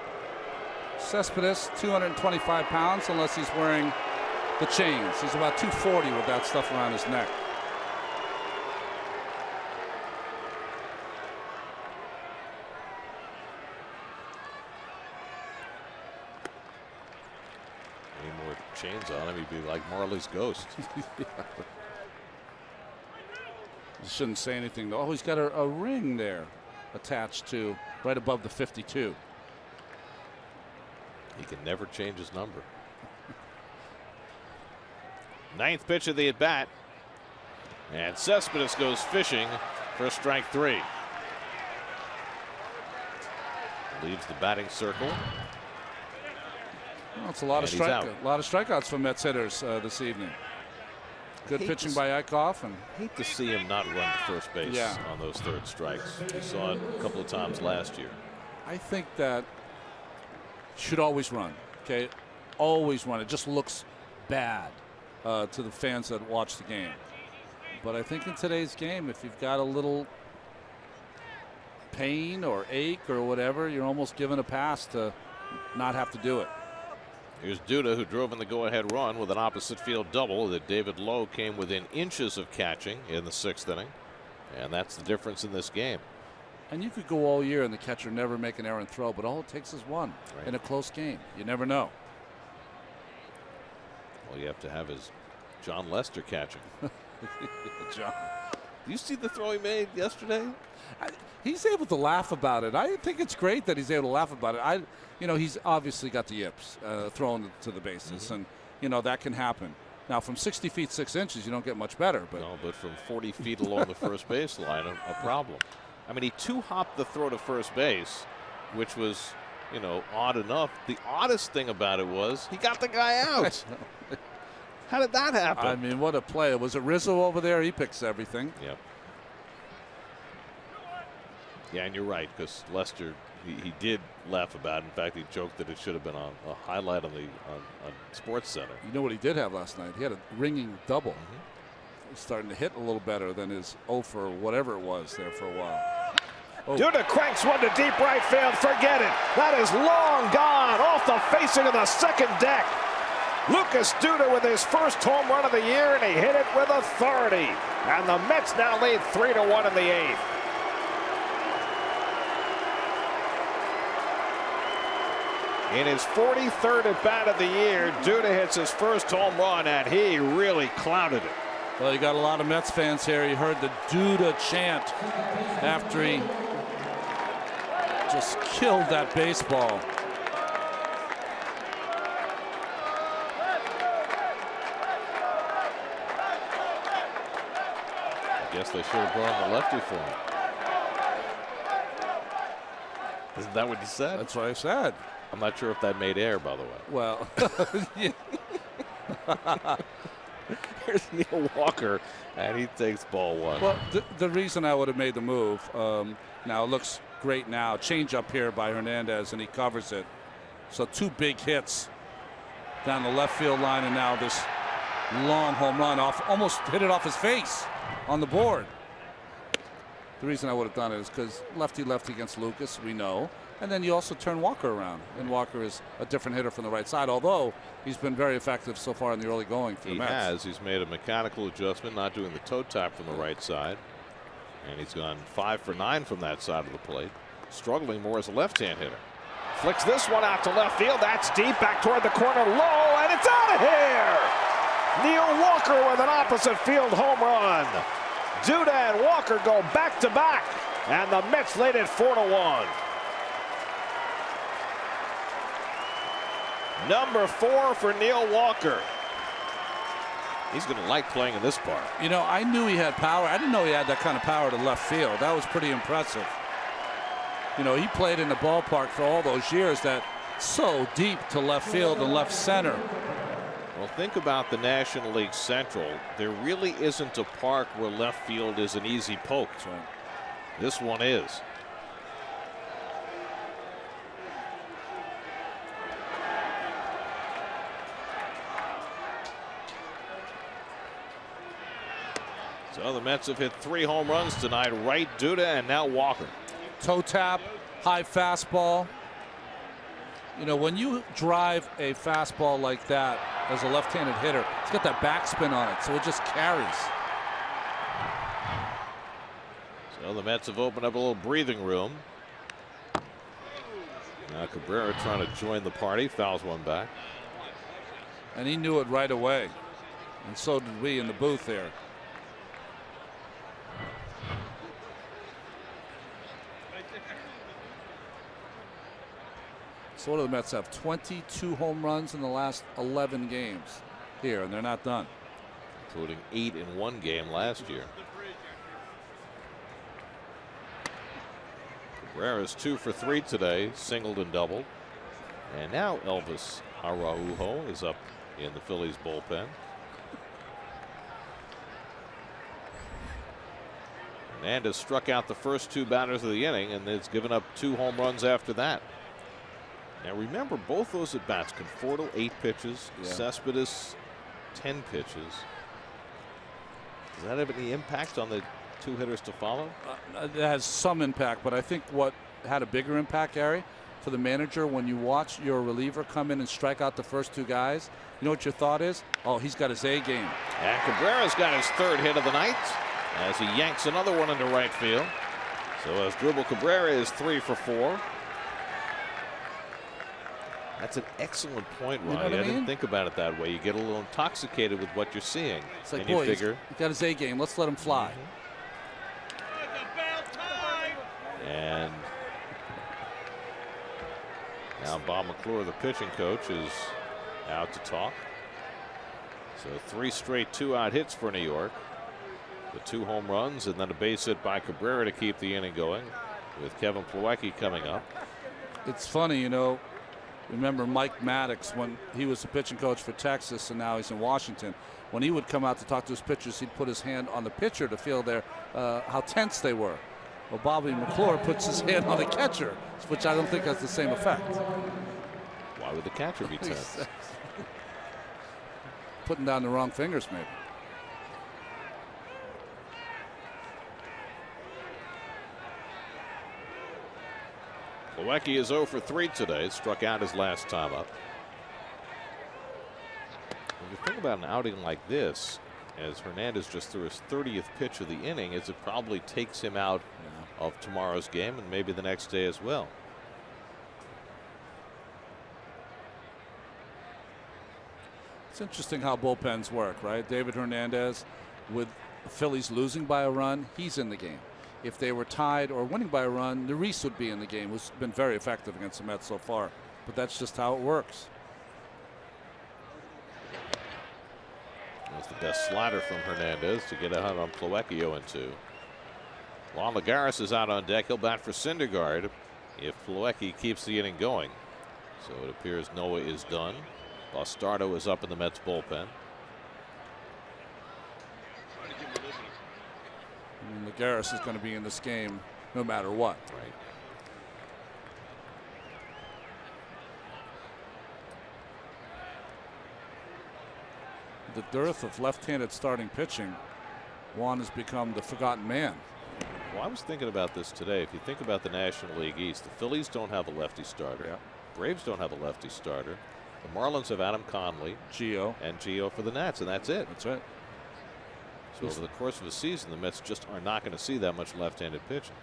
Cespedes, 225 pounds, unless he's wearing the chains. He's about 240 with that stuff around his neck. Any more chains on him, he'd be like Marley's ghost. Yeah. You shouldn't say anything though. Oh, he's got a ring there attached to right above the 52. He can never change his number. 9th pitch of the at bat, and Cespedes goes fishing for strike 3. Leaves the batting circle. Well, it's a lot of strikeouts for Mets hitters this evening. Good pitching by Eichhoff, and hate to see him not run to first base on those 3rd strikes. We saw it a couple of times last year. I think that should always run. Okay, always run. It just looks bad to the fans that watch the game. But I think in today's game, if you've got a little pain or ache or whatever, you're almost given a pass to not have to do it. Here's Duda, who drove in the go-ahead run with an opposite field double that David Lowe came within inches of catching in the 6th inning. And that's the difference in this game. And you could go all year and the catcher never make an errant throw, but all it takes is one in a close game. You never know. All you have to have is John Lester catching. John. You see the throw he made yesterday? He's able to laugh about it. I think it's great that he's able to laugh about it. He's obviously got the yips thrown to the bases, and that can happen. Now, from 60 feet 6 inches, you don't get much better. But no, but from 40 feet along the first baseline, a problem. I mean, he two-hopped the throw to first base, which was, odd enough. The oddest thing about it was he got the guy out. How did that happen? I mean, what a play. Was it Rizzo over there? He picks everything. Yep. Yeah, and you're right, because Lester, he did laugh about it. In fact, he joked that it should have been on a highlight on Sports Center. You know what he did have last night? He had a ringing double. He's starting to hit a little better than his 0 for whatever it was there for a while. Oh. Duda cranks one to deep right field. Forget it. That is long gone off the facing of the second deck. Lucas Duda with his first home run of the year, and he hit it with authority. And the Mets now lead 3-1 in the 8th. In his 43rd at bat of the year, Duda hits his first home run, and he really clouded it. Well, you got a lot of Mets fans here. You heard the Duda chant after he just killed that baseball. I guess they should have brought the lefty for him. Isn't that what you said? That's what I said. I'm not sure if that made air, by the way. Well, here's Neil Walker, and he takes ball 1. Well, the reason I would have made the move, now it looks great now. Change up here by Hernandez, and he covers it. So 2 big hits down the left field line, and now this long home run almost hit it off his face on the board. The reason I would have done it is because lefty against Lucas, we know. And then you also turn Walker around, and Walker is a different hitter from the right side, although he's been very effective so far in the early going for the Mets. He has. He's made a mechanical adjustment, not doing the toe tap from the right side. And he's gone 5 for 9 from that side of the plate. Struggling more as a left-hand hitter. Flicks this one out to left field. That's deep, back toward the corner, low, and it's out of here! Neil Walker with an opposite field home run. Duda and Walker go back-to-back, and the Mets lead it 4-1. Number 4 for Neil Walker. He's going to like playing in this park. I knew he had power. I didn't know he had that kind of power to left field. That was pretty impressive. He played in the ballpark for all those years that so deep to left field and left center. Well, think about the National League Central. There really isn't a park where left field is an easy poke. That's right. This one is. So the Mets have hit 3 home runs tonight. Wright, Duda, and now Walker. Toe tap, high fastball. When you drive a fastball like that as a left-handed hitter, it's got that backspin on it, so it just carries. So the Mets have opened up a little breathing room. Now Cabrera trying to join the party, fouls one back. And he knew it right away. And so did we in the booth there. So what do the Mets have? 22 home runs in the last 11 games here, and they're not done. Including 8 in one game last year. Cabrera's 2 for 3 today, singled and doubled. And now Elvis Araujo is up in the Phillies bullpen. Hernandez struck out the first 2 batters of the inning, and it's given up 2 home runs after that. Now remember, both those at bats, Conforto 8 pitches, Cespedes 10 pitches. Does that have any impact on the 2 hitters to follow? It has some impact, but I think what had a bigger impact, Gary, for the manager, when you watch your reliever come in and strike out the first 2 guys, you know what your thought is? Oh, he's got his A game. And Cabrera's got his 3rd hit of the night as he yanks another one into right field. So as Dribble Cabrera is 3 for 4. That's an excellent point, Ronnie. You know what I mean? Didn't think about it that way. You get a little intoxicated with what you're seeing. It's like, and you boy, figure, he's got his A game. Let's let him fly. And now Bob McClure, the pitching coach, is out to talk. So 3 straight 2-out hits for New York. The 2 home runs and then a base hit by Cabrera to keep the inning going, with Kevin Plawecki coming up. It's funny, you know, remember Mike Maddox when he was the pitching coach for Texas and now he's in Washington. When he would come out to talk to his pitchers, he'd put his hand on the pitcher to feel how tense they were. Well, Bobby McClure puts his hand on the catcher, which I don't think has the same effect. Why would the catcher be tense? Putting down the wrong fingers, maybe. Plawecki is 0 for 3 today. Struck out his last time up. When you think about an outing like this, as Hernandez just threw his 30th pitch of the inning, is it probably takes him out of tomorrow's game and maybe the next day as well. It's interesting how bullpens work, right? David Hernandez, with the Phillies losing by a run, he's in the game. If they were tied or winning by a run, Neris would be in the game, who's been very effective against the Mets so far. But that's just how it works. That's the best slider from Hernandez to get out on Plawecki. 0-2. Juan Lagares is out on deck. He'll bat for Syndergaard if Plawecki keeps the inning going. So it appears Noah is done. Bastardo is up in the Mets bullpen. I mean, Lagares is going to be in this game no matter what. Right. The dearth of left-handed starting pitching, Juan has become the forgotten man. Well, I was thinking about this today. If you think about the National League East, the Phillies don't have a lefty starter. Yeah. Braves don't have a lefty starter. The Marlins have Adam Conley, Gio, and Gio for the Nats, and that's it. That's right. So over the course of the season, the Mets just are not going to see that much left-handed pitching.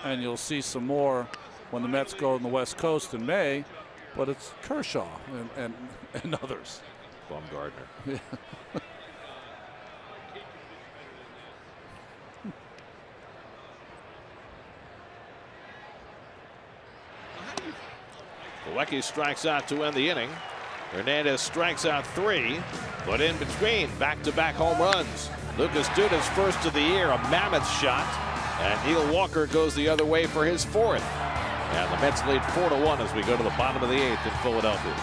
And you'll see some more when the Mets go on the West Coast in May, but it's Kershaw and others. Bumgarner. Yeah. Plawecki strikes out to end the inning. Hernandez strikes out 3, but in between, back-to-back home runs. Lucas Duda's first of the year, a mammoth shot, and Neil Walker goes the other way for his 4th. And the Mets lead 4-1 as we go to the bottom of the 8th in Philadelphia.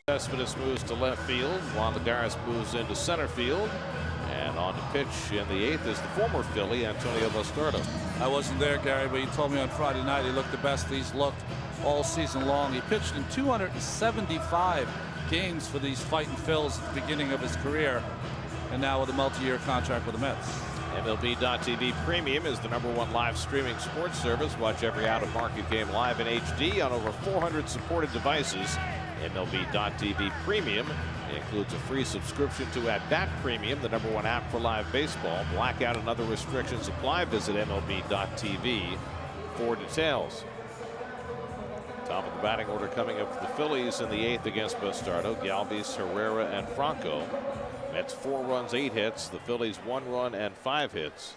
Cespedes moves to left field. Juan Lagares moves into center field. And on the pitch in the 8th is the former Philly, Antonio Bastardo. I wasn't there, Gary, but you told me on Friday night he looked the best he's looked all season long. He pitched in 275 games for these fighting Phils at the beginning of his career, and now with a multi-year contract with the Mets. MLB.TV Premium is the #1 live streaming sports service. Watch every out-of-market game live in HD on over 400 supported devices. MLB.TV Premium includes a free subscription to At Bat Premium, the #1 app for live baseball. Blackout and other restrictions apply. Visit MLB.TV for details. Top of the batting order coming up for the Phillies in the 8th against Bastardo, Galvis, Herrera, and Franco. Mets 4 runs, 8 hits. The Phillies 1 run and 5 hits.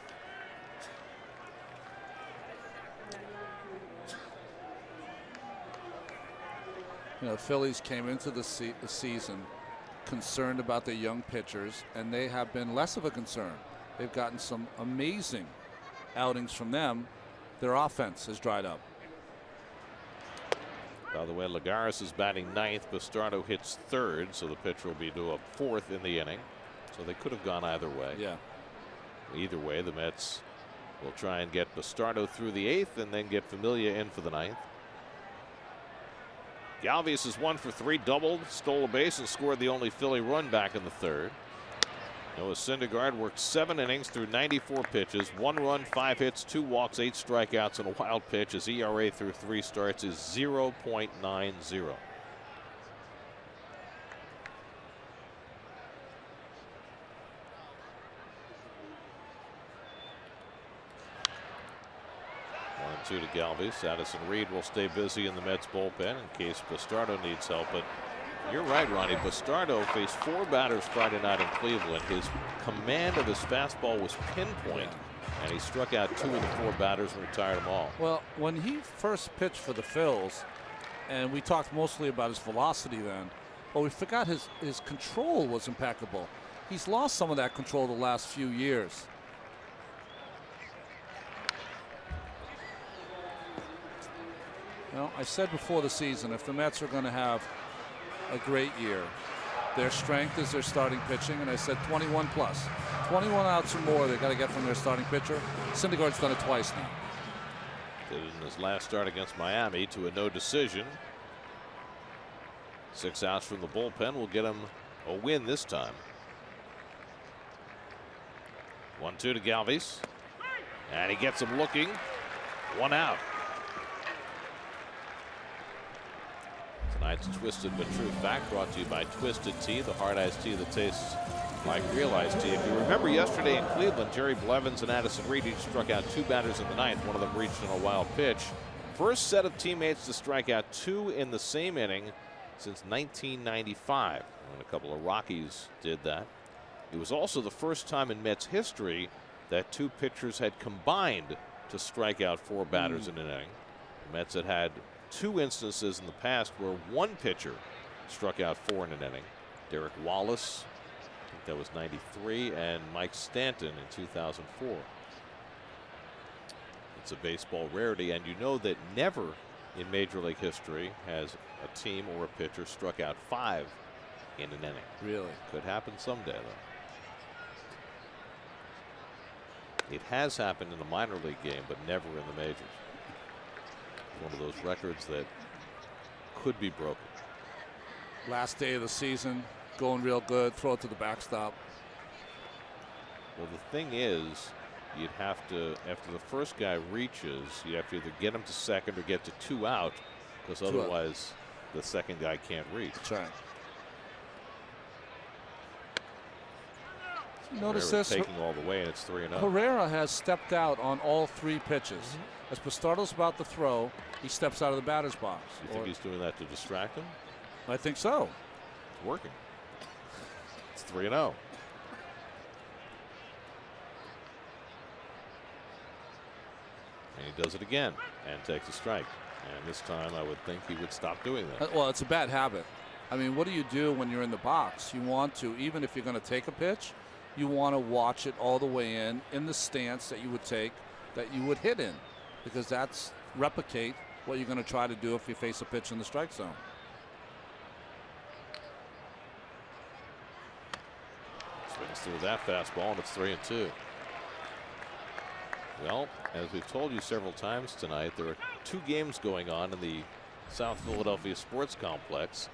You know, the Phillies came into the season concerned about their young pitchers, and they have been less of a concern. They've gotten some amazing outings from them. Their offense has dried up. By the way, Lagares is batting 9th. Bastardo hits 3rd, so the pitcher will be due up 4th in the inning. So they could have gone either way. Yeah. Either way, the Mets will try and get Bastardo through the 8th and then get Familia in for the 9th. Galvis is 1 for 3, doubled, stole a base, and scored the only Philly run back in the 3rd. Noah Syndergaard worked 7 innings through 94 pitches, 1 run, 5 hits, 2 walks, 8 strikeouts, and a wild pitch. His ERA through 3 starts is 0.90. Two to Galvis. Addison Reed will stay busy in the Mets bullpen in case Bastardo needs help. But you're right, Ronnie. Bastardo faced 4 batters Friday night in Cleveland. His command of his fastball was pinpoint, and he struck out 2 of the 4 batters and retired them all. Well, when he first pitched for the Phils, and we talked mostly about his velocity then, but we forgot his control was impeccable. He's lost some of that control the last few years. Well, I said before the season, if the Mets are going to have a great year, their strength is their starting pitching, and I said 21 plus. 21 outs or more they got to get from their starting pitcher. Syndergaard's done it twice now. Did it in his last start against Miami to a no decision. 6 outs from the bullpen will get him a win this time. 1-2 to Galvis, and he gets him looking. 1 out. Tonight's Twisted But True Fact brought to you by Twisted Tea, the hard iced tea that tastes like real iced tea. If you remember yesterday in Cleveland, Jerry Blevins and Addison Reed each struck out 2 batters in the 9th. One of them reached on a wild pitch. First set of teammates to strike out 2 in the same inning since 1995, when a couple of Rockies did that. It was also the first time in Mets history that 2 pitchers had combined to strike out 4 batters in an inning. The Mets had had 2 instances in the past where 1 pitcher struck out 4 in an inning. Derek Wallace, I think that was 93, and Mike Stanton in 2004. It's a baseball rarity, and you know that never in Major League history has a team or a pitcher struck out 5 in an inning. Really? Could happen someday, though. It has happened in a minor league game, but never in the majors. One of those records that could be broken. Last day of the season, going real good, throw it to the backstop. Well, the thing is, you'd have to, after the first guy reaches, you'd have to either get him to second or get to 2 out, because otherwise the second guy can't reach. That's right. Notice Herrera's this. Taking all the way, and it's 3-0. Herrera has stepped out on all 3 pitches. As Bastardo's about to throw, he steps out of the batter's box. You think he's doing that to distract him? I think so. It's working. It's 3-0. And he does it again and takes a strike. And this time I would think he would stop doing that. Well, it's a bad habit. I mean, what do you do when you're in the box? You want to, even if you're going to take a pitch, you want to watch it all the way in the stance that you would take, that you would hit in, because that's replicate what you're going to try to do if you face a pitch in the strike zone. Swings through that fastball, and it's 3-2. Well, as we've told you several times tonight, there are 2 games going on in the South Philadelphia Sports Complex.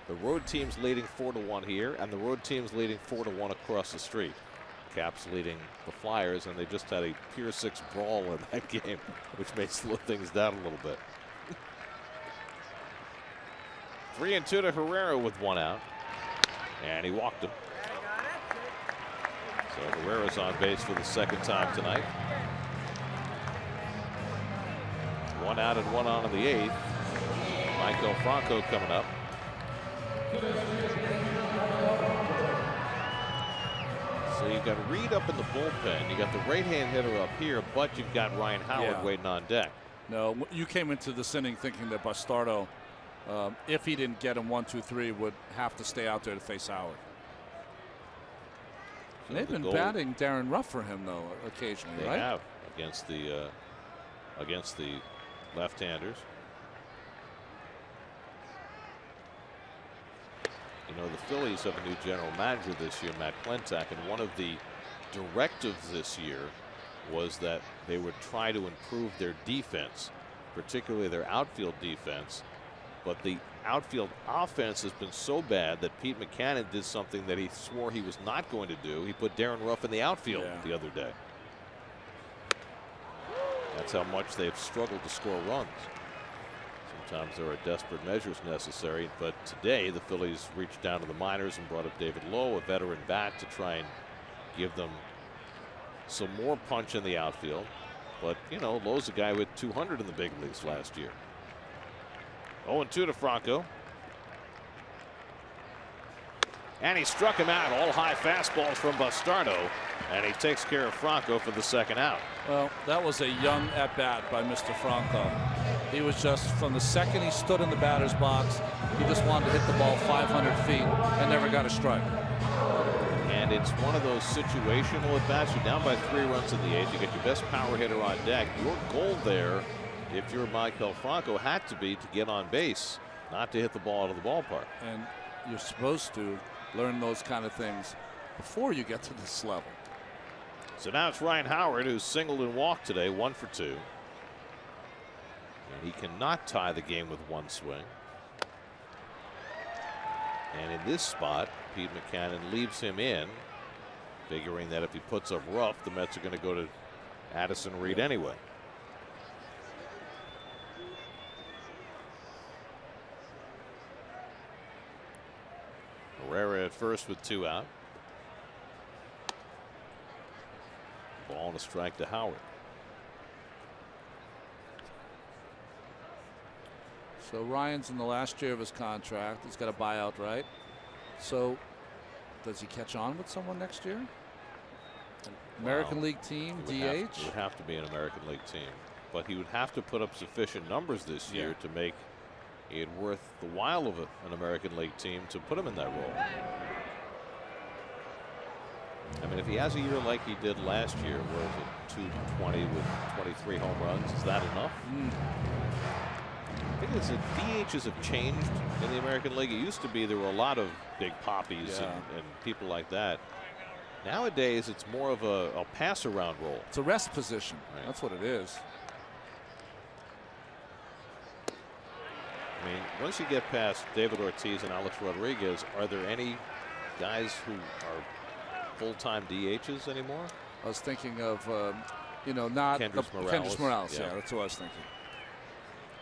The road team's leading 4-1 here, and the road team's leading 4-1 across the street. Caps leading the Flyers, and they just had a Pier 6 brawl in that game, which may slow things down a little bit. 3-2 to Herrera with 1 out, and he walked him. So Herrera's on base for the 2nd time tonight. 1 out and 1 on in the 8th. Michael Franco coming up. So you've got Reed up in the bullpen. You got the right-hand hitter up here, but you've got Ryan Howard waiting on deck. No, you came into this inning thinking that Bastardo, if he didn't get him 1, 2, 3, would have to stay out there to face Howard. So they've been batting Darren Ruff for him though occasionally, right? They have against the left-handers. You know, the Phillies have a new general manager this year, Matt Klentak, and one of the directives this year was that they would try to improve their defense, particularly their outfield defense. But the outfield offense has been so bad that Pete Mackanin did something that he swore he was not going to do. He put Darren Ruff in the outfield the other day. That's how much they've struggled to score runs. Sometimes there are desperate measures necessary, but today the Phillies reached down to the minors and brought up David Lowe, a veteran bat, to try and give them some more punch in the outfield. But, you know, Lowe's a guy with 200 in the big leagues last year. 0-2 to Franco. And he struck him out. All high fastballs from Bastardo. And he takes care of Franco for the 2nd out. Well, that was a young at-bat by Mr. Franco. He was just, from the second he stood in the batter's box, he just wanted to hit the ball 500 feet and never got a strike. And it's one of those situational at-bats. You're down by 3 runs in the 8th. You get your best power hitter on deck. Your goal there, if you're Michael Franco, had to be to get on base, not to hit the ball out of the ballpark. And you're supposed to learn those kind of things before you get to this level. So now it's Ryan Howard, who's singled and walked today, 1 for 2. And he cannot tie the game with 1 swing. And in this spot, Pete Mackanin leaves him in, figuring that if he puts up Ruff, the Mets are going to go to Addison Reed anyway. Herrera at first with 2 out. Ball and a strike to Howard. So Ryan's in the last year of his contract. He's got a buyout, right? So does he catch on with someone next year? American League team, DH? It would have to be an American League team. But he would have to put up sufficient numbers this year to make it worth the while of an American League team to put him in that role. I mean, if he has a year like he did last year, where was it 220 with 23 home runs, is that enough? I think it's that DHs have changed in the American League. It used to be there were a lot of big poppies and people like that. Nowadays, it's more of a pass-around role. It's a rest position. Right. That's what it is. I mean, once you get past David Ortiz and Alex Rodriguez, are there any guys who are full-time DHs anymore? I was thinking of, you know, not Kendrys Morales. Kendrys Morales. Yeah, that's what I was thinking.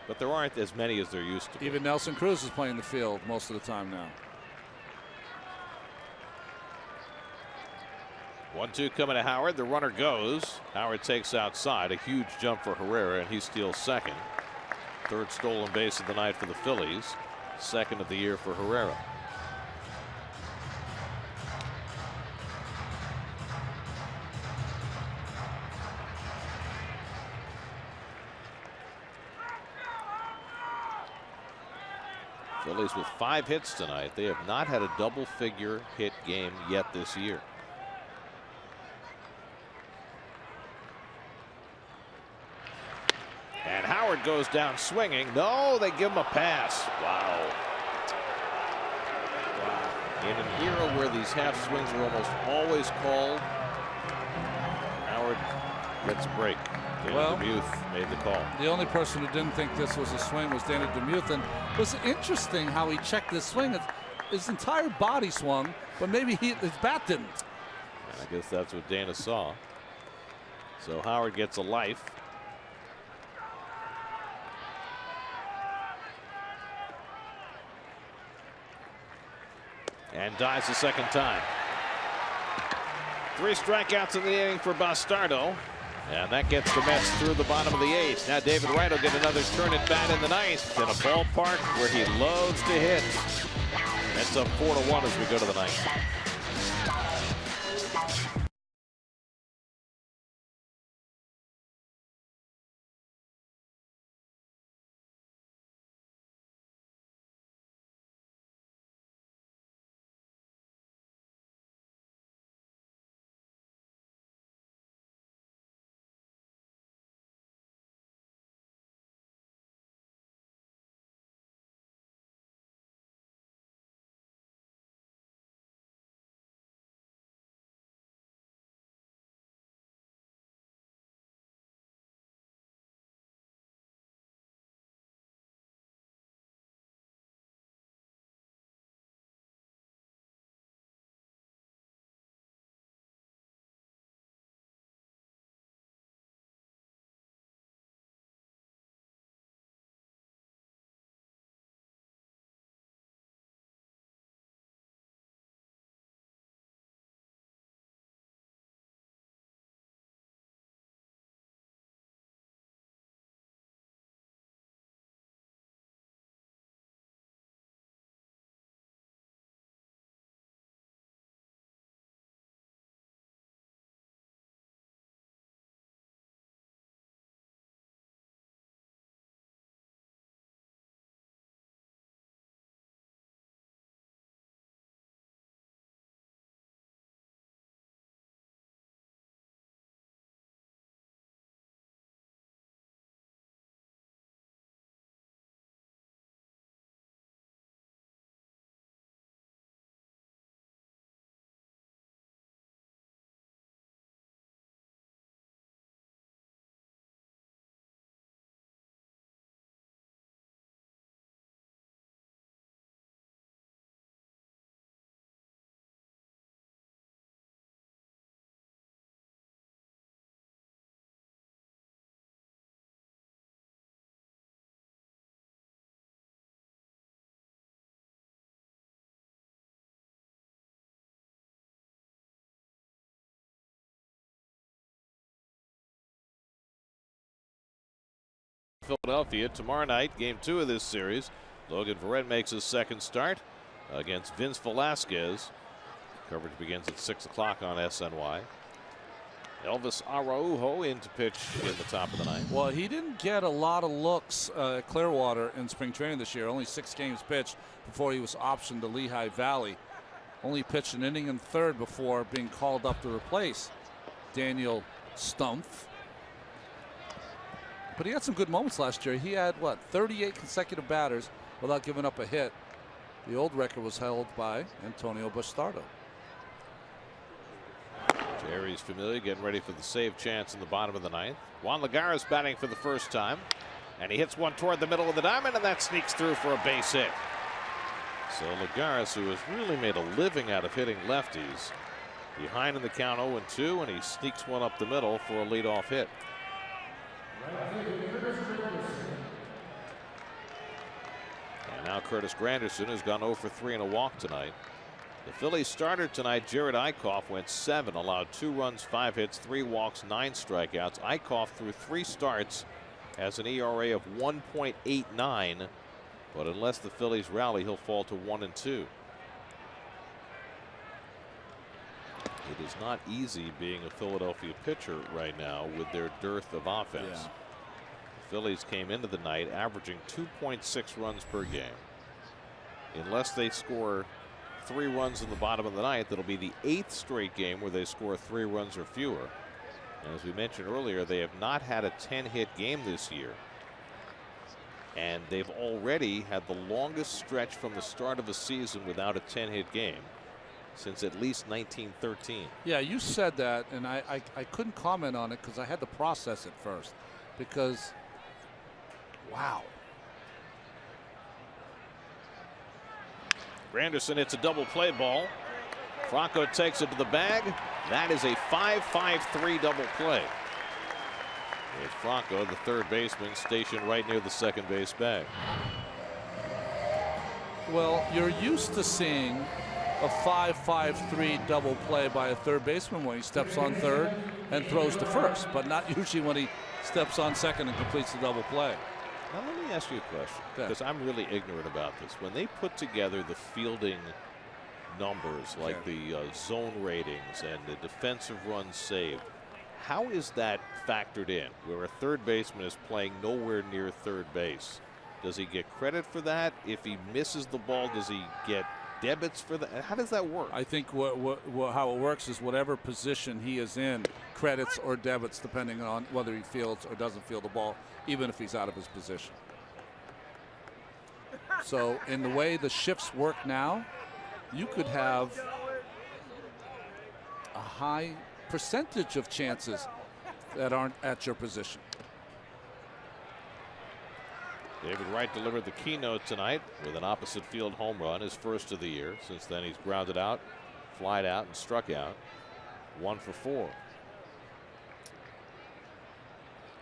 But there aren't as many as there used to be. Even Nelson Cruz is playing the field most of the time now. 1-2 coming to Howard. The runner goes. Howard takes outside. A huge jump for Herrera, and he steals 2nd. 3rd stolen base of the night for the Phillies. 2nd of the year for Herrera. Phillies with 5 hits tonight. They have not had a double-figure hit game yet this year. And Howard goes down swinging. No, they give him a pass. Wow. in an era where these half swings are almost always called, Howard gets a break. Danny DeMuth made the call. The only person who didn't think this was a swing was Danny DeMuth, and it was interesting how he checked this swing. His entire body swung, but maybe his bat didn't. I guess that's what Dana saw. So Howard gets a life. And dies the second time. 3 strikeouts in the inning for Bastardo. And that gets the Mets through the bottom of the 8th. Now David Wright will get another turn at bat in the 9th in a ballpark where he loves to hit. Mets up 4-1 as we go to the 9th. Philadelphia tomorrow night, game 2 of this series. Logan Verrett makes his second start against Vince Velasquez. Coverage begins at 6 o'clock on SNY. Elvis Araujo in to pitch in the top of the 9th. Well, he didn't get a lot of looks at Clearwater in spring training this year. Only 6 games pitched before he was optioned to Lehigh Valley. Only pitched an inning and third before being called up to replace Daniel Stumpf. But he had some good moments last year. He had, 38 consecutive batters without giving up a hit. The old record was held by Antonio Bastardo. Jerry's Familia getting ready for the save chance in the bottom of the 9th. Juan Lagares batting for the first time. And he hits one toward the middle of the diamond, and that sneaks through for a base hit. So Lagares, who has really made a living out of hitting lefties, behind in the count 0-2, and he sneaks one up the middle for a leadoff hit. And now Curtis Granderson, who's gone 0 for 3 and a walk tonight. The Phillies starter tonight, Jared Eichhoff, went 7, allowed 2 runs, 5 hits, 3 walks, 9 strikeouts. Eichhoff through 3 starts has an ERA of 1.89, but unless the Phillies rally, he'll fall to 1-2. It is not easy being a Philadelphia pitcher right now with their dearth of offense. Yeah. The Phillies came into the night averaging 2.6 runs per game. Unless they score 3 runs in the bottom of the 9th, it'll be the 8th straight game where they score 3 runs or fewer. And as we mentioned earlier, they have not had a 10-hit game this year. And they've already had the longest stretch from the start of a season without a 10-hit game since at least 1913. Yeah, you said that, and I couldn't comment on it because I had to process it first. Because, wow. Granderson hits a double play ball. Franco takes it to the bag. That is a 5-5-3 double play. With Franco, the third baseman, stationed right near the second base bag. Well, you're used to seeing a 5-5-3 double play by a third baseman when he steps on third and throws to first, but not usually when he steps on second and completes the double play. Now let me ask you a question, because I'm really ignorant about this. When they put together the fielding numbers, like the zone ratings and the defensive runs saved, how is that factored in, where a third baseman is playing nowhere near third base? Does he get credit for that? If he misses the ball, does he get debits for that? How does that work? I think how it works is whatever position he is in, credits or debits depending on whether he fields or doesn't field the ball, even if he's out of his position. So in the way the shifts work now, you could have a high percentage of chances that aren't at your position. David Wright delivered the keynote tonight with an opposite field home run, his first of the year. Since then, he's grounded out, flied out, and struck out. 1 for 4.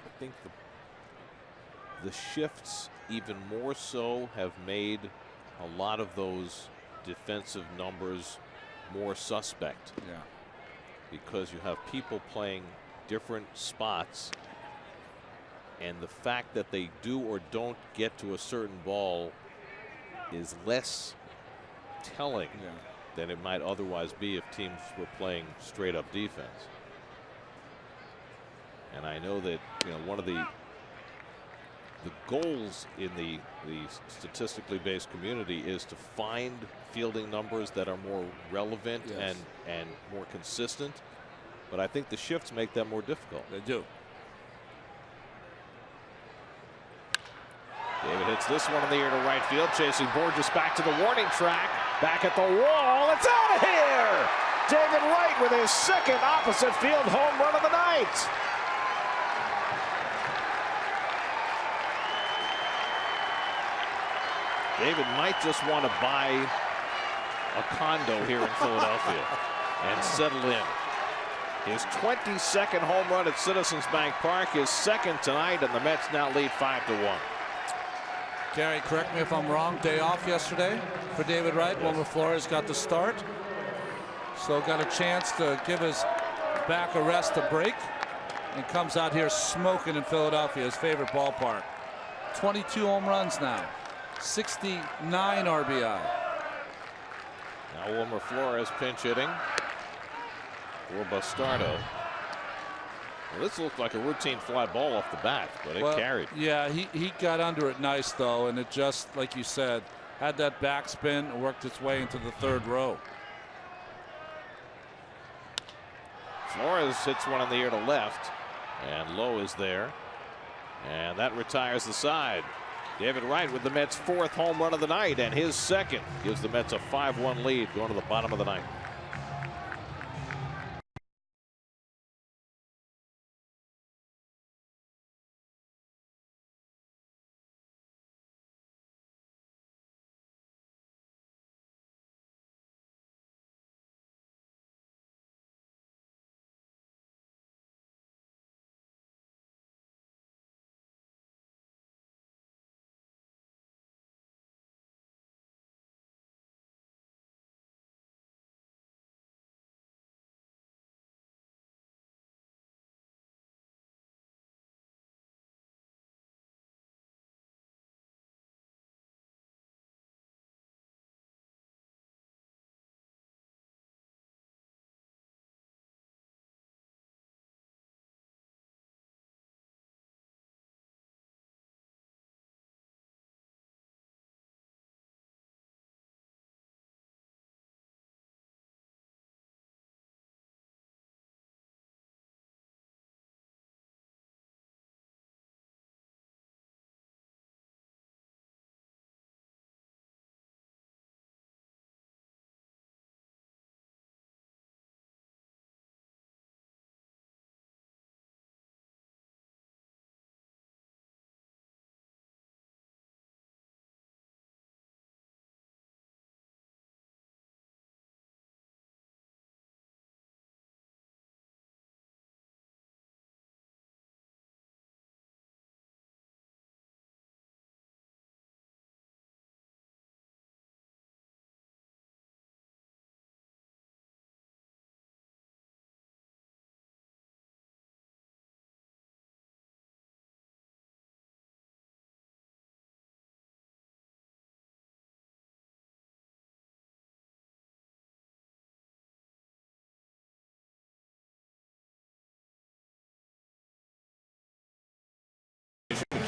I think the shifts, even more so, have made a lot of those defensive numbers more suspect. Yeah. Because you have people playing different spots, and the fact that they do or don't get to a certain ball is less telling than it might otherwise be if teams were playing straight up defense. And I know that, you know, one of the goals in the statistically based community is to find fielding numbers that are more relevant and more consistent. But I think the shifts make that more difficult. They do. David hits this one in the air to right field, chasing Borges back to the warning track. Back at the wall. It's out of here! David Wright with his second opposite field home run of the night. David might just want to buy a condo here in Philadelphia and settle in. His 22nd home run at Citizens Bank Park, his second tonight, and the Mets now lead 5-1. Gary, correct me if I'm wrong. Day off yesterday for David Wright. Wilmer Flores got the start, so got a chance to give his back a rest, a break, and comes out here smoking in Philadelphia, his favorite ballpark. 22 home runs now. 69 RBI. Now Wilmer Flores pinch hitting for Bastardo. Well, this looked like a routine fly ball off the bat, but it carried. Yeah, he got under it nice though, and it just, like you said, had that backspin and worked its way into the third row. Flores hits one in the air to left, and Lowe is there, and that retires the side. David Wright with the Mets' 4th home run of the night, and his second gives the Mets a 5-1 lead going to the bottom of the ninth.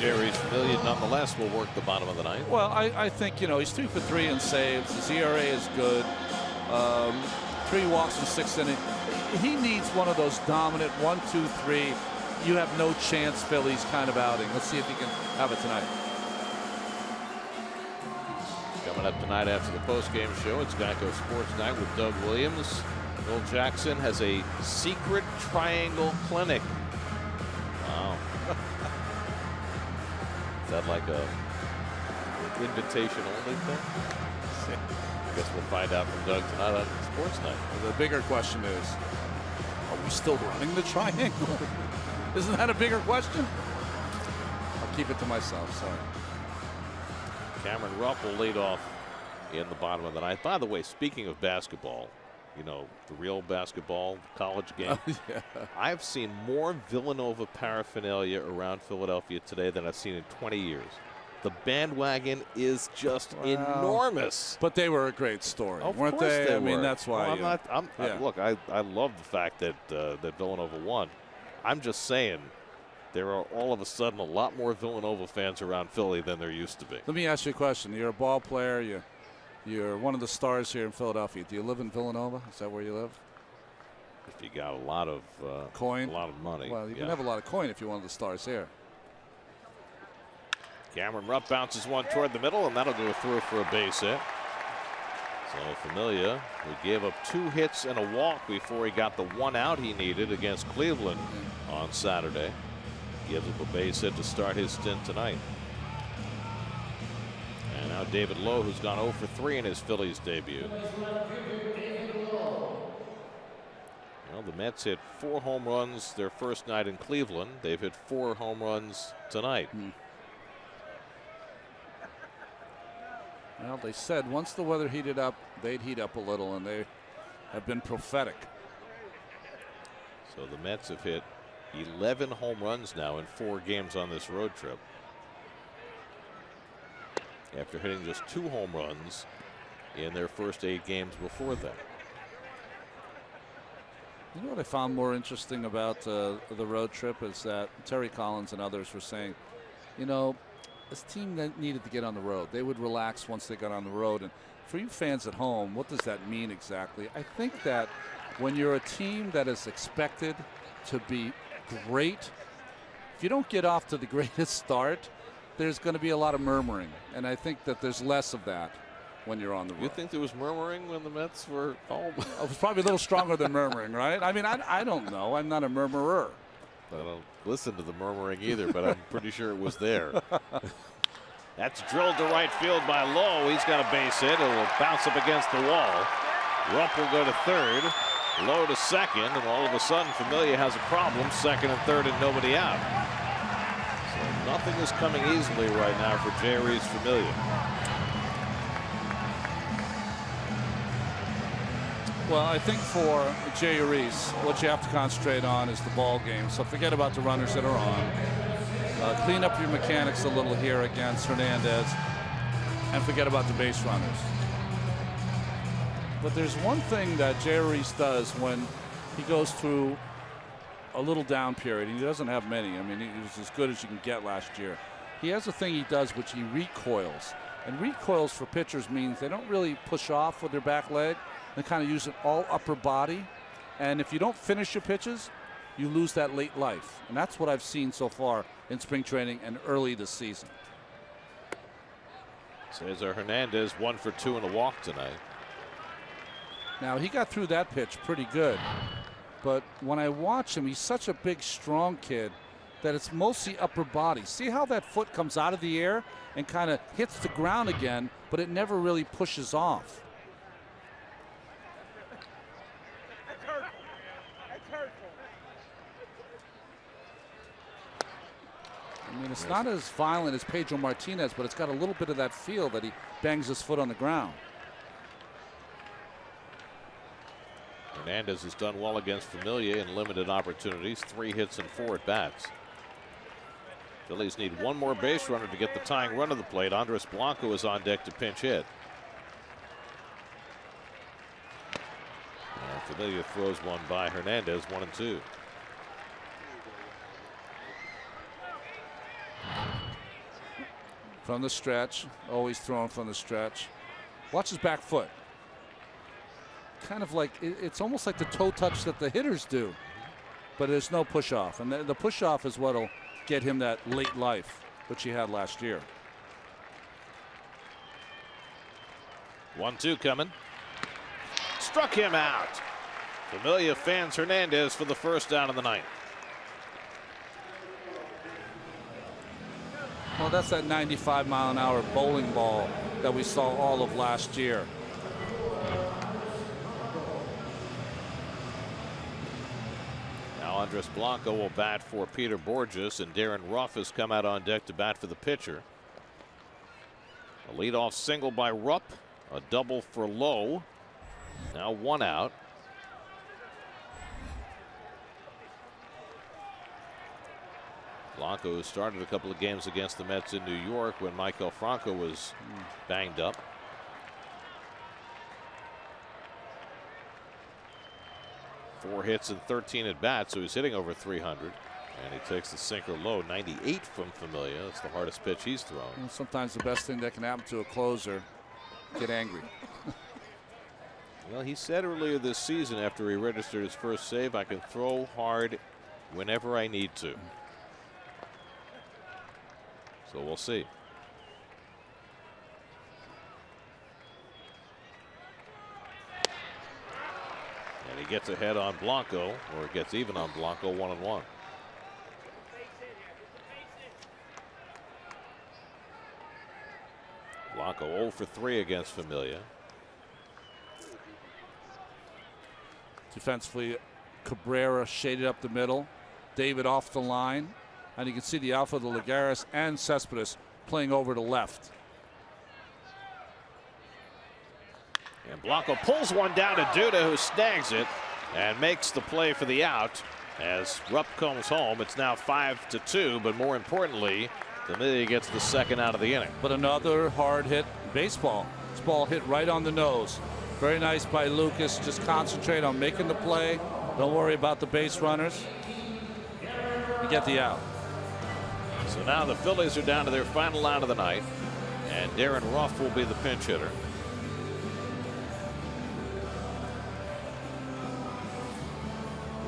Jerry's Familia nonetheless will work the bottom of the ninth. Well, I think, you know, he's 2 for 3 in saves. His ERA is good. 3 walks in 6th inning. He needs one of those dominant 1, 2, 3. You have no chance, Phillies kind of outing. Let's see if he can have it tonight. Coming up tonight after the post-game show, it's Geico Sports Night with Doug Williams. Bill Jackson has a secret triangle clinic. Wow. Is that like a invitation only thing? I guess we'll find out from Doug tonight on Sports Night. The bigger question is, are we still running the triangle? Isn't that a bigger question? I'll keep it to myself, sorry. Cameron Rupp will lead off in the bottom of the ninth. By the way, speaking of basketball, you know, the real basketball, college game. Oh, yeah. I've seen more Villanova paraphernalia around Philadelphia today than I've seen in 20 years. The bandwagon is just enormous. But they were a great story, weren't they? I mean, that's why. Well, look, I love the fact that that Villanova won. I'm just saying, there are all of a sudden a lot more Villanova fans around Philly than there used to be. Let me ask you a question. You're a ball player. You're one of the stars here in Philadelphia. Do you live in Villanova? Is that where you live? If you got a lot of coin, a lot of money. Well, you can have a lot of coin if you're one of the stars here. Cameron Rupp bounces one toward the middle, and that'll go through for a base hit. So Familia, who gave up 2 hits and a walk before he got the 1 out he needed against Cleveland on Saturday, gives up a base hit to start his stint tonight. And now David Lowe, who's gone 0 for 3 in his Phillies debut. Well, the Mets hit 4 home runs their first night in Cleveland. They've hit 4 home runs tonight. Well, they said once the weather heated up, they'd heat up a little, and they have been prophetic. So the Mets have hit 11 home runs now in 4 games on this road trip, after hitting just 2 home runs in their first 8 games before that. You know what I found more interesting about the road trip is that Terry Collins and others were saying, you know, this team that needed to get on the road. They would relax once they got on the road. And for you fans at home, what does that mean exactly? I think that when you're a team that is expected to be great, if you don't get off to the greatest start, there's going to be a lot of murmuring. And I think that there's less of that when you're on the road. You think there was murmuring when the Mets were home? It was probably a little stronger than murmuring, right? I mean, I don't know. I'm not a murmurer. I don't listen to the murmuring either, but I'm pretty sure it was there. That's drilled to right field by Lowe. He's got a base hit. It will bounce up against the wall. Rupp will go to third. Lowe to second, and all of a sudden Familia has a problem. Second and third and nobody out. So nothing is coming easily right now for Jerry's Familia. Well, I think for Jay Reese, what you have to concentrate on is the ball game. So forget about the runners that are on. Clean up your mechanics a little here against Hernandez, and forget about the base runners. But there's one thing that Jay Reese does when he goes through a little down period, and he doesn't have many. I mean, he was as good as you can get last year. He has a thing he does which he recoils. And recoils for pitchers means they don't really push off with their back leg. They kind of use it all upper body. And if you don't finish your pitches, you lose that late life. And that's what I've seen so far in spring training and early this season. Cesar Hernandez 1 for 2 in a walk tonight. Now, he got through that pitch pretty good. But when I watch him, he's such a big, strong kid that it's mostly upper body. See how that foot comes out of the air and kind of hits the ground again, but it never really pushes off. I mean, it's not as violent as Pedro Martinez, but it's got a little bit of that feel that he bangs his foot on the ground. Hernandez has done well against Familia in limited opportunities, 3 hits and 4 at bats. Phillies need 1 more base runner to get the tying run of the plate. Andres Blanco is on deck to pinch hit. Familia throws one by Hernandez, 1 and 2. From the stretch, always throwing from the stretch. Watch his back foot. Kind of like, it's almost like the toe touch that the hitters do, but there's no push off. And the push off is what'll get him that late life, which he had last year. 1-2 coming. Struck him out. Familia fans Hernandez for the first down of the ninth. Well, that's that 95-mile-an-hour bowling ball that we saw all of last year. Now Andres Blanco will bat for Peter Borges, and Darren Ruff has come out on deck to bat for the pitcher. A leadoff single by Rupp, a double for Lowe. Now 1 out. Blanco started a couple of games against the Mets in New York when Michael Franco was banged up. Four hits and 13 at bats, so he's hitting over 300. And he takes the sinker low, 98 from Familia. That's the hardest pitch he's thrown. And sometimes the best thing that can happen to a closer, get angry. Well, he said earlier this season after he registered his first save, I can throw hard whenever I need to. So we'll see. And he gets ahead on Blanco, or gets even on Blanco, 1-1. Blanco 0 for 3 against Familia. Defensively, Cabrera shaded up the middle. David off the line. And you can see the outfield of Lagares and Cespedes playing over to left. And Blanco pulls one down to Duda, who snags it and makes the play for the out. As Rupp comes home, it's now 5-2, but more importantly, Familia gets the second out of the inning. But another hard hit baseball. This ball hit right on the nose. Very nice by Lucas. Just concentrate on making the play. Don't worry about the base runners. You get the out. So now the Phillies are down to their final out of the night, and Darren Ruff will be the pinch hitter.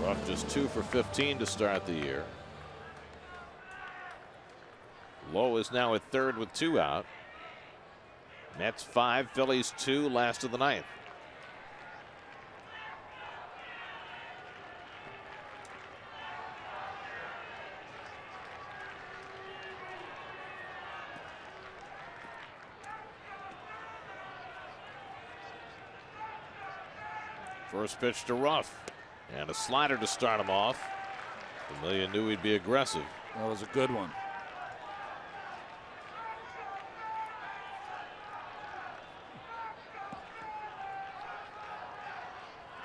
Ruff just 2 for 15 to start the year. Lowe is now at third with 2 out. Mets 5, Phillies 2, last of the ninth. First pitch to Ruff, and a slider to start him off. Familia knew he'd be aggressive. That was a good one.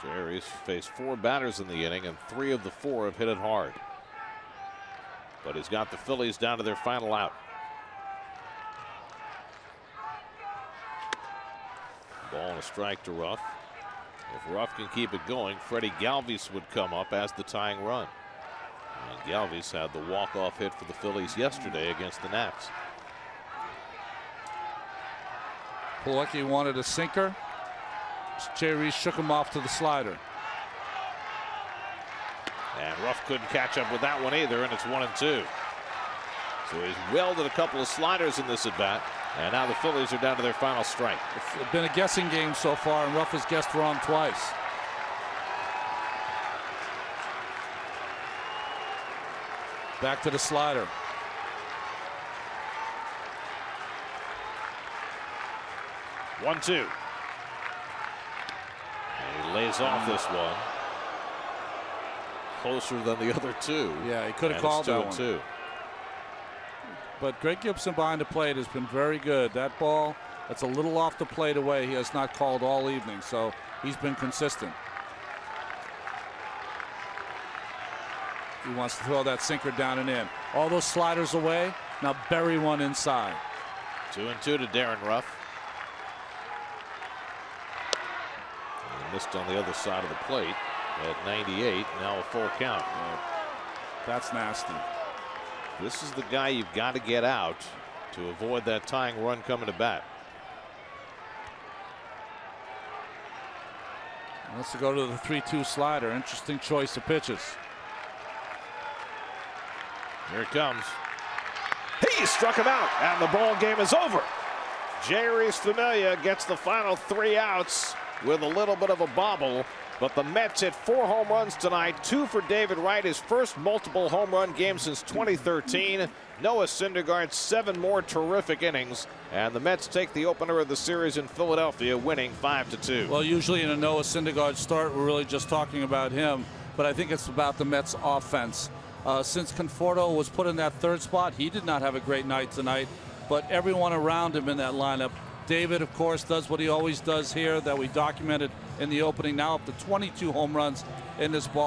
Jerry's faced 4 batters in the inning, and 3 of the 4 have hit it hard. But he's got the Phillies down to their final out. Ball and a strike to Ruff. If Ruff can keep it going, Freddie Galvis would come up as the tying run. And Galvis had the walk-off hit for the Phillies yesterday against the Nats. Pilecki wanted a sinker. Jerry shook him off to the slider. And Ruff couldn't catch up with that one either, and it's 1-2. So he's welded a couple of sliders in this at-bat. And now the Phillies are down to their final strike. It's been a guessing game so far, and Ruff has guessed wrong twice. Back to the slider. One, 2. And he lays off this one. Closer than the other 2. Yeah, he could have called that one. 2-2. But Greg Gibson behind the plate has been very good. That ball, that's a little off the plate away. He has not called all evening, so he's been consistent. He wants to throw that sinker down and in. All those sliders away. Now bury one inside. 2-2 to Darren Ruff. And missed on the other side of the plate at 98. Now a full count. That's nasty. This is the guy you've got to get out to avoid that tying run coming to bat. Let's go to the 3-2 slider. Interesting choice of pitches. Here it comes. He struck him out, and the ball game is over. Jeurys Familia gets the final 3 outs with a little bit of a bobble. But the Mets hit 4 home runs tonight, 2 for David Wright, his first multiple home run game since 2013. Noah Syndergaard, 7 more terrific innings, and the Mets take the opener of the series in Philadelphia, winning 5-2. Well, usually in a Noah Syndergaard start, we're really just talking about him, but I think it's about the Mets offense. Since Conforto was put in that 3rd spot, he did not have a great night tonight, but everyone around him in that lineup. David, of course, does what he always does here that we documented in the opening, now up to 22 home runs in this ball.